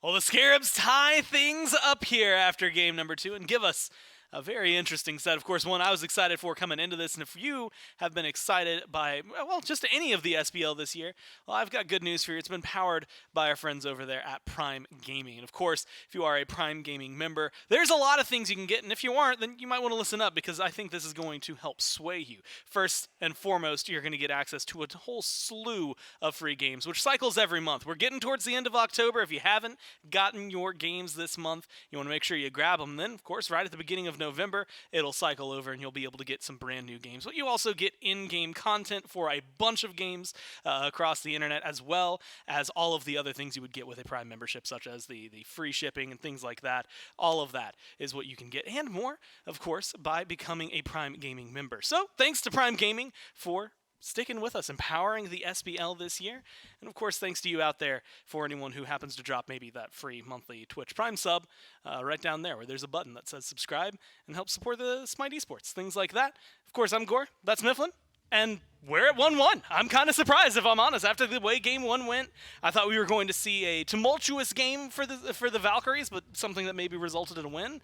Well, the Scarabs tie things up here after game number 2 and give us a very interesting set. Of course, one I was excited for coming into this, and if you have been excited by, well, just any of the SBL this year, well, I've got good news for you. It's been powered by our friends over there at Prime Gaming. And of course, if you are a Prime Gaming member, there's a lot of things you can get, and if you aren't, then you might want to listen up because I think this is going to help sway you. First and foremost, you're going to get access to a whole slew of free games, which cycles every month. We're getting towards the end of October. If you haven't gotten your games this month, you want to make sure you grab them. Then, of course, right at the beginning of November, it'll cycle over and you'll be able to get some brand new games. But you also get in-game content for a bunch of games across the internet, as well as all of the other things you would get with a Prime membership, such as the free shipping and things like that. All of that is what you can get, and more, of course, by becoming a Prime Gaming member. So thanks to Prime Gaming for sticking with us, empowering the SBL this year. And of course, thanks to you out there for anyone who happens to drop maybe that free monthly Twitch Prime sub right down there where there's a button that says subscribe and help support the SMITE esports, things like that. Of course, I'm Gore, that's Mifflin, and we're at 1-1. I'm kind of surprised, if I'm honest. After the way game 1 went, I thought we were going to see a tumultuous game for the Valkyries, but something that maybe resulted in a win.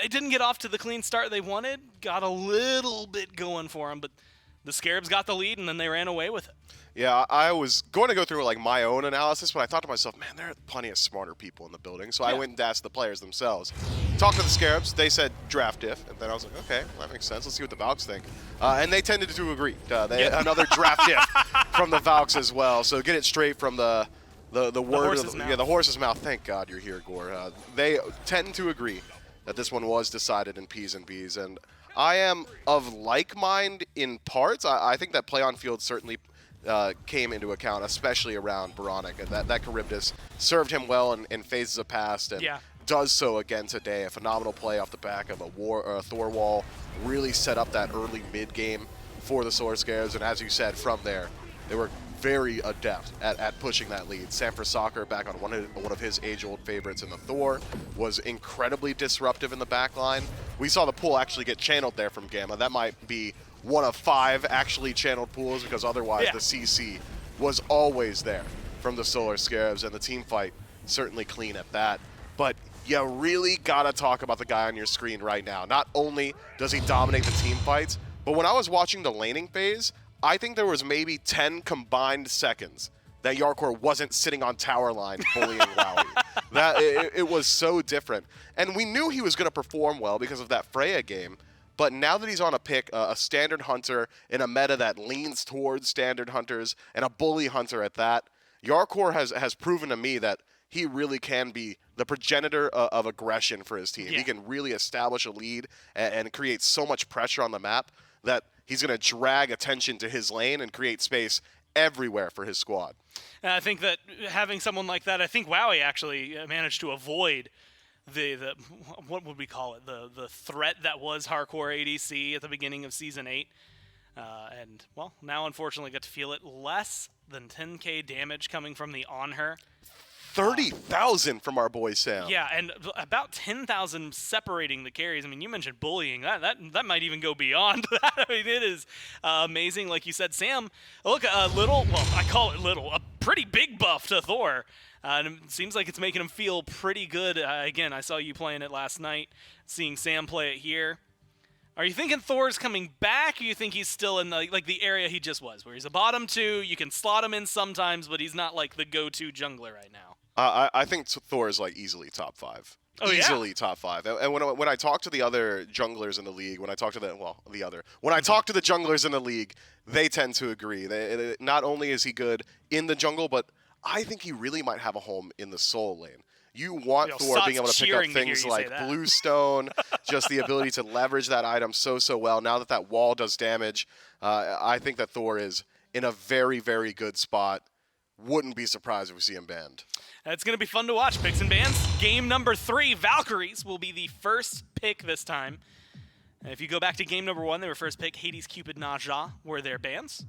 It didn't get off to the clean start they wanted, got a little bit going for them, but the Scarabs got the lead, and then they ran away with it. Yeah, I was going to go through like my own analysis, but I thought to myself, man, there are plenty of smarter people in the building. So I went and asked the players themselves. Talked to the Scarabs. They said draft diff, and then I was like, okay, well, that makes sense. Let's see what the Valks think. And they tended to agree. Another draft diff from the Valks as well. So get it straight from the word of the horse's mouth. Thank God you're here, Gore. They tend to agree that this one was decided in P's and B's, and I am of like mind in parts. I think that play on field certainly came into account, especially around Boronic. That Charybdis served him well in phases of past, and does so again today. A phenomenal play off the back of a Thor wall really set up that early mid game for the Solar Scarabs, and as you said, from there they were very adept at pushing that lead. Sanford Soccer, back on one of his age-old favorites in the Thor, was incredibly disruptive in the back line. We saw the pool actually get channeled there from Gamma. That might be one of 5 actually channeled pools, because otherwise the CC was always there from the Solar Scarabs, and the team fight certainly clean at that. But you really gotta talk about the guy on your screen right now. Not only does he dominate the team fights, but when I was watching the laning phase, I think there was maybe 10 combined seconds that Yarkor wasn't sitting on tower line bullying Wowie. It was so different. And we knew he was going to perform well because of that Freya game, but now that he's on a pick, a standard hunter in a meta that leans towards standard hunters, and a bully hunter at that, Yarkor has proven to me that he really can be the progenitor of aggression for his team. He can really establish a lead and create so much pressure on the map that he's going to drag attention to his lane and create space everywhere for his squad. And I think that having someone like that, I think Wowie actually managed to avoid the what would we call it, the threat that was hardcore ADC at the beginning of Season 8. And, well, now unfortunately get to feel it. Less than 10k damage coming from the on her. 30,000 from our boy Sam. Yeah, and about 10,000 separating the carries. I mean, you mentioned bullying. That might even go beyond that. I mean, it is amazing. Like you said, Sam, look, a little, well, I call it little, a pretty big buff to Thor. And it seems like it's making him feel pretty good. Again, I saw you playing it last night, seeing Sam play it here. Are you thinking Thor's coming back, or you think he's still in the area he just was, where he's a bottom 2, you can slot him in sometimes, but he's not like the go-to jungler right now? I think Thor is like easily top 5. Oh, easily top 5. And when I talk to the other junglers in the league, when I talk to the junglers in the league, they tend to agree. Not only is he good in the jungle, but I think he really might have a home in the soul lane. You want Thor being able to pick up things like Bluestone, just the ability to leverage that item so well. Now that wall does damage, I think that Thor is in a very, very good spot. Wouldn't be surprised if we see him banned. It's going to be fun to watch, picks and bans. Game number 3, Valkyries will be the first pick this time. And if you go back to game number 1, they were first pick. Hades, Cupid, Naja were their bans.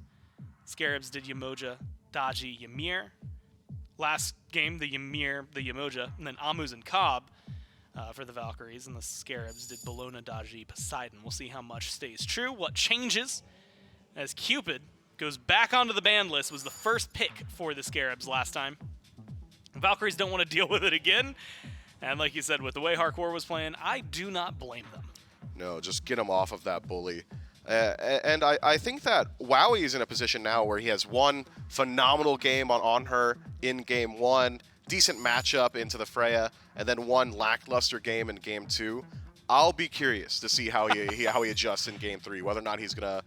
Scarabs did Yamoja, Daji, Ymir. Last game, the Ymir, the Yamoja, and then Amuz and Cobb for the Valkyries. And the Scarabs did Bologna, Daji, Poseidon. We'll see how much stays true, what changes as Cupid goes back onto the ban list, was the first pick for the Scarabs last time. Valkyries don't want to deal with it again. And like you said, with the way Hardcore was playing, I do not blame them. No, just get him off of that bully. And I think that Wowie is in a position now where he has one phenomenal game on her in game 1, decent matchup into the Freya, and then one lackluster game in game 2. I'll be curious to see how he adjusts in game 3, whether or not he's gonna,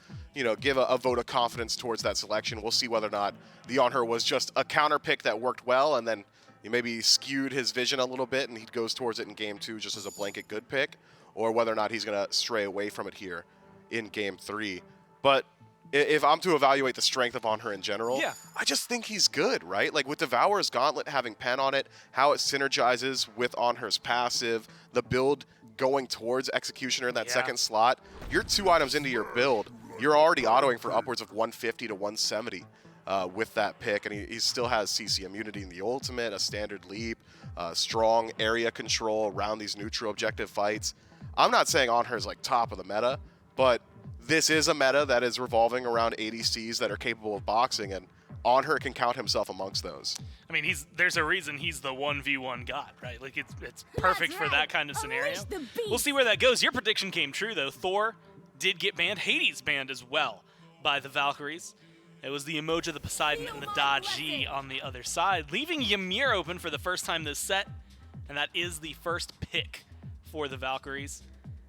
give a vote of confidence towards that selection. We'll see whether or not the On Her was just a counter pick that worked well, and then he maybe skewed his vision a little bit, and he goes towards it in game 2 just as a blanket good pick, or whether or not he's gonna stray away from it here in game 3. But if I'm to evaluate the strength of On Her in general, Yeah. I just think he's good, right? Like with Devourer's Gauntlet having pen on it, how it synergizes with On Her's passive, the build going towards Executioner in that Yeah. second slot, you're 2 items into your build, you're already autoing for upwards of 150 to 170 with that pick, and he still has CC immunity in the ultimate, a standard leap, strong area control around these neutral objective fights. I'm not saying On Her's like top of the meta, but this is a meta that is revolving around ADCs that are capable of boxing, and On Her can count himself amongst those. I mean, there's a reason he's the 1v1 god, right? Like, it's perfect for that kind of scenario. We'll see where that goes. Your prediction came true, though. Thor did get banned. Hades banned as well by the Valkyries. It was the emoji of the Poseidon and the Daji on the other side, leaving Ymir open for the first time this set, and that is the first pick for the Valkyries.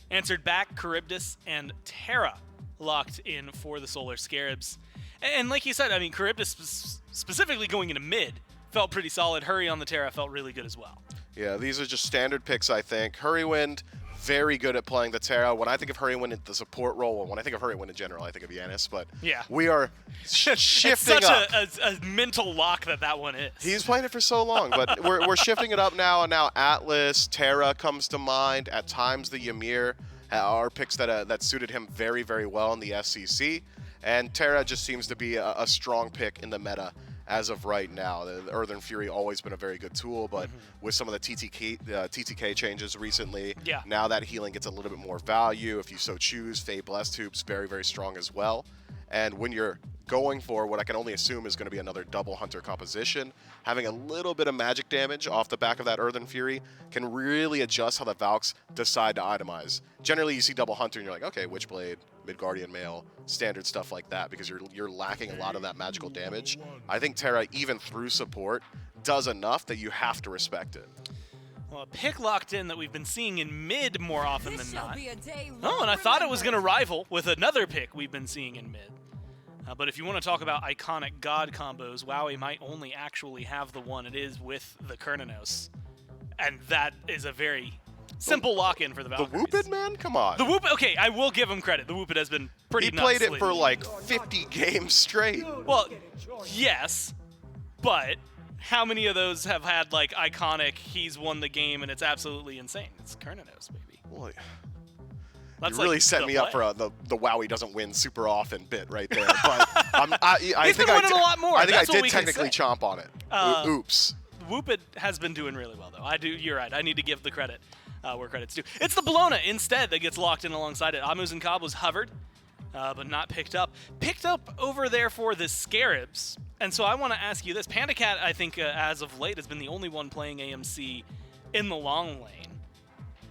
Answered back, Charybdis and Terra locked in for the Solar Scarabs. And like you said, I mean, Charybdis specifically going into mid felt pretty solid. Hurry on the Terra felt really good as well. Yeah, these are just standard picks, I think. Hurrywind, very good at playing the Terra. When I think of Hurrywind in the support role, well, when I think of Hurrywind in general, I think of Yanis, but Yeah. we are shifting It's such up. a mental lock that one is. He's playing it for so long, but we're shifting it up now, and now Atlas, Terra comes to mind. At times, the Ymir are picks that suited him very, very well in the SCC, and Terra just seems to be a strong pick in the meta as of right now. The Earthen Fury always been a very good tool, but with some of the TTK changes recently, Yeah. now that healing gets a little bit more value. If you so choose, Faye Blessed Hoops, very, very strong as well. And when you're going for what I can only assume is going to be another double Hunter composition, having a little bit of magic damage off the back of that Earthen Fury can really adjust how the Valks decide to itemize. Generally, you see double Hunter and you're like, okay, Witchblade, Midgardian Mail, standard stuff like that, because you're lacking a lot of that magical damage. I think Terra, even through support, does enough that you have to respect it. Well, a pick locked in that we've been seeing in mid more often than not. Oh, And I thought it was going to rival with another pick we've been seeing in mid. But if you want to talk about iconic god combos, Wowie might only actually have the one. It is with the Kernanos. And that is a very simple lock-in for the The Valkyries. Whoopid, man? Come on. The Whoopid, okay, I will give him credit. The Whoopid has been pretty He nuts played it lately. for like 50 games straight. Well, yes, but how many of those have had, like, iconic, he's won the game and it's absolutely insane? It's Kernanos, baby. Boy, That's you really like set the me up play. for the Wowie doesn't win super often bit right there. But I He's think been I winning did, a lot more. I think That's I what did we can technically say. chomp on it. Oops. Whoopid has been doing really well, though. You're right. I need to give the credit where credit's due. It's the Bologna instead that gets locked in alongside it. Amuz and Cobb was hovered, but not picked up. Picked up over there for the Scarabs. And so I want to ask you this. Pandacat, I think, as of late, has been the only one playing AMC in the long lane.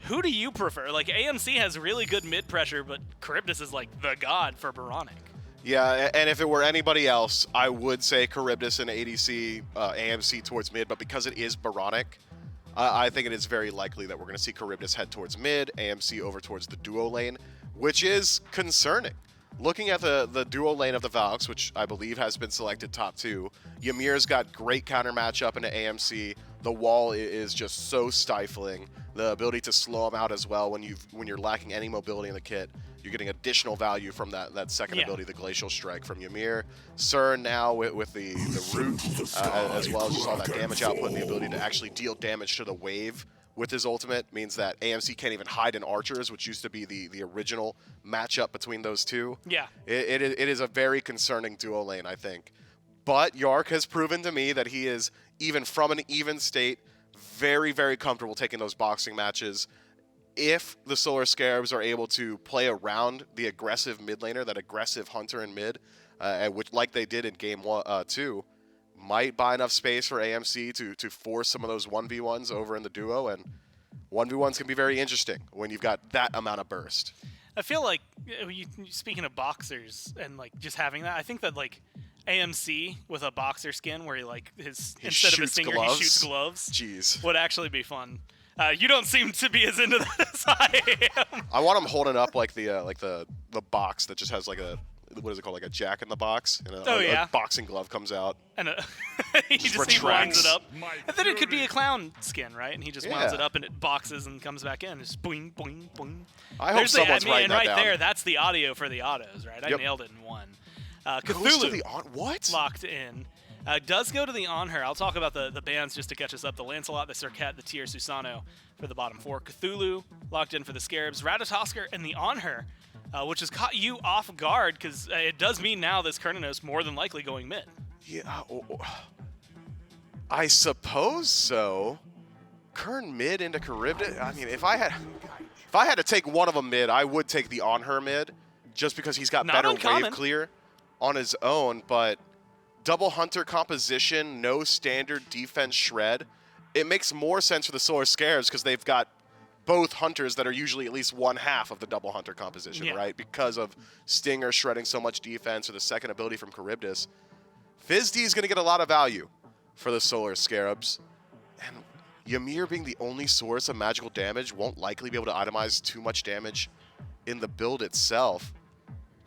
Who do you prefer? Like, AMC has really good mid pressure, but Charybdis is like the god for Baronic. Yeah, and if it were anybody else, I would say Charybdis and ADC, AMC towards mid, but because it is Baronic, I think it is very likely that we're going to see Charybdis head towards mid, AMC over towards the duo lane, which is concerning. Looking at the duo lane of the Valks, which I believe has been selected top 2, Ymir's got great counter matchup into AMC. The wall is just so stifling. The ability to slow him out as well when you're lacking any mobility in the kit. You're getting additional value from that second Yeah. ability, the Glacial Strike from Ymir. Cern now with the root, as well as just all that damage output and the ability to actually deal damage to the wave with his ultimate means that AMC can't even hide in archers, which used to be the original matchup between those two. Yeah. It is a very concerning duo lane, I think. But Yark has proven to me that he is, even from an even state, very, very comfortable taking those boxing matches. If the Solar Scarabs are able to play around the aggressive mid laner, that aggressive hunter in mid, which like they did in game 2, might buy enough space for AMC to force some of those 1v1s over in the duo, and 1v1s can be very interesting when you've got that amount of burst. I feel like, speaking of boxers and like just having that, I think that like AMC with a boxer skin where he instead of a shoots stinger gloves. he shoots gloves Jeez. would actually be fun. You don't seem to be as into that as I am. I want him holding up like the box that just has like a, what is it called, like a jack in the box, and a boxing glove comes out. And he winds retracts. it up. And then it could be a clown skin, right? And he just winds Yeah. it up and it boxes and comes back in. Just boing, boing, boing. I hope someone's writing and that right down. there, that's the audio for the autos, right? I Yep. nailed it in one. Goes to Cthulhu the on what? locked in. Does go to the on her. I'll talk about the bands just to catch us up. The Lancelot, the Serket, the Tyr Susano for the bottom four. Cthulhu locked in for the Scarabs. Ratatosker and the on her, which has caught you off guard because it does mean now this Kernanos more than likely going mid. Yeah, I suppose so. Kern mid into Charybdis. I mean, if I had to take one of them mid, I would take the on her mid, just because he's got Not better uncommon. wave clear on his own. But double hunter composition, no standard defense shred. It makes more sense for the Solar Scarabs because they've got both hunters that are usually at least one half of the double hunter composition, Yeah. right? Because of Stinger shredding so much defense or the second ability from Charybdis. FizzD is going to get a lot of value for the Solar Scarabs. And Ymir being the only source of magical damage won't likely be able to itemize too much damage in the build itself.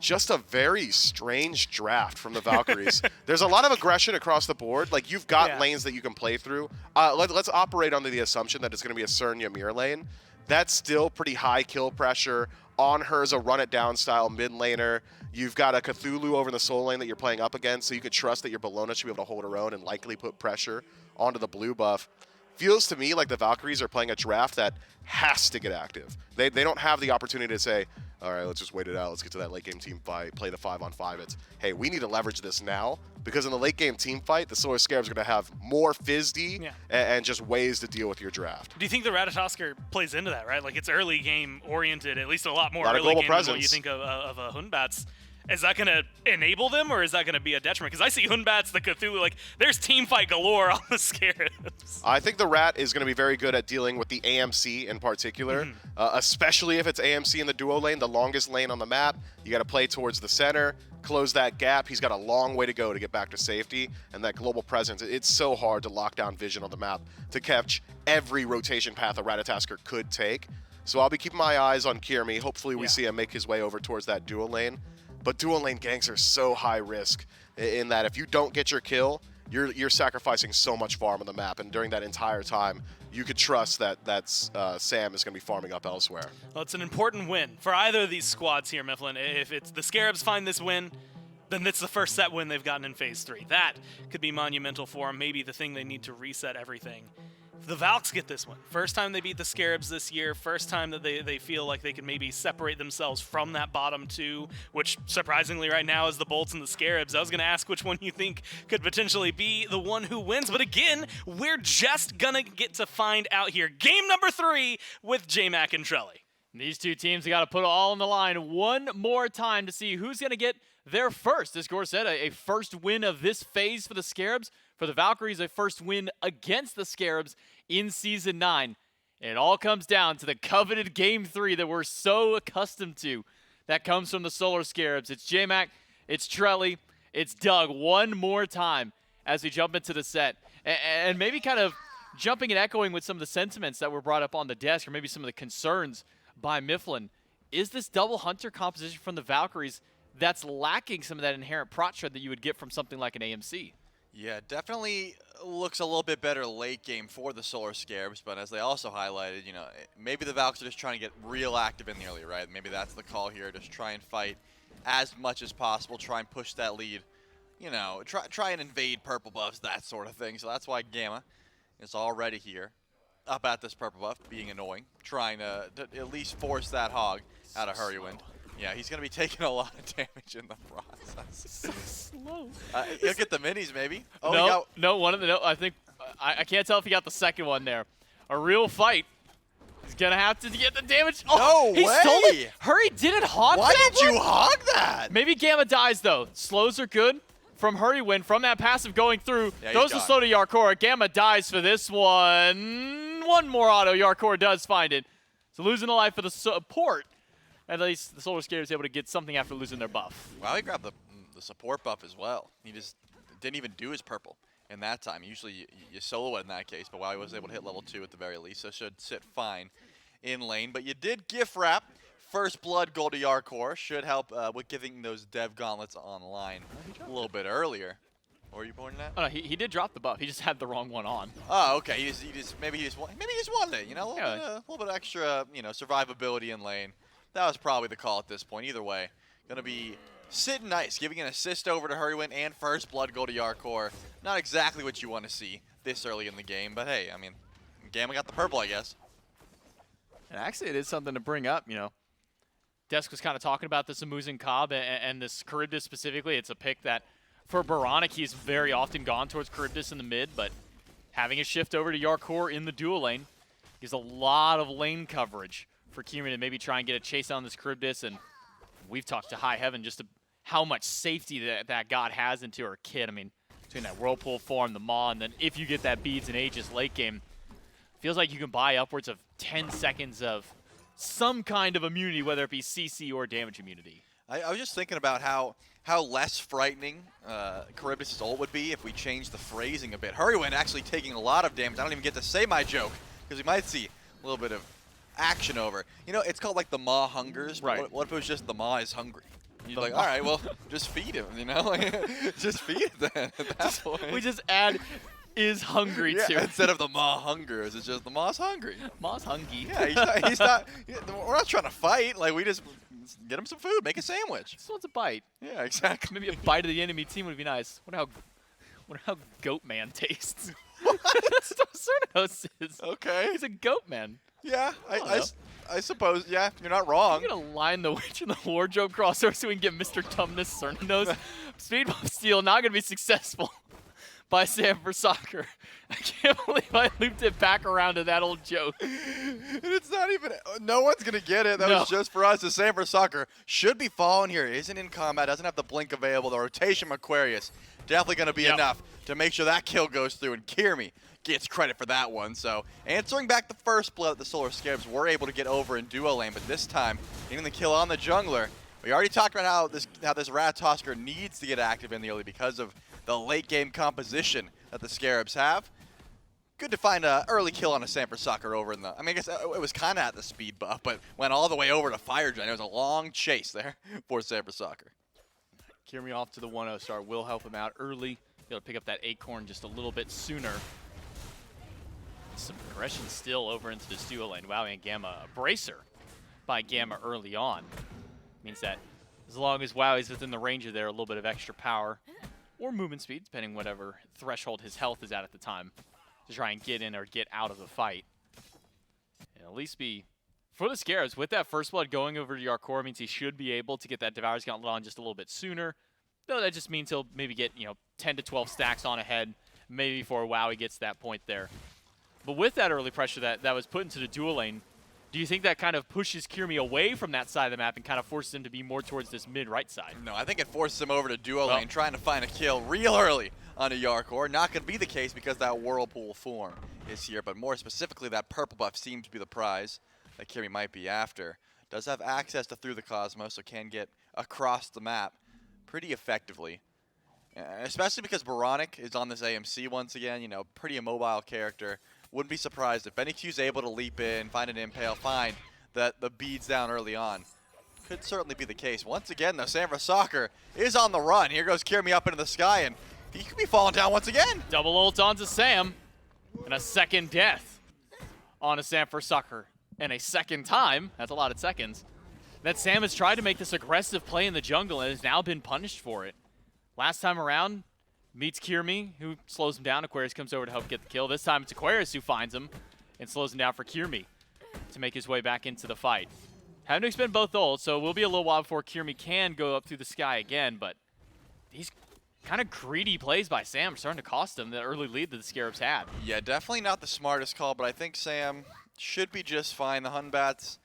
Just a very strange draft from the Valkyries. There's a lot of aggression across the board. Like, you've got lanes that you can play through. Let's operate under the assumption that it's going to be a Cern Ymir lane. That's still pretty high kill pressure. On her's a run it down style mid laner. You've got a Cthulhu over in the soul lane that you're playing up against, so you can trust that your Bellona should be able to hold her own and likely put pressure onto the blue buff. Feels to me like the Valkyries are playing a draft that has to get active. They don't have the opportunity to say, all right, let's just wait it out. Let's get to that late game team fight, play the 5-on-5. It's, hey, we need to leverage this now, because in the late game team fight, the Solar Scarabs are going to have more FizzD and just ways to deal with your draft. Do you think the Ratatosker plays into that, right? Like, it's early game oriented, at least a lot more A lot of early global game than what you presence. think of a Hunbats. Is that going to enable them, or is that going to be a detriment? Because I see Hunbats, the Cthulhu, like, there's team fight galore on the Scarabs. I think the Rat is going to be very good at dealing with the AMC in particular, especially if it's AMC in the duo lane, the longest lane on the map. You got to play towards the center, close that gap. He's got a long way to go to get back to safety, and that global presence, it's so hard to lock down vision on the map to catch every rotation path a Ratatasker could take. So I'll be keeping my eyes on Kiermi. Hopefully we see him make his way over towards that duo lane. But dual lane ganks are so high risk in that if you don't get your kill, you're sacrificing so much farm on the map, and during that entire time, you could trust that Sam is going to be farming up elsewhere. Well, it's an important win for either of these squads here, Mifflin. If it's the Scarabs find this win, then it's the first set win they've gotten in Phase 3. That could be monumental for them, maybe the thing they need to reset everything. If the Valks get this one, first time they beat the Scarabs this year, first time that they feel like they can maybe separate themselves from that bottom two, which surprisingly right now is the Bolts and the Scarabs. I was going to ask which one you think could potentially be the one who wins, but again, we're just going to get to find out here. Game number 3 with J-Mac and Trelly. These two teams have got to put it all on the line one more time to see who's going to get their first, as Gore said, a first win of this phase for the Scarabs. For the Valkyries, a first win against the Scarabs in Season 9. And it all comes down to the coveted Game 3 that we're so accustomed to. That comes from the Solar Scarabs. It's J-Mac, it's Trelly, it's Doug one more time as we jump into the set. And maybe kind of jumping and echoing with some of the sentiments that were brought up on the desk, or maybe some of the concerns by Mifflin. Is this double hunter composition from the Valkyries that's lacking some of that inherent prot shred that you would get from something like an AMC? Yeah, definitely looks a little bit better late game for the Solar Scarabs, but as they also highlighted, maybe the Valks are just trying to get real active in the early, right? Maybe that's the call here, just try and fight as much as possible, try and push that lead, try and invade purple buffs, that sort of thing. So that's why Gamma is already here, up at this purple buff, being annoying, trying to at least force that hog out of Hurrywind. Yeah, he's going to be taking a lot of damage in the process. So slow. He'll get the minis, maybe. Oh, I think I can't tell if he got the second one there. A real fight. He's going to have to get the damage. Oh, No he way! stole it. Hurry didn't hog Why that did you one? hog that? Maybe Gamma dies, though. Slows are good. from Hurrywin from that passive going through. Yeah, he's Goes to gone. slow to Yarkor. Gamma dies for this one. One more auto. Yarkor does find it. So losing the life of the support. At least the Solar Scared is able to get something after losing their buff. Wow, he grabbed the support buff as well. He just didn't even do his purple in that time. Usually you solo it in that case, but wow, he was able to hit level 2 at the very least, so should sit fine in lane. But you did gift wrap first blood goal to Yarkor. Should help with giving those dev gauntlets online a little bit earlier. Or are you pointing at? Oh, no, he did drop the buff. He just had the wrong one on. Oh, okay. Maybe he just wanted it. You know, a little bit extra, you know, survivability in lane. That was probably the call at this point. Either way, gonna be sitting nice, giving an assist over to Hurrywin and first blood goal to Yarkor. Not exactly what you want to see this early in the game, but hey, I mean, Gamma got the purple, I guess. And actually, it is something to bring up, you know. Desk was kind of talking about this Amuzin Cobb and this Charybdis specifically. It's a pick that, for Baronic, he's very often gone towards Charybdis in the mid, but having a shift over to Yarkor in the dual lane gives a lot of lane coverage for Kieran to maybe try and get a chase on this Charybdis. And we've talked to High Heaven just how much safety that god has into her kit. I mean, between that Whirlpool form, the Maw, and then if you get that Beads and Aegis late game, feels like you can buy upwards of 10 seconds of some kind of immunity, whether it be CC or damage immunity. I was just thinking about how less frightening Charybdis' ult would be if we changed the phrasing a bit. Hurrywin actually taking a lot of damage. I don't even get to say my joke, because we might see a little bit of action over. You know, it's called like the Maw hungers. But Right. what if it was just the Maw is hungry? You're The like, Maw. all right, well, just feed him, you know? Like, just feed him then at that point. We just add is hungry yeah, to it. instead of the Maw hungers, it's just the Maw's hungry. Maw's hungry. Yeah, he's not, we're not trying to fight. Like, we just get him some food, make a sandwich. Just wants a bite. Yeah, exactly. Maybe a bite of the enemy team would be nice. Wonder how Goat Man tastes. That's what Cernos is. Okay. He's a Goat Man. Yeah, don't know. I suppose, yeah, you're not wrong. I'm gonna line the Witch and the Wardrobe crossover so we can get Mr. Tumnus Cernos. Speed Buff Steel not gonna be successful by Sam for soccer. I can't believe I looped it back around to that old joke. And it's not even, no one's going to get it. That No. was just for us. The same for soccer. Should be falling here. Isn't in combat. Doesn't have the blink available. The rotation from Aquarius. Definitely going to be Yep. enough to make sure that kill goes through. And Kirmi gets credit for that one. So answering back the first blood, the Solar Scarabs were able to get over in duo lane. But this time, getting the kill on the jungler. We already talked about how this Ratatosker needs to get active in the early because of the late game composition that the Scarabs have. Good to find an early kill on a Sanford Soccer over in the... I mean, I guess it was kind of at the speed buff, but went all the way over to Fire Gen. It was a long chase there for Sanford Soccer. Kirmi off to the 1-0 start will help him out early. Be able to pick up that Acorn just a little bit sooner. Some progression still over into this duo lane. Wow, and Gamma, a bracer by Gamma early on. Means that as long as Wowie's within the range of there, a little bit of extra power or movement speed, depending whatever threshold his health is at the time, to try and get in or get out of the fight. And at least be, for the Scarabs, with that first blood going over to Yarkor means he should be able to get that Devourer's Gauntlet on just a little bit sooner. Though that just means he'll maybe get, 10 to 12 stacks on ahead, maybe before Wowie gets to that point there. But with that early pressure that was put into the dual lane, do you think that kind of pushes Kirmi away from that side of the map and kind of forces him to be more towards this mid-right side? No, I think it forces him over to duo Well. lane, trying to find a kill real early on a Yarkor. Not going to be the case because that Whirlpool form is here, but more specifically, that purple buff seems to be the prize that Kirmi might be after. Does have access to Through the Cosmos, so can get across the map pretty effectively. Especially because Baronic is on this AMC once again, pretty immobile character. Wouldn't be surprised if BennyQ's able to leap in, find an impale, find the beads down early on. Could certainly be the case. Once again, though, Sanford Soccer is on the run. Here goes Kirmi up into the sky, and he could be falling down once again. Double ult onto Sam, and a second death on a Sanford Soccer. And a second time, that's a lot of seconds, that Sam has tried to make this aggressive play in the jungle and has now been punished for it. Last time around, meets Kirmi, who slows him down. Aquarius comes over to help get the kill. This time it's Aquarius who finds him and slows him down for Kirmi to make his way back into the fight. Having to expend both ults, so it will be a little while before Kirmi can go up through the sky again, but these kind of greedy plays by Sam are starting to cost him the early lead that the Scarabs had. Yeah, definitely not the smartest call, but I think Sam should be just fine. The Hunbats,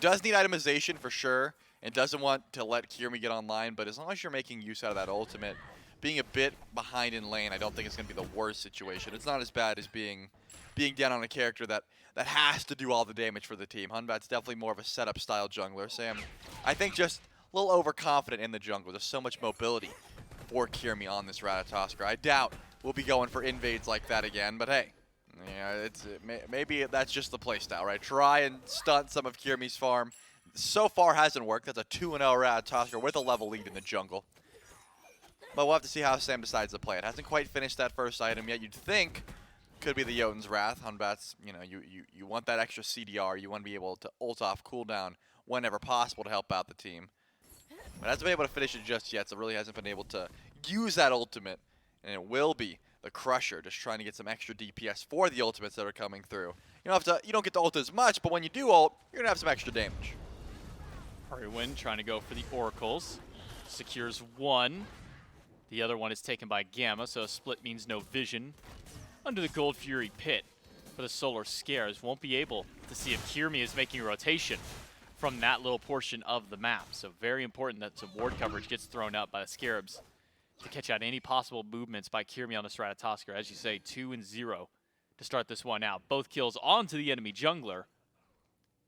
does need itemization for sure, and doesn't want to let Kirmi get online, but as long as you're making use out of that ultimate, being a bit behind in lane, I don't think it's going to be the worst situation. It's not as bad as being down on a character that has to do all the damage for the team. Hunbat's definitely more of a setup style jungler. Sam, I think just a little overconfident in the jungle. There's so much mobility for Kirmi on this Ratatoskr. I doubt we'll be going for invades like that again, but hey, maybe that's just the playstyle, right? Try and stunt some of Kirmi's farm. So far hasn't worked. That's a 2-0 Ratatoskr with a level lead in the jungle. But we'll have to see how Sam decides to play it. Hasn't quite finished that first item yet. You'd think could be the Jotun's Wrath. Hunbat's, you want that extra CDR. You want to be able to ult off cooldown whenever possible to help out the team. But hasn't been able to finish it just yet, so really hasn't been able to use that ultimate. And it will be the Crusher, just trying to get some extra DPS for the ultimates that are coming through. You don't get to ult as much, but when you do ult, you're going to have some extra damage. Hurrywin trying to go for the Oracles. Secures one. The other one is taken by Gamma, so a split means no vision. Under the Gold Fury pit for the Solar Scares, won't be able to see if Kirmi is making a rotation from that little portion of the map. So very important that some ward coverage gets thrown up by the Scarabs to catch out any possible movements by Kirmi on the Ratatoskr. As you say, 2-0 to start this one out. Both kills onto the enemy jungler.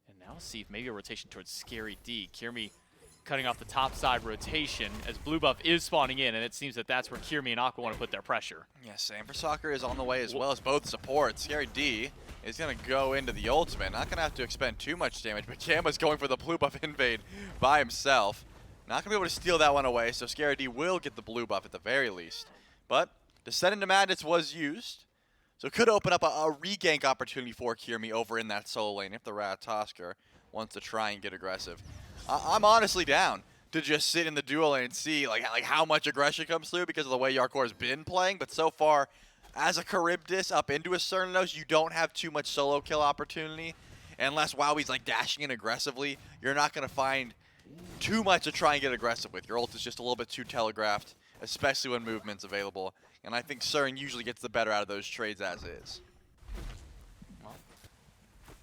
And now we'll see if maybe a rotation towards Scary D. Kirmi cutting off the top side rotation as blue buff is spawning in, and it seems that that's where Kirmi and Aqua want to put their pressure. Yeah, Sam for Soccer is on the way as well as both supports. Scary D is going to go into the ultimate. Not going to have to expend too much damage, but Gamma's going for the blue buff invade by himself. Not going to be able to steal that one away, so Scary D will get the blue buff at the very least. But Descent into Madness was used, so it could open up a regank opportunity for Kirmi over in that solo lane if the Ratatoskr wants to try and get aggressive. I'm honestly down to just sit in the duo lane and see like how much aggression comes through because of the way Yarkor's been playing. But so far, as a Charybdis up into a Cernos, you don't have too much solo kill opportunity. Unless Wowie's like dashing in aggressively, you're not going to find too much to try and get aggressive with. Your ult is just a little bit too telegraphed, especially when movement's available. And I think CERN usually gets the better out of those trades as is.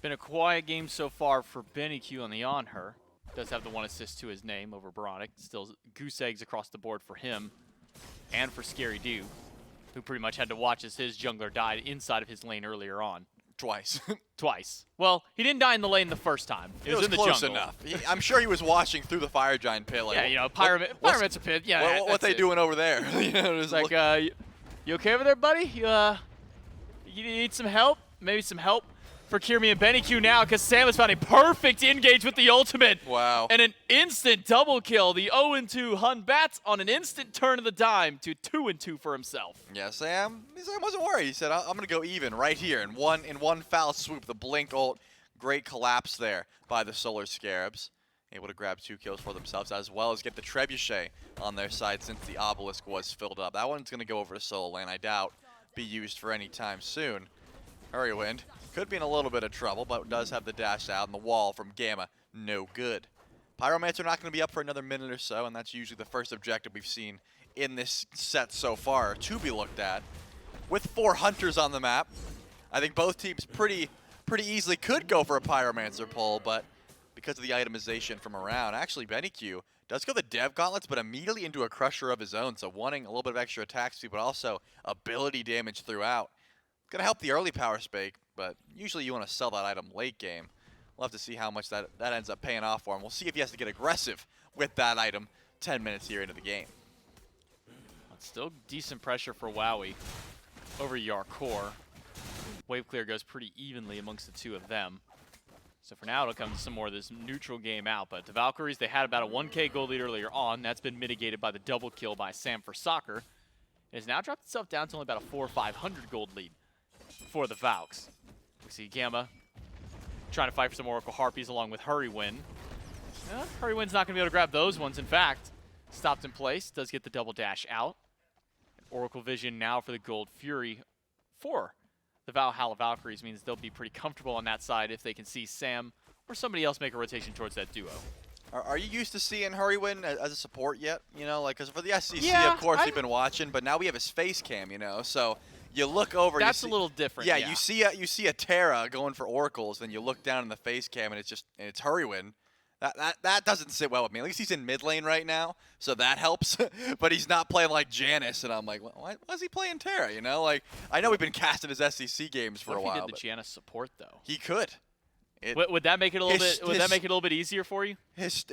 Been a quiet game so far for BennyQ on the On-Her. Does have the 1 assist to his name over Baronic. Still goose eggs across the board for him and for Scary Dew, who pretty much had to watch as his jungler died inside of his lane earlier on. Twice. Twice. Well, he didn't die in the lane the first time. It was in the close jungle. enough. I'm sure he was watching through the Fire Giant pit. Like, yeah, Pyramid's a pit. Yeah, what they doing over there? It's like, you okay over there, buddy? You need some help? Maybe some help for Kirmi and BennyQ now, because Sam has found a perfect engage with the ultimate. Wow. And an instant double kill. The 0-2 Hunbat on an instant turn of the dime to 2-2 for himself. Yeah, Sam wasn't worried. He said, I'm going to go even right here in one foul swoop. The blink ult, great collapse there by the Solar Scarabs. Able to grab 2 kills for themselves, as well as get the Trebuchet on their side since the Obelisk was filled up. That one's going to go over to solo lane. I doubt be used for any time soon. Hurrywind could be in a little bit of trouble, but does have the dash out, and the wall from Gamma, no good. Pyromancer not going to be up for another minute or so, and that's usually the first objective we've seen in this set so far to be looked at. With 4 Hunters on the map, I think both teams pretty easily could go for a Pyromancer pull, but because of the itemization from around, actually BennyQ does go the Dev Gauntlets, but immediately into a Crusher of his own, so wanting a little bit of extra attack speed, but also ability damage throughout. Going to help the early power spike, but usually you want to sell that item late game. We'll have to see how much that ends up paying off for him. We'll see if he has to get aggressive with that item 10 minutes here into the game. Still decent pressure for Wowie over Yarkor. Wave clear goes pretty evenly amongst the two of them. So for now, it'll come to some more of this neutral game out. But the Valkyries, they had about a 1K gold lead earlier on. That's been mitigated by the double kill by Sam for Soccer. It has now dropped itself down to only about a 400 or 500 gold lead for the Valks. We see Gamma trying to fight for some Oracle Harpies along with Hurrywin. Hurrywin's not going to be able to grab those ones, in fact. Stopped in place, does get the double dash out. Oracle Vision now for the Gold Fury for the Valhalla Valkyries means they'll be pretty comfortable on that side if they can see Sam or somebody else make a rotation towards that duo. Are you used to seeing Hurrywin as a support yet? You know, like, because for the SCC, Yeah, of course, we've been watching, but now we have his face cam, you know, so you look over. That's you see, a little different. Yeah, you see a Terra going for Oracles, then you look down in the face cam, and it's Hurrywin. That doesn't sit well with me. At least he's in mid lane right now, so that helps. But he's not playing like Janus, and I'm like, why is he playing Terra? You know, like I know we've been casting his SEC games for What a if while. he did the but Janus support though? he could. Would that make it a little his- bit? Would that his- make it a little bit easier for you? It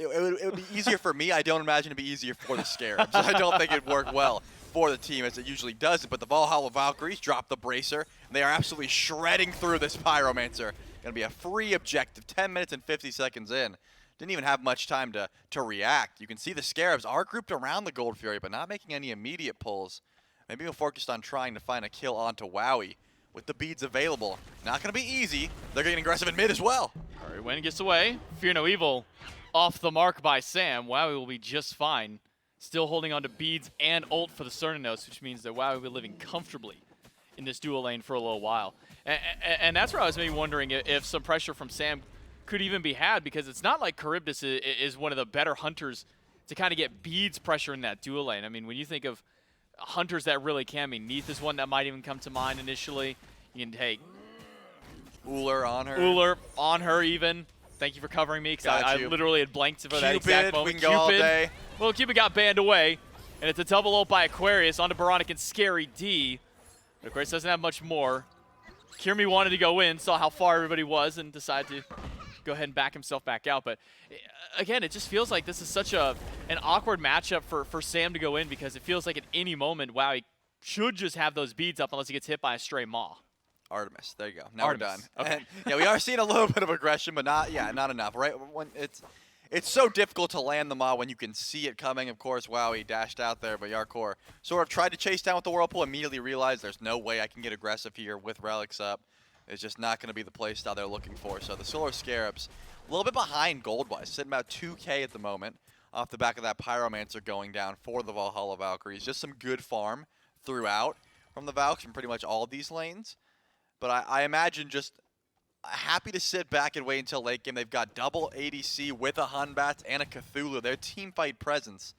would be easier for me. I don't imagine it'd be easier for the Scarabs. I don't think it'd work well for the team as it usually does. But the Valhalla Valkyries drop the bracer, and they are absolutely shredding through this Pyromancer. Gonna be a free objective, 10 minutes and 50 seconds in. Didn't even have much time to react. You can see the Scarabs are grouped around the Gold Fury, but not making any immediate pulls. Maybe we're focused on trying to find a kill onto Wowie with the beads available. Not gonna be easy. They're getting aggressive in mid as well. Alright, Wen gets away. Fear no evil off the mark by Sam. Wowie will be just fine. Still holding on to beads and ult for the Cernanos, which means that Wowie will be living comfortably in this dual lane for a little while. And that's where I was maybe wondering if some pressure from Sam could even be had, because it's not like Charybdis is one of the better hunters to kind of get beads pressure in that dual lane. I mean, when you think of hunters that really can be, Neath is one that might even come to mind initially. You can take Uller on her. Uller on her even. Thank you for covering me, because I you. literally had blanked for that Cupid, exact moment. we can go all day. Well, Cupid got banned away, and it's a double ult by Aquarius onto Baronic and Scary D. But Aquarius doesn't have much more. Kirmi wanted to go in, saw how far everybody was, and decided to go ahead and back himself back out. But again, it just feels like this is such an awkward matchup for Sam to go in, because it feels like at any moment, wow, he should just have those beads up unless he gets hit by a stray Maw. Artemis. There you go. Now Artemis. we're done. Okay. And, yeah, we are seeing a little bit of aggression, but not enough. Right when it's so difficult to land the Maw when you can see it coming. Of course, wow, he dashed out there, but Yarkor sort of tried to chase down with the Whirlpool. Immediately realized there's no way I can get aggressive here with relics up. It's just not going to be the play style they're looking for. So the Solar Scarabs, a little bit behind gold-wise, sitting about 2K at the moment, off the back of that Pyromancer going down for the Valhalla Valkyries. Just some good farm throughout from the Valks from pretty much all of these lanes. But I imagine just happy to sit back and wait until late game. They've got double ADC with a Hunbats and a Cthulhu. Their team fight presence,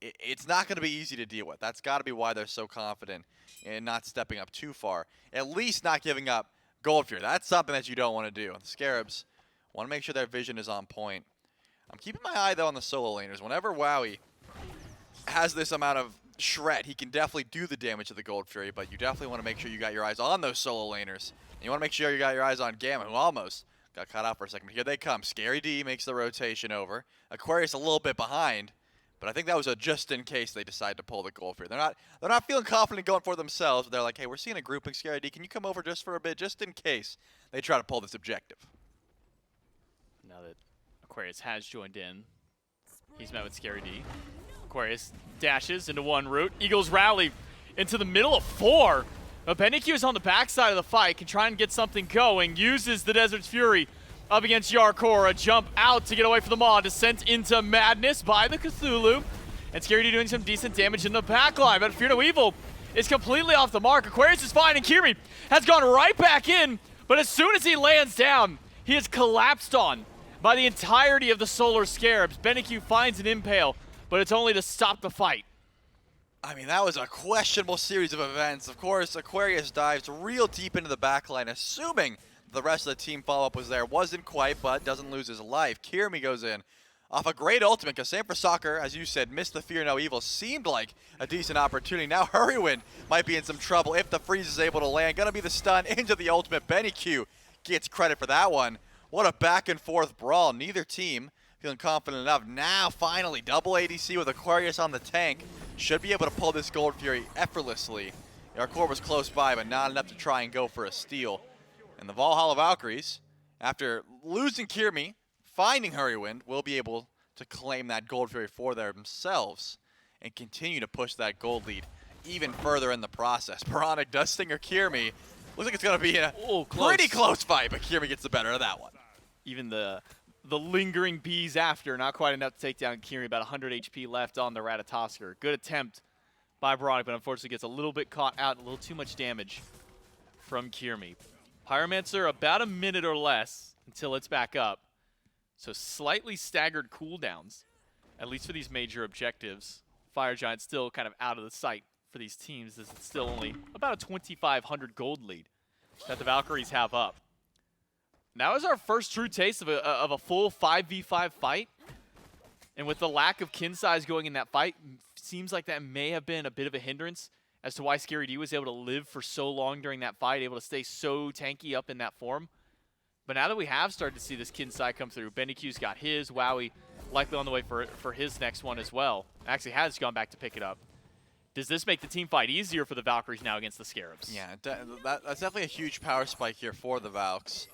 it's not going to be easy to deal with. That's got to be why they're so confident in not stepping up too far. At least not giving up Gold Fear. That's something that you don't want to do. The Scarabs want to make sure their vision is on point. I'm keeping my eye, though, on the solo laners. Whenever Wowie has this amount of shred, he can definitely do the damage to the Gold Fury, but you definitely want to make sure you got your eyes on those solo laners. And you want to make sure you got your eyes on Gamma, who almost got caught out for a second. But here they come. Scary D makes the rotation over. Aquarius a little bit behind, but I think that was a just in case they decide to pull the Gold Fury. They're not feeling confident going for themselves. They're like, hey, we're seeing a grouping. Scary D, can you come over just for a bit, just in case they try to pull this objective? Now that Aquarius has joined in, he's met with Scary D. Aquarius dashes into one route. Eagles rally into the middle of 4. But BennyQ is on the backside of the fight, can try and get something going. Uses the Desert's Fury up against Yarkor. A jump out to get away from the Maw. Descent into madness by the Cthulhu. And Scary D doing some decent damage in the backline. But Fear No Evil is completely off the mark. Aquarius is fine, and Kirmi has gone right back in. But as soon as he lands down, he is collapsed on by the entirety of the Solar Scarabs. BennyQ finds an impale, but it's only to stop the fight. I mean, that was a questionable series of events. Of course, Aquarius dives real deep into the backline, assuming the rest of the team follow-up was there. Wasn't quite, but doesn't lose his life. Kirmi goes in off a great ultimate, because Sam for Soccer, as you said, missed the Fear No Evil. Seemed like a decent opportunity. Now Hurrywind might be in some trouble if the freeze is able to land. Gonna be the stun into the ultimate. BennyQ gets credit for that one. What a back-and-forth brawl. Neither team feeling confident enough. Now, finally, double ADC with Aquarius on the tank. Should be able to pull this Gold Fury effortlessly. Yarkor was close by, but not enough to try and go for a steal. And the Valhalla Valkyries, after losing Kirmi, finding Hurrywind, will be able to claim that Gold Fury for themselves and continue to push that gold lead even further in the process. Baronic does stinger Kirmi. Looks like it's going to be a pretty close fight, but Kirmi gets the better of that one. Even the lingering bees after, not quite enough to take down Kirmi. About 100 HP left on the Ratatosker. Good attempt by Baronic, but unfortunately gets a little bit caught out, a little too much damage from Kirmi. Pyromancer about a minute or less until it's back up. So slightly staggered cooldowns, at least for these major objectives. Fire Giant still kind of out of the sight for these teams, as it's still only about a 2,500 gold lead that the Valkyries have up. that was our first true taste of a full 5v5 fight. And with the lack of kin size going in that fight, seems like that may have been a bit of a hindrance as to why Scary D was able to live for so long during that fight, able to stay so tanky up in that form. But now that we have started to see this kin side come through, BennyQ's got his, Wowie likely on the way for his next one as well. Actually has gone back to pick it up. Does this make the team fight easier for the Valkyries now against the Scarabs? Yeah, that's definitely a huge power spike here for the Valks.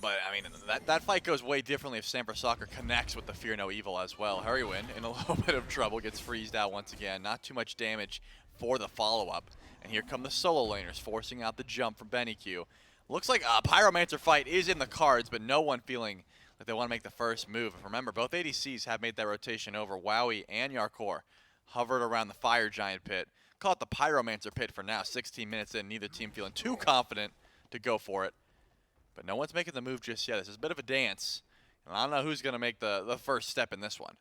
But, I mean, that fight goes way differently if Sanford Soccer connects with the Fear No Evil as well. Hurrywin in a little bit of trouble, gets freezed out once again. Not too much damage for the follow-up. And here come the solo laners, forcing out the jump from BennyQ. Looks like a Pyromancer fight is in the cards, but no one feeling like they want to make the first move. And remember, both ADCs have made that rotation over. Wowie and Yarkor hovered around the Fire Giant pit. Call it the Pyromancer pit for now. 16 minutes in, neither team feeling too confident to go for it. But no one's making the move just yet. This is a bit of a dance. And I don't know who's going to make the first step in this one.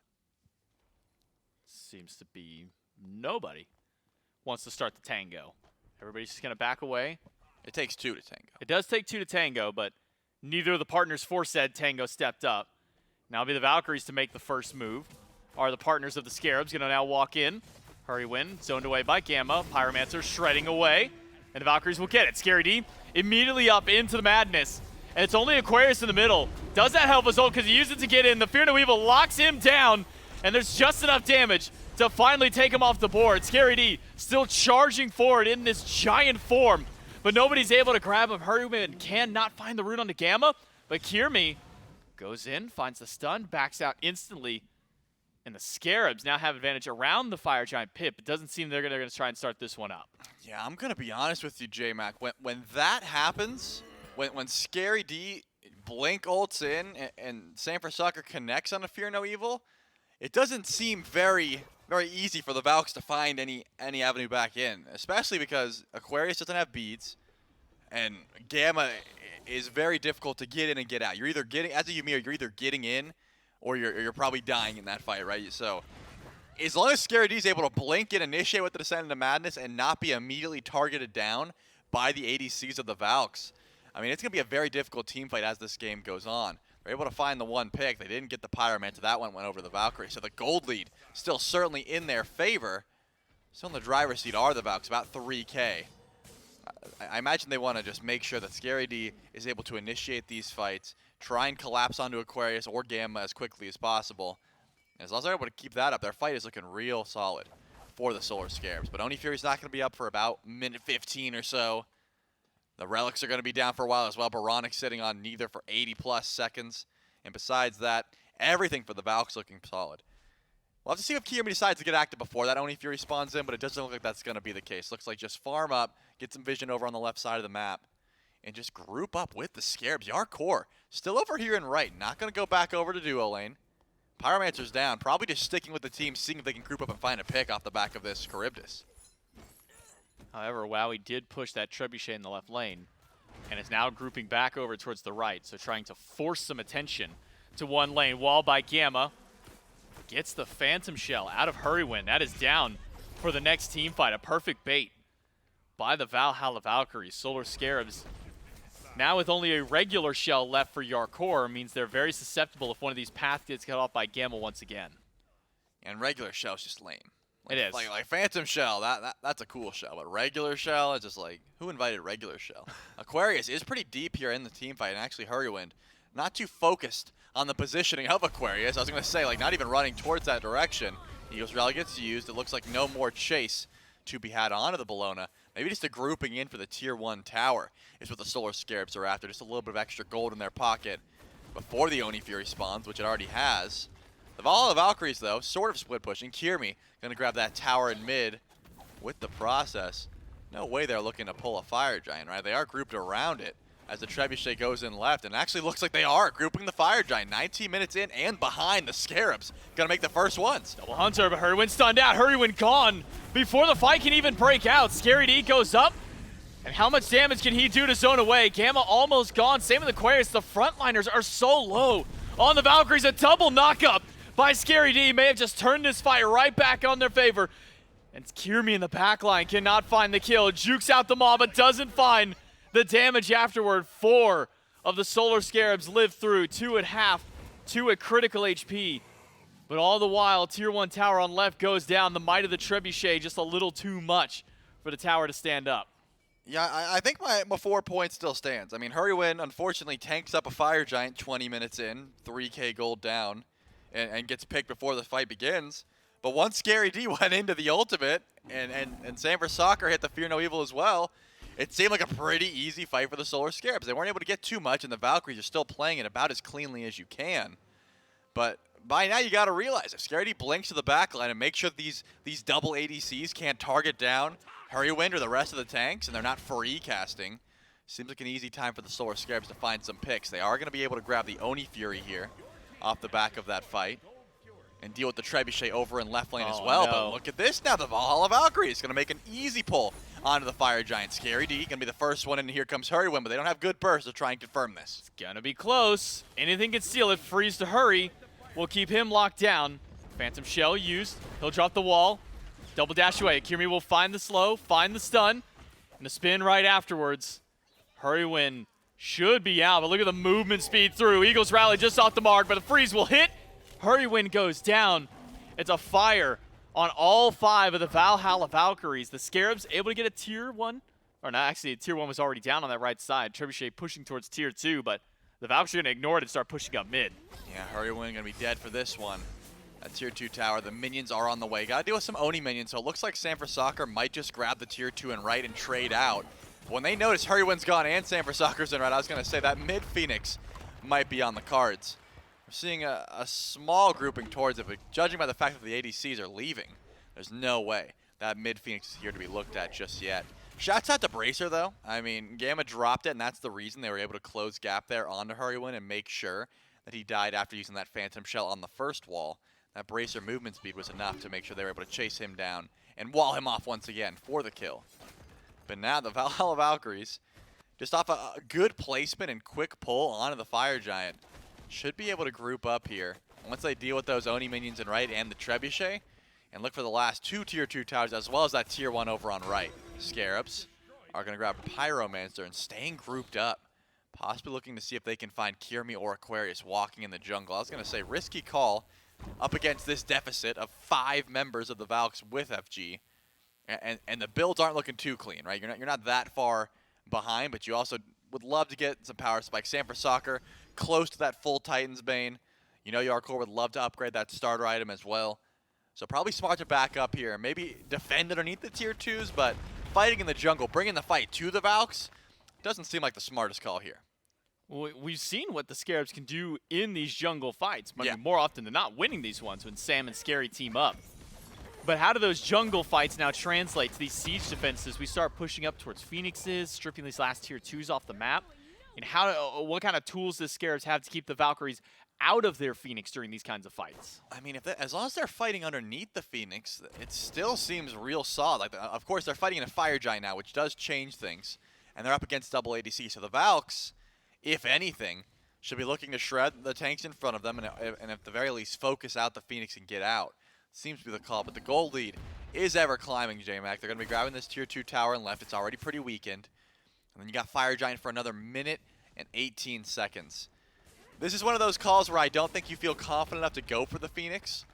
Seems to be nobody wants to start the tango. Everybody's just going to back away. It takes two to tango. It does take two to tango, but neither of the partners for said tango stepped up. Now it'll be the Valkyries to make the first move. Are the partners of the Scarabs going to now walk in? Hurrywin, zoned away by Gamma. Pyromancer shredding away. And the Valkyries will get it. Scary D immediately up into the madness. And it's only Aquarius in the middle. Does that help us all? Because he used it to get in. The Fear No Evil locks him down. And there's just enough damage to finally take him off the board. Scary D still charging forward in this giant form. But nobody's able to grab him. Hurrywin cannot find the root onto Gamma. But Kirmi goes in, finds the stun, backs out instantly. And the Scarabs now have advantage around the Fire Giant pit. But doesn't seem they're going to try and start this one up. Yeah, I'm going to be honest with you, J-Mac. When that happens, when Scary D blink ults in and Sanford Soccer connects on a Fear No Evil, it doesn't seem very easy for the Valks to find any avenue back in, especially because Aquarius doesn't have beads, and Gamma is very difficult to get in and get out. You're either getting, as a Ymir, you're either getting in or you're probably dying in that fight, right? So as long as Scary D is able to blink and initiate with the Descent into Madness and not be immediately targeted down by the ADCs of the Valks, I mean, it's going to be a very difficult team fight as this game goes on. They're able to find the one pick. They didn't get the Pyromancer. That one went over the Valkyrie. So the gold lead still certainly in their favor. Still in the driver's seat are the Valks, about 3K. I imagine they want to just make sure that Scary D is able to initiate these fights, try and collapse onto Aquarius or Gamma as quickly as possible. And as long as they're able to keep that up, their fight is looking real solid for the Solar Scarabs. But Oni Fury's not going to be up for about minute 15 or so. The Relics are going to be down for a while as well. Baronic's sitting on neither for 80-plus seconds. And besides that, everything for the Valks looking solid. We'll have to see if Kirmi decides to get active before that Oni Fury spawns in, but it doesn't look like that's going to be the case. Looks like just farm up, get some vision over on the left side of the map, and just group up with the Scarabs. Yarkor still over here in right. Not going to go back over to duo lane. Pyromancer's down. Probably just sticking with the team, seeing if they can group up and find a pick off the back of this Charybdis. However, Wowie did push that Trebuchet in the left lane and is now grouping back over towards the right, so trying to force some attention to one lane. Wall by Gamma. Gets the Phantom Shell out of Hurrywin. That is down for the next team fight. A perfect bait by the Valhalla Valkyries. Solar Scarabs now with only a regular shell left for Yarkor means they're very susceptible if one of these paths gets cut off by Gamma once again. And regular shell's just lame. It is. Like Phantom Shell, that's a cool shell. But regular shell, it's just like, who invited regular shell? Aquarius is pretty deep here in the team fight, and actually Hurrywin not too focused on the positioning of Aquarius. I was going to say, like, not even running towards that direction. Eagles Rally gets used. It looks like no more chase to be had onto the Bologna. Maybe just a grouping in for the Tier 1 tower is what the Solar Scarabs are after. Just a little bit of extra gold in their pocket before the Oni Fury spawns, which it already has. The Valhalla Valkyries, though, sort of split pushing. Kirmi going to grab that tower in mid with the process. No way they're looking to pull a Fire Giant, right? They are grouped around it as the Trebuchet goes in left, and actually looks like they are grouping the Fire Giant. 19 minutes in and behind the Scarabs. Going to make the first ones. Double Hunter, but Hurrywin stunned out. Hurrywin gone before the fight can even break out. Scary D goes up. And how much damage can he do to zone away? Gamma almost gone. Same with Aquarius. The frontliners are so low on the Valkyries. A double knockup by Scary D may have just turned this fight right back on their favor. And Kirmi in the backline cannot find the kill. Jukes out the mob, but doesn't find the damage afterward. 4 of the Solar Scarabs live through. 2 at half, 2 at critical HP. But all the while, Tier 1 tower on left goes down. The might of the Trebuchet just a little too much for the tower to stand up. Yeah, I think my 4 point still stands. I mean, Hurrywin unfortunately tanks up a Fire Giant 20 minutes in, 3k gold down, and gets picked before the fight begins. But once Scary D went into the ultimate, and Sanford Soccer hit the Fear No Evil as well, it seemed like a pretty easy fight for the Solar Scarabs. They weren't able to get too much, and the Valkyries are still playing it about as cleanly as you can. But by now, you got to realize if Scary D blinks to the backline and makes sure these double ADCs can't target down Hurrywind or the rest of the tanks, and they're not free casting, seems like an easy time for the Solar Scarabs to find some picks. They are going to be able to grab the Oni Fury here off the back of that fight and deal with the Trebuchet over in left lane as well. No. But look at this now. The Valhalla Valkyrie is going to make an easy pull onto the Fire Giant. Scary D going to be the first one in. Here comes Hurrywin, but they don't have good burst to try and confirm this. It's gonna be close. Anything can steal it. Freeze to hurry. We'll keep him locked down. Phantom Shell used. He'll drop the wall. Double dash away. Kirmi will find the slow, find the stun, and the spin right afterwards. Hurrywin should be out, but look at the movement speed through. Eagles rally just off the mark, but the freeze will hit. Hurrywin goes down. It's a fire on all 5 of the Valhalla Valkyries. The Scarabs able to get a tier 1, or not, actually tier 1 was already down on that right side. Trebuchet pushing towards tier 2, but the Valkyries are going to ignore it and start pushing up mid. Yeah, Hurrywin going to be dead for this one. That tier 2 tower, the minions are on the way. Got to deal with some Oni minions, so it looks like Sanford Soccer might just grab the tier 2 and right and trade out. When they notice Hurrywin's gone and Sanford Soccer's in right, I was going to say that mid Phoenix might be on the cards. We're seeing a small grouping towards it, but judging by the fact that the ADCs are leaving, there's no way that mid Phoenix is here to be looked at just yet. Shouts out to Bracer, though. I mean, Gamma dropped it, and that's the reason they were able to close gap there onto Hurrywin and make sure that he died after using that Phantom Shell on the first wall. That Bracer movement speed was enough to make sure they were able to chase him down and wall him off once again for the kill. But now the Valhalla Valkyries, just off a good placement and quick pull onto the Fire Giant, should be able to group up here. Once they deal with those Oni minions in right and the Trebuchet, and look for the last 2 tier 2 towers as well as that tier 1 over on right. Scarabs are going to grab Pyromancer and staying grouped up. Possibly looking to see if they can find Kirmi or Aquarius walking in the jungle. I was going to say risky call up against this deficit of 5 members of the Valks with FG. And the builds aren't looking too clean, right? You're not that far behind, but you also would love to get some power spikes. Sanford Soccer, close to that full Titan's Bane. You know Yarkor would love to upgrade that starter item as well. So probably smart to back up here. Maybe defend underneath the tier 2s, but fighting in the jungle, bringing the fight to the Valks, doesn't seem like the smartest call here. Well, we've seen what the Scarabs can do in these jungle fights. I mean, Yeah. more often than not, winning these ones when Sam and Scary team up. But how do those jungle fights now translate to these siege defenses? We start pushing up towards Phoenixes, stripping these last tier 2s off the map. And what kind of tools does Scarabs have to keep the Valkyries out of their Phoenix during these kinds of fights? I mean, as long as they're fighting underneath the Phoenix, it still seems real solid. Like, of course, they're fighting in a Fire Giant now, which does change things. And they're up against double ADC. So the Valks, if anything, should be looking to shred the tanks in front of them and at the very least focus out the Phoenix and get out. Seems to be the call, but the gold lead is ever climbing, J-Mac. They're going to be grabbing this tier 2 tower and left. It's already pretty weakened. And then you got Fire Giant for another minute and 18 seconds. This is one of those calls where I don't think you feel confident enough to go for the Phoenix.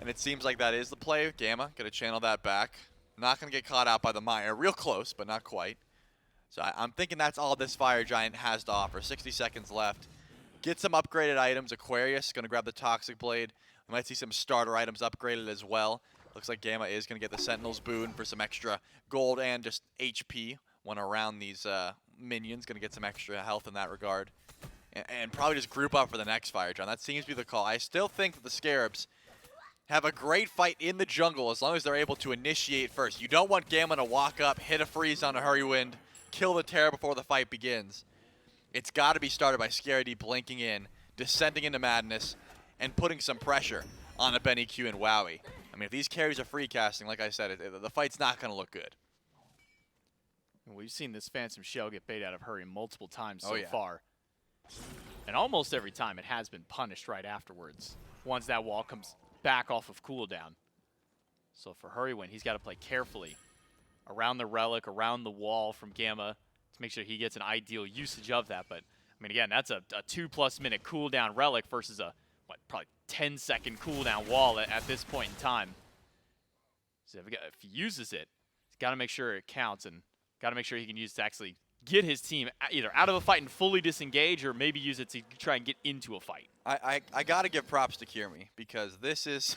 And it seems like that is the play. Gamma, got to channel that back. Not going to get caught out by the Mire. Real close, but not quite. So I'm thinking that's all this Fire Giant has to offer. 60 seconds left. Get some upgraded items. Aquarius going to grab the Toxic Blade. We might see some starter items upgraded as well. Looks like Gamma is going to get the Sentinel's boon for some extra gold and just HP when around these minions. Going to get some extra health in that regard. And probably just group up for the next Fire Giant. That seems to be the call. I still think that the Scarabs have a great fight in the jungle as long as they're able to initiate first. You don't want Gamma to walk up, hit a freeze on a Hurrywind, kill the Terror before the fight begins. It's got to be started by Scary D blinking in, descending into madness, and putting some pressure on a BennyQ and Wowie. I mean, if these carries are free casting, like I said, the fight's not going to look good. We've seen this Phantom Shell get bait out of Hurry multiple times so Oh, yeah. far. And almost every time it has been punished right afterwards, once that wall comes back off of cooldown. So for Hurrywin, he's got to play carefully around the relic, around the wall from Gamma to make sure he gets an ideal usage of that. But I mean, again, that's a 2+ minute cooldown relic versus a, probably 10-second cooldown wall at this point in time. So if he uses it, he's got to make sure it counts and got to make sure he can use it to actually get his team either out of a fight and fully disengage, or maybe use it to try and get into a fight. I got to give props to Kirmi, because this is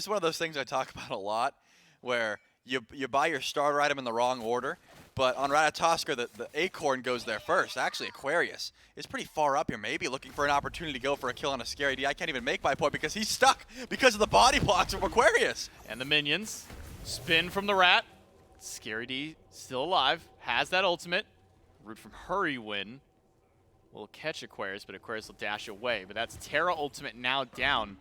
one of those things I talk about a lot, where you buy your starter item in the wrong order, but on Ratatoskr, the Acorn goes there first. Actually, Aquarius is pretty far up here, maybe looking for an opportunity to go for a kill on a Scary D. I can't even make my point because he's stuck because of the body blocks of Aquarius. And the minions spin from the Rat. Scary D still alive, has that ultimate. Root from Hurrywin will catch Aquarius, but Aquarius will dash away. But that's Terra ultimate now down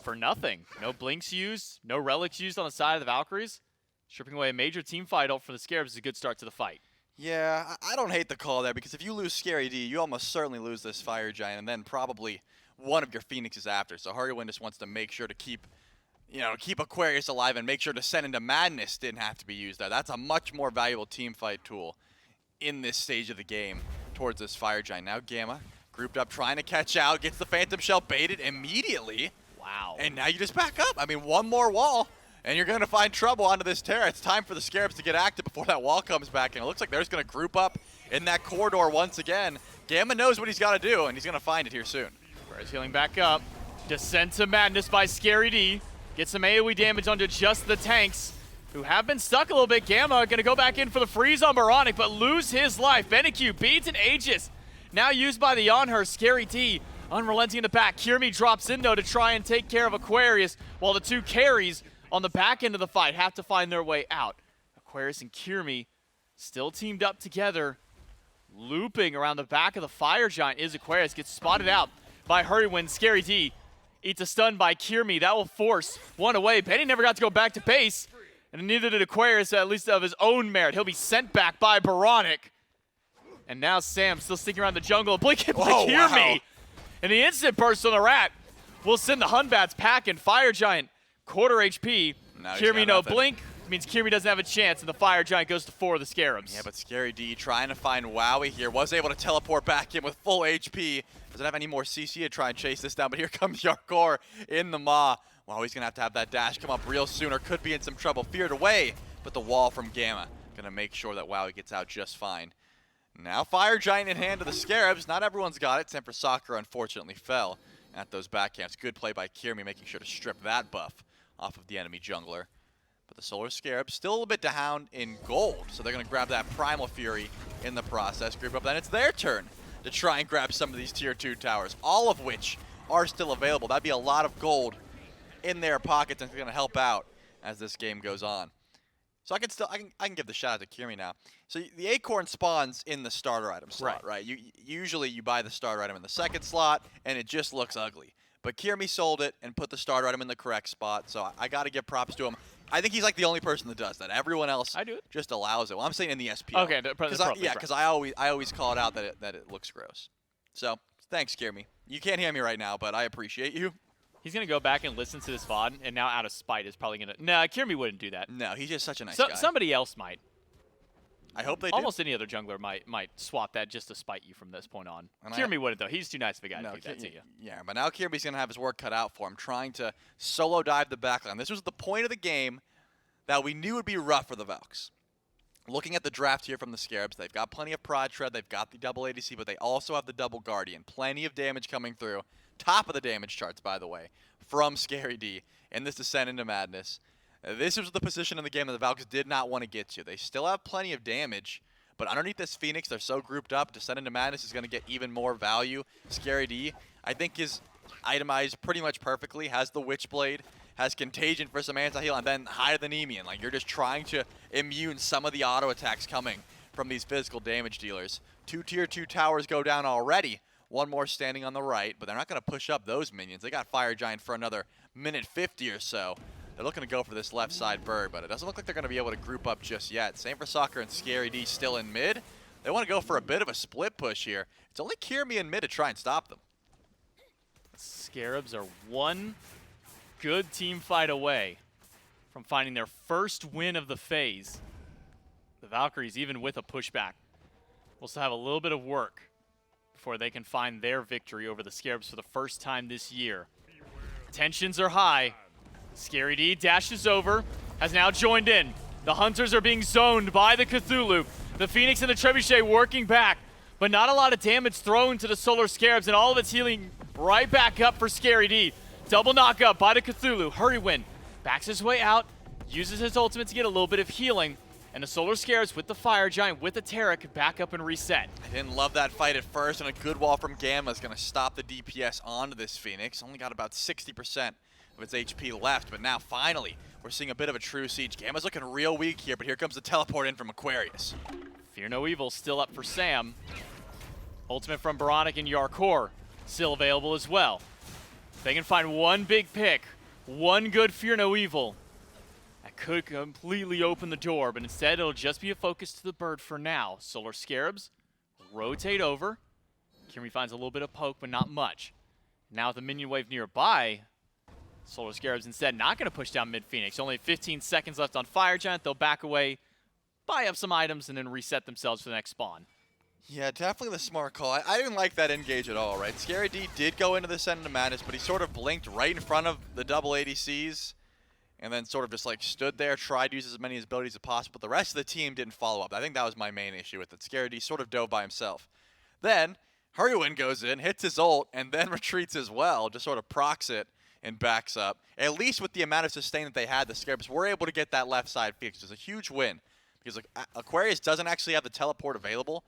for nothing. No blinks used, no relics used on the side of the Valkyries. Stripping away a major team fight for the Scarabs is a good start to the fight. Yeah, I don't hate the call there, because if you lose Scary D, you almost certainly lose this Fire Giant, and then probably one of your Phoenixes after. So Hurrywin just wants to make sure to keep Aquarius alive and make sure Descent into Madness didn't have to be used there. That's a much more valuable team fight tool in this stage of the game towards this Fire Giant. Now Gamma, grouped up, trying to catch out, gets the Phantom Shell baited immediately. Wow. And now you just back up. I mean, one more wall, and you're going to find trouble onto this Terra. It's time for the Scarabs to get active before that wall comes back, and it looks like they're just going to group up in that corridor once again. Gamma knows what he's got to do, and he's going to find it here soon. Aquarius healing back up. Descent to Madness by Scary D. Get some AoE damage onto just the tanks, who have been stuck a little bit. Gamma going to go back in for the freeze on Baronic, but lose his life. BennyQ beats an Aegis. Now used by the Yonher. Scary D unrelenting in the back. Kirmi drops in, though, to try and take care of Aquarius, while the two carries on the back end of the fight have to find their way out. Aquarius and Kirmi still teamed up together. Looping around the back of the Fire Giant is Aquarius. Gets spotted out by Hurrywin. Scary D eats a stun by Kirmi. That will force one away. Benny never got to go back to base, and neither did Aquarius, at least of his own merit. He'll be sent back by Baronic. And now Sam still sticking around the jungle. Blink hit by Kirmi. Wow. And the instant burst on the Rat will send the Hunbats packing. Fire Giant, quarter HP. Now he's Kirmi got no nothing. blink. Means Kirmi doesn't have a chance, and the Fire Giant goes to 4 of the Scarabs. Yeah, but Scary D trying to find Wowie here. Was able to teleport back in with full HP. Doesn't have any more CC to try and chase this down, but here comes Yarkor in the Maw. Wowie's going to have that dash come up real soon, or could be in some trouble. Feared away, but the wall from Gamma going to make sure that Wowie gets out just fine. Now Fire Giant in hand to the Scarabs. Not everyone's got it. Temper Soccer unfortunately fell at those back camps. Good play by Kirmi, making sure to strip that buff off of the enemy jungler. But the Solar Scarabs still a little bit down in gold, so they're going to grab that Primal Fury in the process. Group up, then it's their turn to try and grab some of these Tier 2 towers, all of which are still available. That'd be a lot of gold in their pockets, and it's going to help out as this game goes on. So I can give the shout out to Kirmi now. So the Acorn spawns in the starter item slot, right? Usually you buy the starter item in the second slot, and it just looks ugly. But Kirmi sold it and put the starter item in the correct spot, so I got to give props to him. I think he's like the only person that does that. Everyone else just allows it. Well, I'm saying in the SPL. Okay, because I always call it out that it looks gross. So thanks, Kirmi. You can't hear me right now, but I appreciate you. He's going to go back and listen to this VOD, and now out of spite is probably going to... Nah, Kirmi wouldn't do that. No, he's just such a nice guy. Somebody else might. I hope they do. Almost any other jungler might swap that just to spite you from this point on. Kirmi wouldn't, though. He's too nice of a guy to do that to you. Yeah, but now Kirby's going to have his work cut out for him, trying to solo dive the backline. This was the point of the game that we knew would be rough for the Valks. Looking at the draft here from the Scarabs, they've got plenty of Prod Shred, they've got the double ADC, but they also have the double Guardian. Plenty of damage coming through. Top of the damage charts, by the way, from Scary D in this Descent into Madness. This was the position in the game that the Valks did not want to get to. They still have plenty of damage, but underneath this Phoenix, they're so grouped up. Descent into Madness is going to get even more value. Scary D, I think, is itemized pretty much perfectly. Has the Witchblade, has Contagion for some anti-heal, and then High the Nemean. Like, you're just trying to immune some of the auto attacks coming from these physical damage dealers. 2 Tier 2 towers go down already. One more standing on the right, but they're not going to push up those minions. They got Fire Giant for another minute 50 or so. They're looking to go for this left side bird, but it doesn't look like they're going to be able to group up just yet. Same for Soccer and Scary D still in mid. They want to go for a bit of a split push here. It's only Kirmi in mid to try and stop them. Scarabs are one good team fight away from finding their first win of the phase. The Valkyries, even with a pushback, will still have a little bit of work before they can find their victory over the Scarabs for the first time this year. Tensions are high. Scary D dashes over, has now joined in. The Hunters are being zoned by the Cthulhu. The Phoenix and the Trebuchet working back, but not a lot of damage thrown to the Solar Scarabs, and all of its healing right back up for Scary D. Double knock up by the Cthulhu. Hurrywin backs his way out, uses his ultimate to get a little bit of healing, and the Solar Scarabs with the Fire Giant, with the Terra, can back up and reset. I didn't love that fight at first, and a good wall from Gamma is going to stop the DPS onto this Phoenix. Only got about 60% of its HP left, but now finally we're seeing a bit of a true siege. Gamma's looking real weak here, but here comes the teleport in from Aquarius. Fear No Evil still up for Sam. Ultimate from Baronic and Yarkor still available as well. They can find one big pick, one good Fear No Evil. That could completely open the door, but instead it'll just be a focus to the bird for now. Solar Scarabs rotate over. Kirmi finds a little bit of poke, but not much. Now with the minion wave nearby, Solar Scarabs instead not going to push down mid-Phoenix. Only 15 seconds left on Fire Giant. They'll back away, buy up some items, and then reset themselves for the next spawn. Yeah, definitely the smart call. I didn't like that engage at all, right? Scary D did go into the Send of Madness, but he sort of blinked right in front of the double ADCs and then sort of just like stood there, tried to use as many abilities as possible, but the rest of the team didn't follow up. I think that was my main issue with it. Scary D sort of dove by himself. Then Hurrywin goes in, hits his ult, and then retreats as well, just sort of procs it and backs up. At least with the amount of sustain that they had, the Scarabs were able to get that left side fixed. It's a huge win because like, Aquarius doesn't actually have the teleport available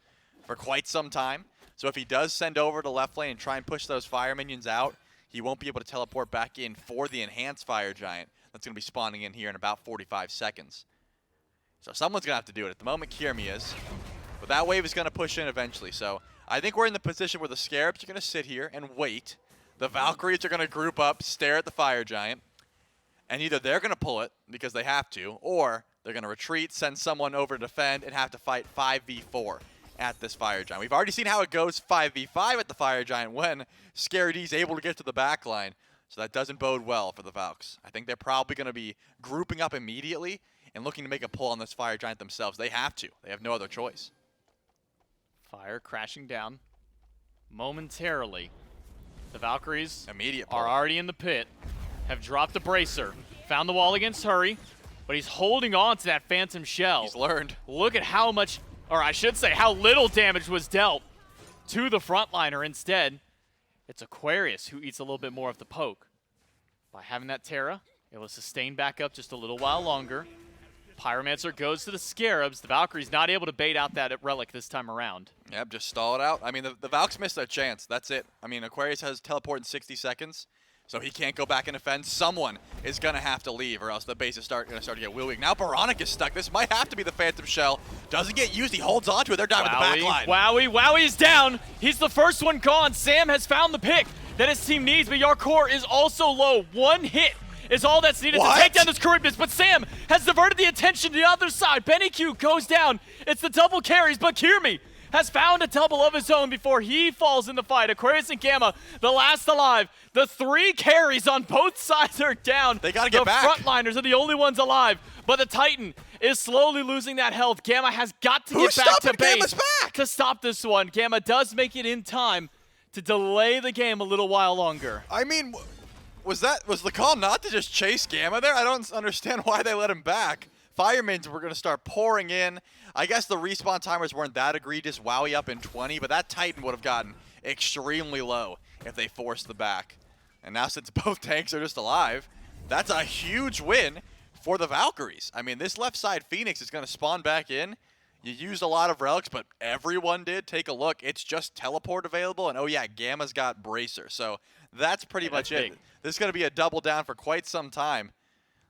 for quite some time. So if he does send over to left lane and try and push those fire minions out, he won't be able to teleport back in for the enhanced Fire Giant that's going to be spawning in here in about 45 seconds. So someone's going to have to do it. At the moment, Kirmi is. But that wave is going to push in eventually. So I think we're in the position where the Scarabs are going to sit here and wait. The Valkyries are going to group up, stare at the Fire Giant, and either they're going to pull it because they have to, or they're going to retreat, send someone over to defend, and have to fight 5v4 at this Fire Giant. We've already seen how it goes 5v5 at the Fire Giant when Scary D's able to get to the back line, so that doesn't bode well for the Valks. I think they're probably going to be grouping up immediately and looking to make a pull on this Fire Giant themselves. They have to. They have no other choice. Fire crashing down momentarily. The Valkyries Immediate pull. are already in the pit, have dropped the bracer, found the wall against Hurry, but he's holding on to that Phantom Shell. He's learned. Look at how much, or I should say how little damage was dealt to the frontliner. Instead, it's Aquarius who eats a little bit more of the poke. By having that Terra, it will sustain back up just a little while longer. Pyromancer goes to the Scarabs. The Valkyrie's not able to bait out that relic this time around. Yep, just stall it out. I mean, the Valks missed their chance. That's it. I mean, Aquarius has teleport in 60 seconds, so he can't go back and defend. Someone is going to have to leave, or else the base is going to start to get wheel weak. Now Baronic is stuck. This might have to be the Phantom Shell. Doesn't get used. He holds on to it. They're diving the back line. Wowie's down. He's the first one gone. Sam has found the pick that his team needs, but Yarkor is also low. One hit is all that's needed to take down this Charybdis, but Sam has diverted the attention to the other side. BennyQ goes down. It's the double carries, but Kirmi has found a double of his own before he falls in the fight. Aquarius and Gamma, the last alive. The three carries on both sides are down. They gotta get back. The frontliners are the only ones alive, but the Titan is slowly losing that health. Gamma has got to get back to base to stop this one. Gamma does make it in time to delay the game a little while longer. I mean, was the call not to just chase Gamma there? I don't understand why they let him back. Firemans were going to start pouring in. I guess the respawn timers weren't that egregious. Wowie up in 20, but that Titan would have gotten extremely low if they forced the back. And now since both tanks are just alive, that's a huge win for the Valkyries. I mean, this left side Phoenix is going to spawn back in. You used a lot of relics, but everyone did. Take a look. It's just teleport available, and oh yeah, Gamma's got bracer. So that's pretty much it. This is going to be a double down for quite some time.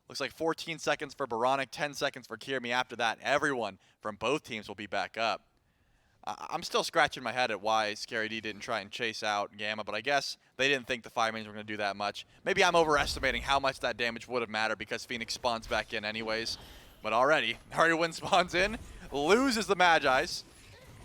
Looks like 14 seconds for Baronic, 10 seconds for Kirmi. After that, everyone from both teams will be back up. I'm still scratching my head at why Scary D didn't try and chase out Gamma, but I guess they didn't think the Firemans were going to do that much. Maybe I'm overestimating how much that damage would have mattered because Phoenix spawns back in anyways. But already, Hurrywin spawns in, loses the Magi's,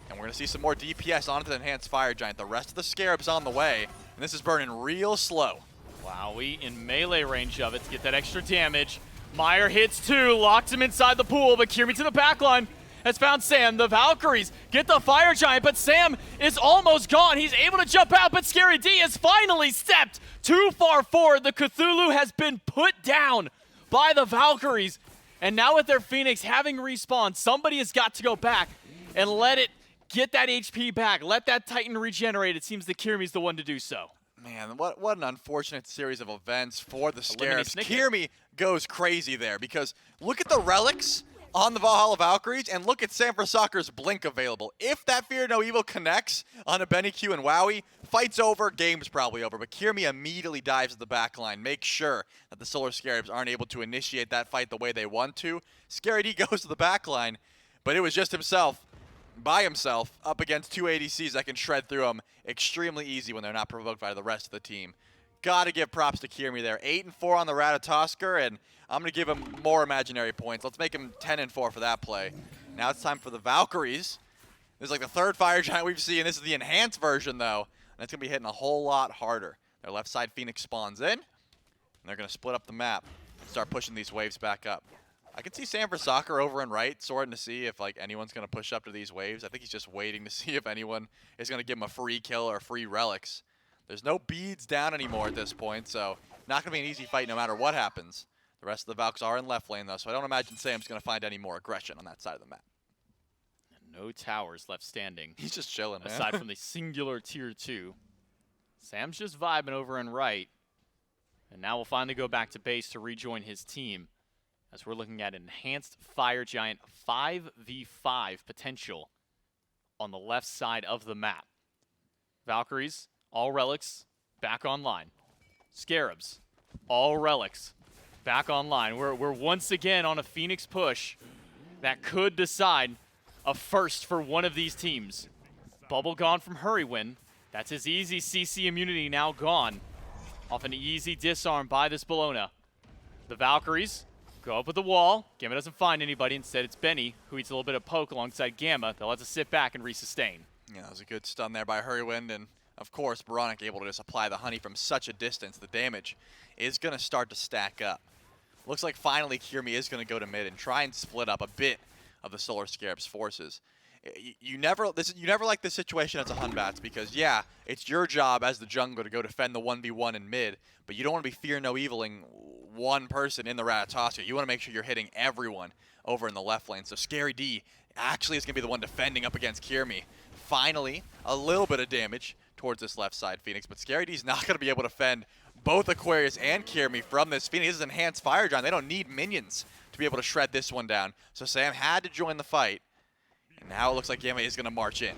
and we're going to see some more DPS onto the Enhanced Fire Giant. The rest of the Scarabs on the way, and this is burning real slow. Wowie in melee range of it to get that extra damage. Meyer hits two, locks him inside the pool, but Kirmi to the back line. has found Sam. The Valkyries get the Fire Giant, but Sam is almost gone. He's able to jump out, but Scary D has finally stepped too far forward. The Cthulhu has been put down by the Valkyries. And now with their Phoenix having respawned, somebody has got to go back and let it get that HP back. Let that Titan regenerate. It seems that Kirmi's the one to do so. Man, what an unfortunate series of events for the Eliminate Scarabs. Snicket. Kirmi goes crazy there because look at the relics on the Valhalla Valkyries and look at Sanford Soccer's Blink available. If that Fear No Evil connects on a BennyQ and Wowie, fight's over, game's probably over. But Kirmi immediately dives to the back line, makes sure that the Solar Scarabs aren't able to initiate that fight the way they want to. Scary D goes to the back line, but it was just himself, by himself, up against two ADCs that can shred through him extremely easy when they're not provoked by the rest of the team. Gotta give props to Kirmi there. 8-4 on the Ratatosker, and I'm gonna give him more imaginary points. Let's make him 10-4 for that play. Now it's time for the Valkyries. This is like the third Fire Giant we've seen. This is the enhanced version, though, and it's gonna be hitting a whole lot harder. Their left side Phoenix spawns in, and they're gonna split up the map and start pushing these waves back up. I can see Sanford Soccer over and right, sorting to see if like anyone's gonna push up to these waves. I think he's just waiting to see if anyone is gonna give him a free kill or free relics. There's no beads down anymore at this point, so not gonna be an easy fight no matter what happens. The rest of the Valks are in left lane though, so I don't imagine Sam's gonna find any more aggression on that side of the map. No towers left standing. He's just chilling, man. Aside from the singular tier 2. Sam's just vibing over and right. And now we'll finally go back to base to rejoin his team as we're looking at enhanced Fire Giant 5v5 potential on the left side of the map. Valkyries, all relics, back online. Scarabs, all relics, back online. We're once again on a Phoenix push that could decide a first for one of these teams. Bubble gone from Hurrywin. That's his easy CC immunity now gone. Off an easy disarm by this Bologna. The Valkyries go up with the wall. Gamma doesn't find anybody. Instead, it's Benny, who eats a little bit of poke alongside Gamma. They'll have to sit back and resustain. Yeah, that was a good stun there by Hurrywind, and of course, Baronic able to just apply the honey from such a distance. The damage is going to start to stack up. Looks like finally Kirmi is going to go to mid and try and split up a bit of the Solar Scarab's forces. You never like this situation as a Hunbats because, yeah, it's your job as the jungler to go defend the 1v1 in mid, but you don't want to be Fear No Eviling one person in the Ratatosker. You want to make sure you're hitting everyone over in the left lane. So Scary D actually is going to be the one defending up against Kirmi. Finally, a little bit of damage towards this left side Phoenix, but Scary D's not going to be able to defend both Aquarius and Kirmi from this Phoenix. This is enhanced Fire Giant. They don't need minions to be able to shred this one down. So Sam had to join the fight, and now it looks like Gamma is going to march in.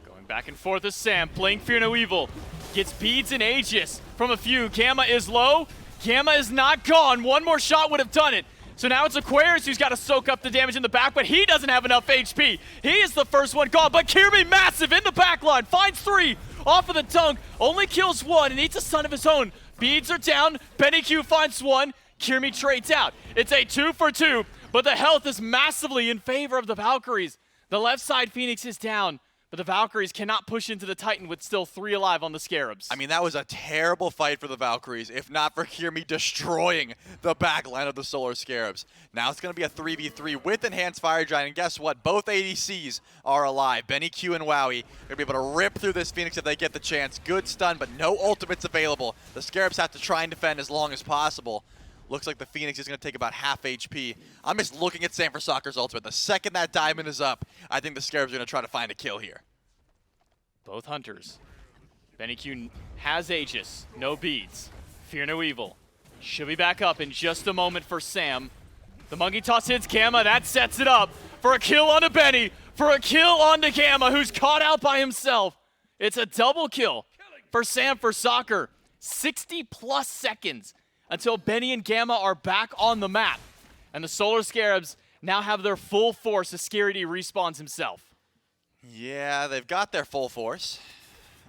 Going back and forth is Sam, playing Fear No Evil. Gets beads and Aegis from a few. Gamma is low. Gamma is not gone. One more shot would have done it. So now it's Aquarius who's got to soak up the damage in the back, but he doesn't have enough HP. He is the first one gone, but Kirmi massive in the back line. Finds 3 off of the dunk. Only kills 1 and eats a son of his own. Beads are down. BennyQ finds 1. Kirmi trades out. It's a 2 for 2, but the health is massively in favor of the Valkyries. The left side Phoenix is down, but the Valkyries cannot push into the Titan with still 3 alive on the Scarabs. I mean, that was a terrible fight for the Valkyries, if not for Kirmi destroying the backline of the Solar Scarabs. Now it's going to be a 3v3 with Enhanced Fire Giant, and guess what? Both ADCs are alive. BennyQ and Wowie are going to be able to rip through this Phoenix if they get the chance. Good stun, but no ultimates available. The Scarabs have to try and defend as long as possible. Looks like the Phoenix is going to take about half HP. I'm just looking at Sanford Soccer's ultimate. The second that diamond is up, I think the Scarabs are going to try to find a kill here. Both hunters. BennyQ has Aegis, no beads. Fear No Evil. Should be back up in just a moment for Sam. The monkey toss hits Gamma. That sets it up for a kill onto Benny. For a kill onto Gamma, who's caught out by himself. It's a double kill for Sam for Soccer. 60+ seconds until Benny and Gamma are back on the map. And the Solar Scarabs now have their full force as Scary D respawns himself. Yeah, they've got their full force.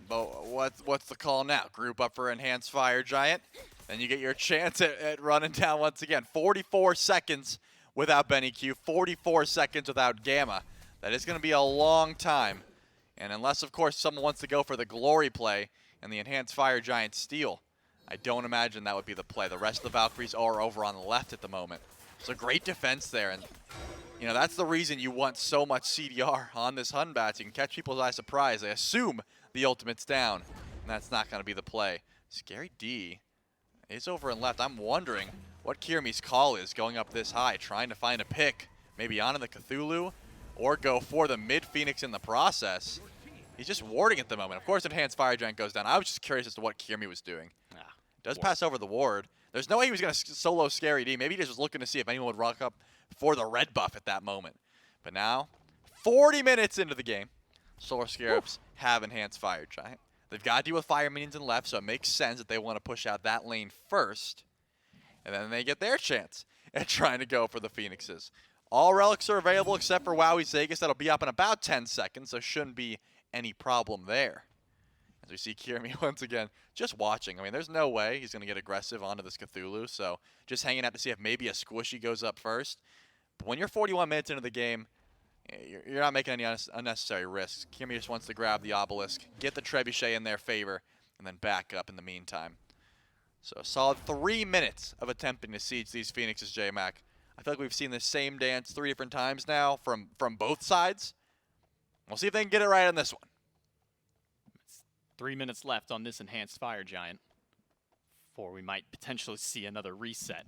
But what's the call now? Group up for Enhanced Fire Giant. Then you get your chance at running down once again. 44 seconds without BennyQ. 44 seconds without Gamma. That is going to be a long time. And unless, of course, someone wants to go for the glory play and the Enhanced Fire Giant steal, I don't imagine that would be the play. The rest of the Valkyries are over on the left at the moment. So great defense there. And You know, that's the reason you want so much CDR on this Hun Bats. You can catch people's eye surprise. They assume the ultimate's down, and that's not going to be the play. Scary D is over and left. I'm wondering what Kirmi's call is going up this high, trying to find a pick, maybe onto the Cthulhu, or go for the mid-Phoenix in the process. He's just warding at the moment. Of course, Enhanced Fire Giant goes down. I was just curious as to what Kirmi was doing. Does pass over the ward. There's no way he was going to solo Scary D. Maybe he just was looking to see if anyone would rock up for the red buff at that moment. But now, 40 minutes into the game, Solar Scarabs have Enhanced Fire Giant. They've got to deal with fire minions in left, so it makes sense that they want to push out that lane first. And then they get their chance at trying to go for the Phoenixes. All relics are available except for Wowie's Aegis. That'll be up in about 10 seconds, so shouldn't be any problem there. As we see Kirmi once again just watching. I mean, there's no way he's going to get aggressive onto this Cthulhu, so just hanging out to see if maybe a squishy goes up first. But when you're 41 minutes into the game, you're not making any unnecessary risks. Kirmi just wants to grab the obelisk, get the trebuchet in their favor, and then back up in the meantime. So a solid 3 minutes of attempting to siege these Phoenixes, J-Mac. I feel like we've seen the same dance 3 different times now from both sides. We'll see if they can get it right on this one. 3 minutes left on this Enhanced Fire Giant before we might potentially see another reset,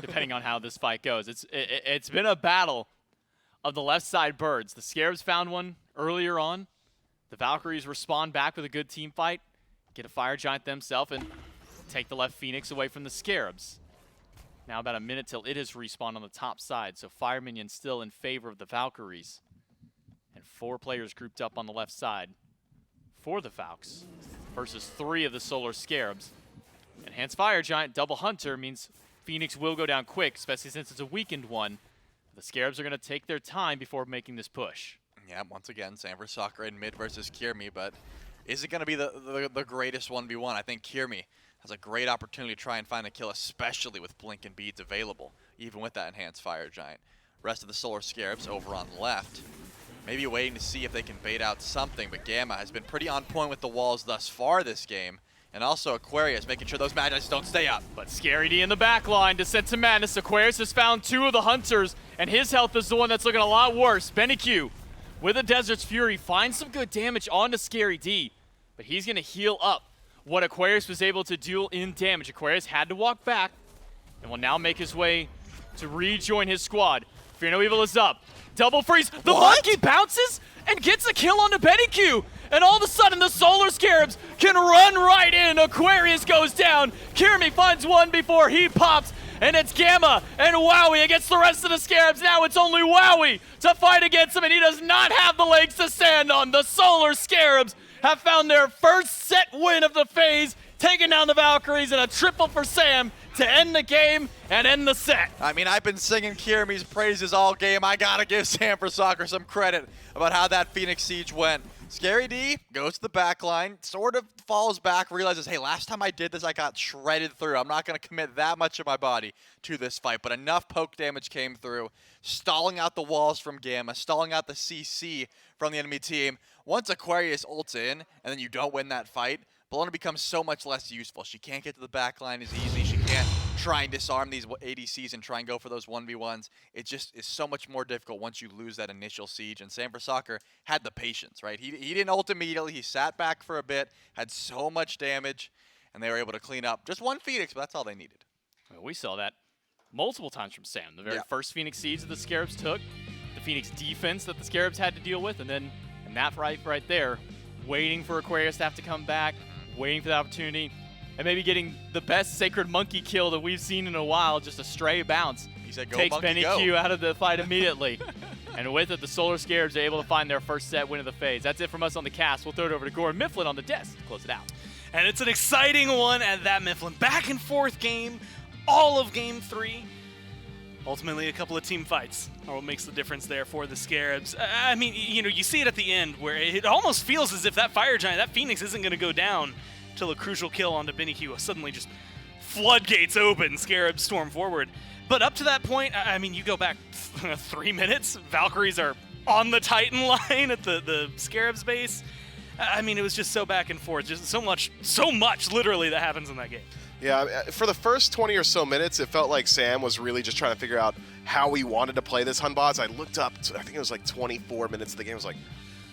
depending on how this fight goes. It's been a battle of the left side birds. The Scarabs found one earlier on. The Valkyries respond back with a good team fight, get a Fire Giant themselves, and take the left Phoenix away from the Scarabs. Now about a minute till it has respawned on the top side, so Fire Minion still in favor of the Valkyries. And 4 players grouped up on the left side for the Valks versus 3 of the Solar Scarabs. Enhanced Fire Giant, double Hunter means Phoenix will go down quick, especially since it's a weakened one. The Scarabs are going to take their time before making this push. Yeah, once again, Sanford Soccer in mid versus Kirmi, but is it going to be the greatest 1v1? I think Kirmi has a great opportunity to try and find a kill, especially with Blink and Beads available, even with that Enhanced Fire Giant. Rest of the Solar Scarabs over on left, maybe waiting to see if they can bait out something, but Gamma has been pretty on point with the walls thus far this game. And also Aquarius making sure those Magi's don't stay up. But Scary D in the back line, Descent to Madness. Aquarius has found 2 of the Hunters, and his health is the one that's looking a lot worse. BennyQ with a Desert's Fury finds some good damage onto Scary D, but he's going to heal up what Aquarius was able to do in damage. Aquarius had to walk back and will now make his way to rejoin his squad. Fear No Evil is up. Double freeze. The monkey bounces and gets a kill onto BennyQ. And all of a sudden, the Solar Scarabs can run right in. Aquarius goes down. Kirmi finds one before he pops. And it's Gamma and Wowie against the rest of the Scarabs. Now it's only Wowie to fight against him, and he does not have the legs to stand on. The Solar Scarabs have found their first set win of the phase, taking down the Valkyries in a triple for Sam to end the game and end the set. I mean, I've been singing Kirmi's praises all game. I gotta give Sanford Soccer some credit about how that Phoenix Siege went. Scary D goes to the back line, sort of falls back, realizes, hey, last time I did this, I got shredded through. I'm not going to commit that much of my body to this fight, but enough poke damage came through, stalling out the walls from Gamma, stalling out the CC from the enemy team. Once Aquarius ults in, and then you don't win that fight, Bologna becomes so much less useful. She can't get to the back line as easy. She can't try and disarm these ADCs and try and go for those 1v1s. It just is so much more difficult once you lose that initial siege. And Sanford Soccer had the patience, right? He didn't ult immediately. He sat back for a bit, had so much damage, and they were able to clean up just one Phoenix, but that's all they needed. Well, we saw that multiple times from Sam. The very first Phoenix siege that the Scarabs took, the Phoenix defense that the Scarabs had to deal with, and then that right there, waiting for Aquarius to have to come back, waiting for the opportunity, and maybe getting the best Sacred Monkey kill that we've seen in a while, just a stray bounce. He said, go takes monkey, BennyQ go. out of the fight immediately. And with it, the Solar Scarabs are able to find their first set win of the phase. That's it from us on the cast. We'll throw it over to Gordon Mifflin on the desk to close it out. And it's an exciting one at that Mifflin. Back and forth game, all of game 3. Ultimately, a couple of team fights are what makes the difference there for the Scarabs. I mean, you know, you see it at the end where it almost feels as if that Fire Giant, that Phoenix isn't going to go down till a crucial kill onto BennyQ. Suddenly just floodgates open, Scarabs storm forward. But up to that point, I mean, you go back 3 minutes, Valkyries are on the Titan line at the Scarabs base. I mean, it was just so back and forth, just so much literally that happens in that game. Yeah, for the first 20 or so minutes, it felt like Sam was really just trying to figure out how he wanted to play this Hunbots. I looked up, I think it was like 24 minutes of the game. I was like,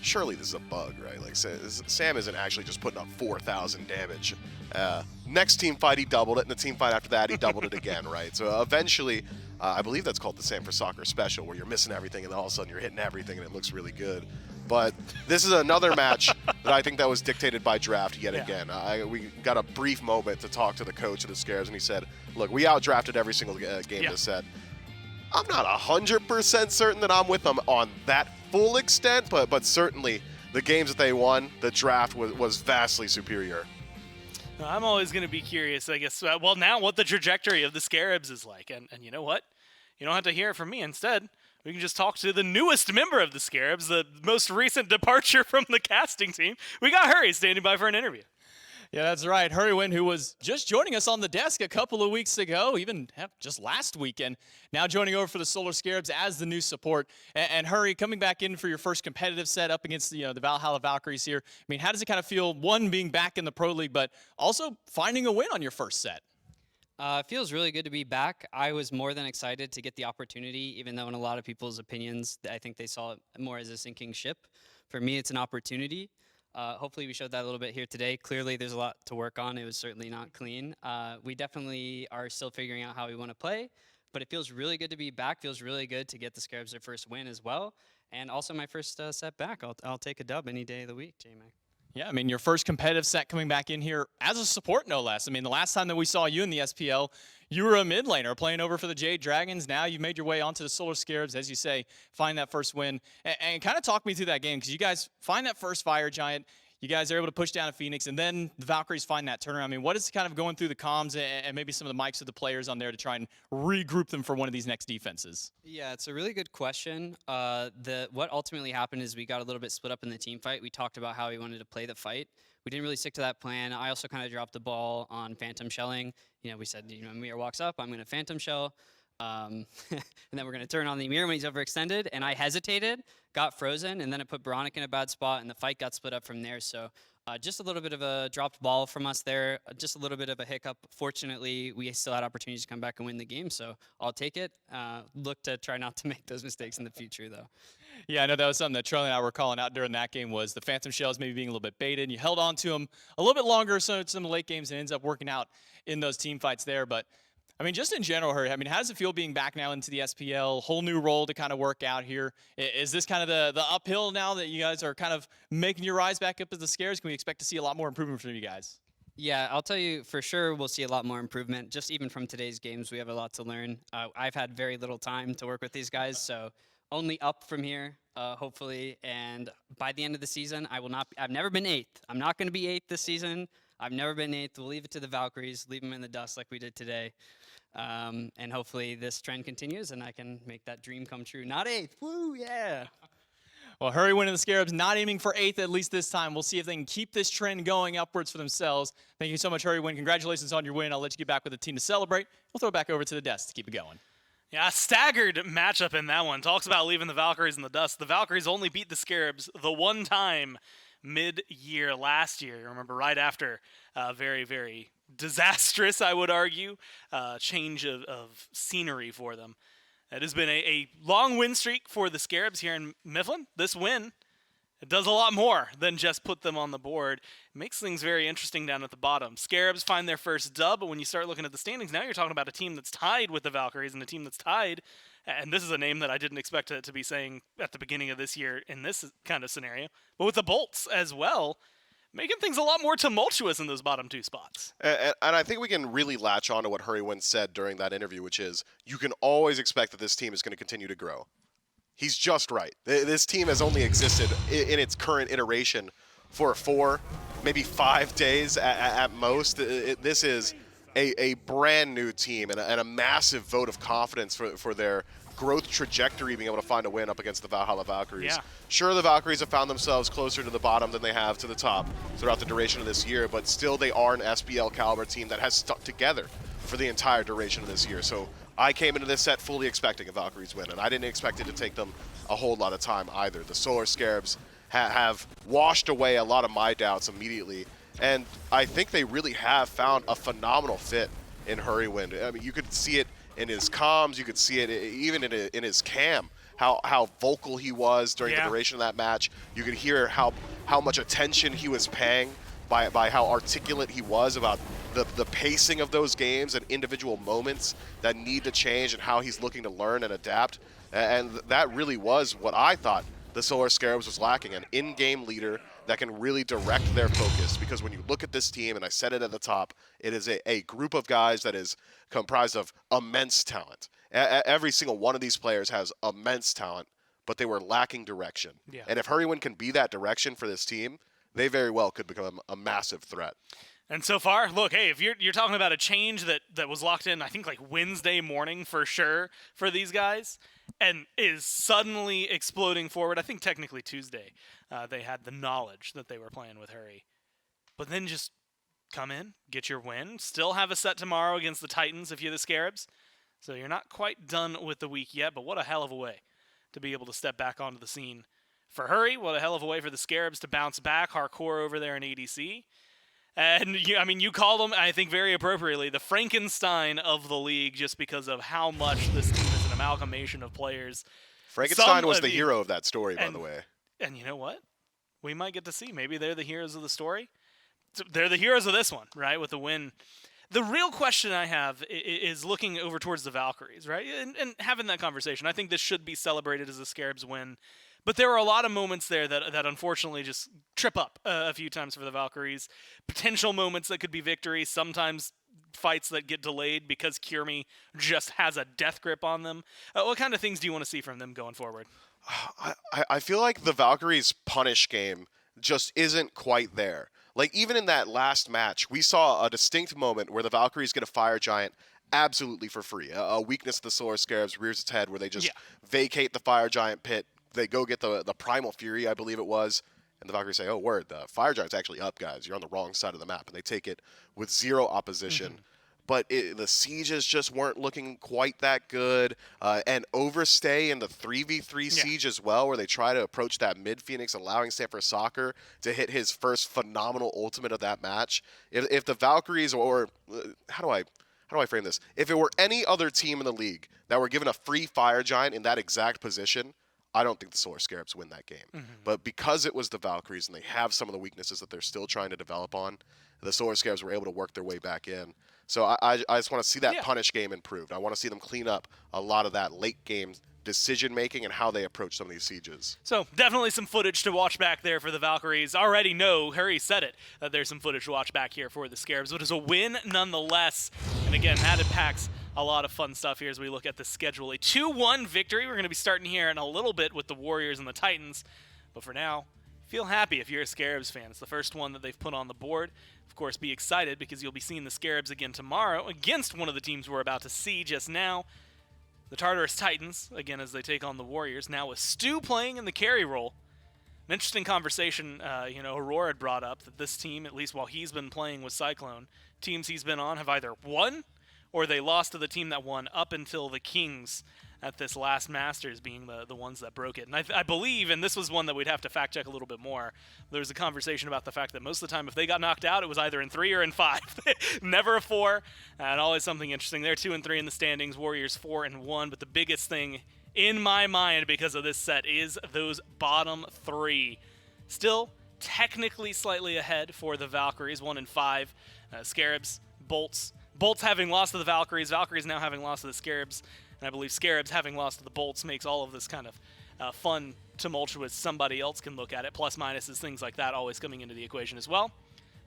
surely this is a bug, right? Like, Sam isn't actually just putting up 4,000 damage. Next team fight, he doubled it, and the team fight after that, he doubled it again, right? So eventually, I believe that's called the Sam for Soccer Special, where you're missing everything, and then all of a sudden you're hitting everything, and it looks really good. But this is another match that I think that was dictated by draft yet again. We got a brief moment to talk to the coach of the Scarabs, and he said, look, we outdrafted every single game this set. I'm not 100% certain that I'm with them on that full extent, but certainly the games that they won, the draft was vastly superior. I'm always going to be curious, I guess, well, now what the trajectory of the Scarabs is like. And you know what? You don't have to hear it from me. Instead, we can just talk to the newest member of the Scarabs, the most recent departure from the casting team. We got Hurry standing by for an interview. Yeah, that's right. Hurrywin, who was just joining us on the desk a couple of weeks ago, even just last weekend, now joining over for the Solar Scarabs as the new support. And Hurry, coming back in for your first competitive set up against the Valhalla Valkyries here. I mean, how does it kind of feel, one, being back in the Pro League, but also finding a win on your first set? It feels really good to be back. I was more than excited to get the opportunity, even though in a lot of people's opinions, I think they saw it more as a sinking ship. For me, it's an opportunity. Hopefully we showed that a little bit here today. Clearly there's a lot to work on. It was certainly not clean. We definitely are still figuring out how we want to play, but it feels really good to be back. Feels really good to get the Scarabs their first win as well. And also my first set back. I'll take a dub any day of the week, J-Mac. Yeah, I mean, your first competitive set coming back in here as a support, no less. I mean, the last time that we saw you in the SPL, you were a mid laner playing over for the Jade Dragons. Now you've made your way onto the Solar Scarabs, as you say, find that first win. And kind of talk me through that game, because you guys find that first Fire Giant. You guys are able to push down a Phoenix, and then the Valkyries find that turnaround. I mean, what is kind of going through the comms and maybe some of the mics of the players on there to try and regroup them for one of these next defenses? Yeah, it's a really good question. What ultimately happened is we got a little bit split up in the team fight. We talked about how we wanted to play the fight. We didn't really stick to that plan. I also kind of dropped the ball on Phantom Shelling. We said, when Mir walks up, I'm going to Phantom Shell. And then we're going to turn on the Mir when he's overextended. And I hesitated, got frozen, and then it put Baronic in a bad spot, and the fight got split up from there. So just a little bit of a dropped ball from us there, just a little bit of a hiccup. Fortunately, we still had opportunities to come back and win the game, so I'll take it. Look to try not to make those mistakes in the future, though. Yeah, I know that was something that Charlie and I were calling out during that game, was the Phantom Shells maybe being a little bit baited. You held on to them a little bit longer, so some of the late games, and ends up working out in those team fights there. But I mean, just in general, Hurry, I mean, how does it feel being back now into the SPL, whole new role to kind of work out here? Is this kind of the uphill now that you guys are kind of making your rise back up as the Scares? Can we expect to see a lot more improvement from you guys? Yeah, I'll tell you for sure we'll see a lot more improvement. Just even from today's games, we have a lot to learn. I've had very little time to work with these guys, so only up from here, hopefully. And by the end of the season, I've never been 8th. I'm not going to be 8th this season. I've never been 8th. We'll leave it to the Valkyries, leave them in the dust like we did today. And hopefully this trend continues and I can make that dream come true. Not 8th. Woo, yeah. Well, Hurry winning the Scarabs, not aiming for 8th at least this time. We'll see if they can keep this trend going upwards for themselves. Thank you so much, Hurry Win. Congratulations on your win. I'll let you get back with the team to celebrate. We'll throw it back over to the desk to keep it going. Yeah, a staggered matchup in that one. Talks about leaving the Valkyries in the dust. The Valkyries only beat the Scarabs the one time mid-year last year. You remember, right after very, very disastrous, I would argue, change of scenery for them. It has been a long win streak for the Scarabs here in Mifflin. This win, it does a lot more than just put them on the board. It makes things very interesting down at the bottom. Scarabs find their first dub, but when you start looking at the standings, now you're talking about a team that's tied with the Valkyries and a team that's tied, and this is a name that I didn't expect to be saying at the beginning of this year in this kind of scenario, but with the Bolts as well, making things a lot more tumultuous in those bottom 2 spots. And I think we can really latch on to what Hurry Win said during that interview, which is you can always expect that this team is going to continue to grow. He's just right. This team has only existed in its current iteration for 4, maybe 5 days at most. This is a brand new team and a massive vote of confidence for their growth trajectory, being able to find a win up against the Valhalla Valkyries. Yeah. Sure, the Valkyries have found themselves closer to the bottom than they have to the top throughout the duration of this year, but still they are an SPL caliber team that has stuck together for the entire duration of this year. So I came into this set fully expecting a Valkyries win, and I didn't expect it to take them a whole lot of time either. The Solar Scarabs have washed away a lot of my doubts immediately, And I think they really have found a phenomenal fit in Hurrywind. I mean, you could see it in his comms, you could see it even in his cam, how vocal he was during the duration of that match. You could hear how much attention he was paying by how articulate he was about the pacing of those games and individual moments that need to change and how he's looking to learn and adapt. And that really was what I thought the Solar Scarabs was lacking, an in-game leader that can really direct their focus. Because when you look at this team, and I said it at the top, it is a group of guys that is comprised of immense talent. Every single one of these players has immense talent, but they were lacking direction. Yeah. And if Hurrywind can be that direction for this team, they very well could become a massive threat. And so far, look, hey, if you're talking about a change that was locked in, I think like Wednesday morning for sure for these guys, and is suddenly exploding forward. I think technically Tuesday, they had the knowledge that they were playing with Hurry, but then just come in, get your win, still have a set tomorrow against the Titans if you're the Scarabs. So you're not quite done with the week yet, but what a hell of a way to be able to step back onto the scene for Hurry. What a hell of a way for the Scarabs to bounce back. Hardcore over there in ADC. And, you called them, I think very appropriately, the Frankenstein of the league just because of how much this team is an amalgamation of players. Frankenstein was the hero of that story, by the way. And you know what? We might get to see. Maybe they're the heroes of the story. They're the heroes of this one, right, with the win. The real question I have is looking over towards the Valkyries, right, and having that conversation. I think this should be celebrated as a Scarabs win. But there were a lot of moments there that unfortunately just trip up a few times for the Valkyries. Potential moments that could be victory, sometimes fights that get delayed because Kierme just has a death grip on them. What kind of things do you want to see from them going forward? I feel like the Valkyries' punish game just isn't quite there. Like, even in that last match, we saw a distinct moment where the Valkyries get a Fire Giant absolutely for free. A weakness of the Solar Scarabs rears its head where they just vacate the Fire Giant pit. They go get the Primal Fury, I believe it was, and the Valkyries say, oh, word, the Fire Giant's actually up, guys. You're on the wrong side of the map. And they take it with zero opposition. Mm-hmm. But the sieges just weren't looking quite that good. And Overstay in the 3v3 siege as well, where they try to approach that mid-Phoenix, allowing Sanford Soccer to hit his first phenomenal ultimate of that match. If the Valkyries, or how do I frame this? If it were any other team in the league that were given a free Fire Giant in that exact position, I don't think the Solar Scarabs win that game. Mm-hmm. But because it was the Valkyries and they have some of the weaknesses that they're still trying to develop on, the Solar Scarabs were able to work their way back in. So I just want to see that punish game improved. I want to see them clean up a lot of that late game decision-making and how they approach some of these sieges. So definitely some footage to watch back there for the Valkyries. Already know, Harry said it, that there's some footage to watch back here for the Scarabs, but it's a win nonetheless. And again, that impacts a lot of fun stuff here as we look at the schedule. A 2-1 victory. We're going to be starting here in a little bit with the Warriors and the Titans. But for now, feel happy if you're a Scarabs fan. It's the first one that they've put on the board. Of course, be excited because you'll be seeing the Scarabs again tomorrow against one of the teams we're about to see just now. The Tartarus Titans, again, as they take on the Warriors, now with Stu playing in the carry role. An interesting conversation, Aurora had brought up that this team, at least while he's been playing with Cyclone, teams he's been on have either won or they lost to the team that won up until the Kings at this last Masters being the ones that broke it. And I believe, and this was one that we'd have to fact check a little bit more, there was a conversation about the fact that most of the time if they got knocked out, it was either in 3 or in 5. Never a 4. And always something interesting. They're 2-3 in the standings, Warriors 4-1. But the biggest thing in my mind because of this set is those bottom 3. Still technically slightly ahead for the Valkyries, 1-5. Scarabs, Bolts having lost to the Valkyries, Valkyries now having lost to the Scarabs. And I believe Scarabs having lost to the Bolts makes all of this kind of fun, tumultuous, somebody else can look at it. Plus, minuses, things like that always coming into the equation as well.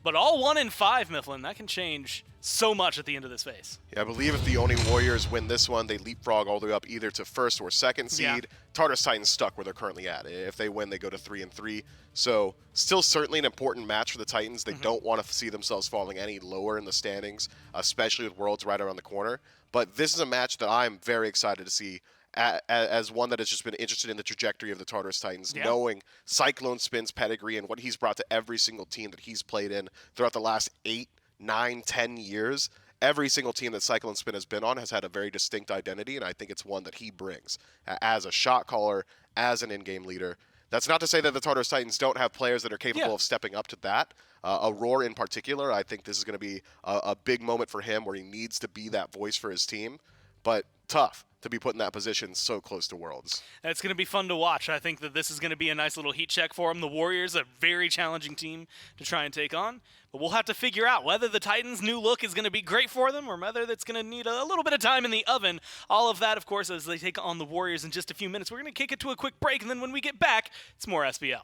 But all 1-5, Mifflin, that can change so much at the end of this phase. Yeah, I believe if the Oni Warriors win this one, they leapfrog all the way up either to 1st or 2nd seed. Yeah. Tartarus Titans stuck where they're currently at. If they win, they go to 3-3. So still certainly an important match for the Titans. They don't want to see themselves falling any lower in the standings, especially with Worlds right around the corner. But this is a match that I'm very excited to see as one that has just been interested in the trajectory of the Tartarus Titans, knowing Cyclone Spin's pedigree and what he's brought to every single team that he's played in throughout the last 8, 9, 10 years. Every single team that Cyclone Spin has been on has had a very distinct identity, and I think it's one that he brings as a shot caller, as an in-game leader. That's not to say that the Tartarus Titans don't have players that are capable Yeah. of stepping up to that. Aurora in particular, I think this is going to be a big moment for him where he needs to be that voice for his team. But tough to be put in that position so close to Worlds. It's going to be fun to watch. I think that this is going to be a nice little heat check for him. The Warriors, a very challenging team to try and take on. But we'll have to figure out whether the Titans' new look is going to be great for them or whether that's going to need a little bit of time in the oven. All of that, of course, as they take on the Warriors in just a few minutes. We're going to kick it to a quick break, and then when we get back, it's more SPL.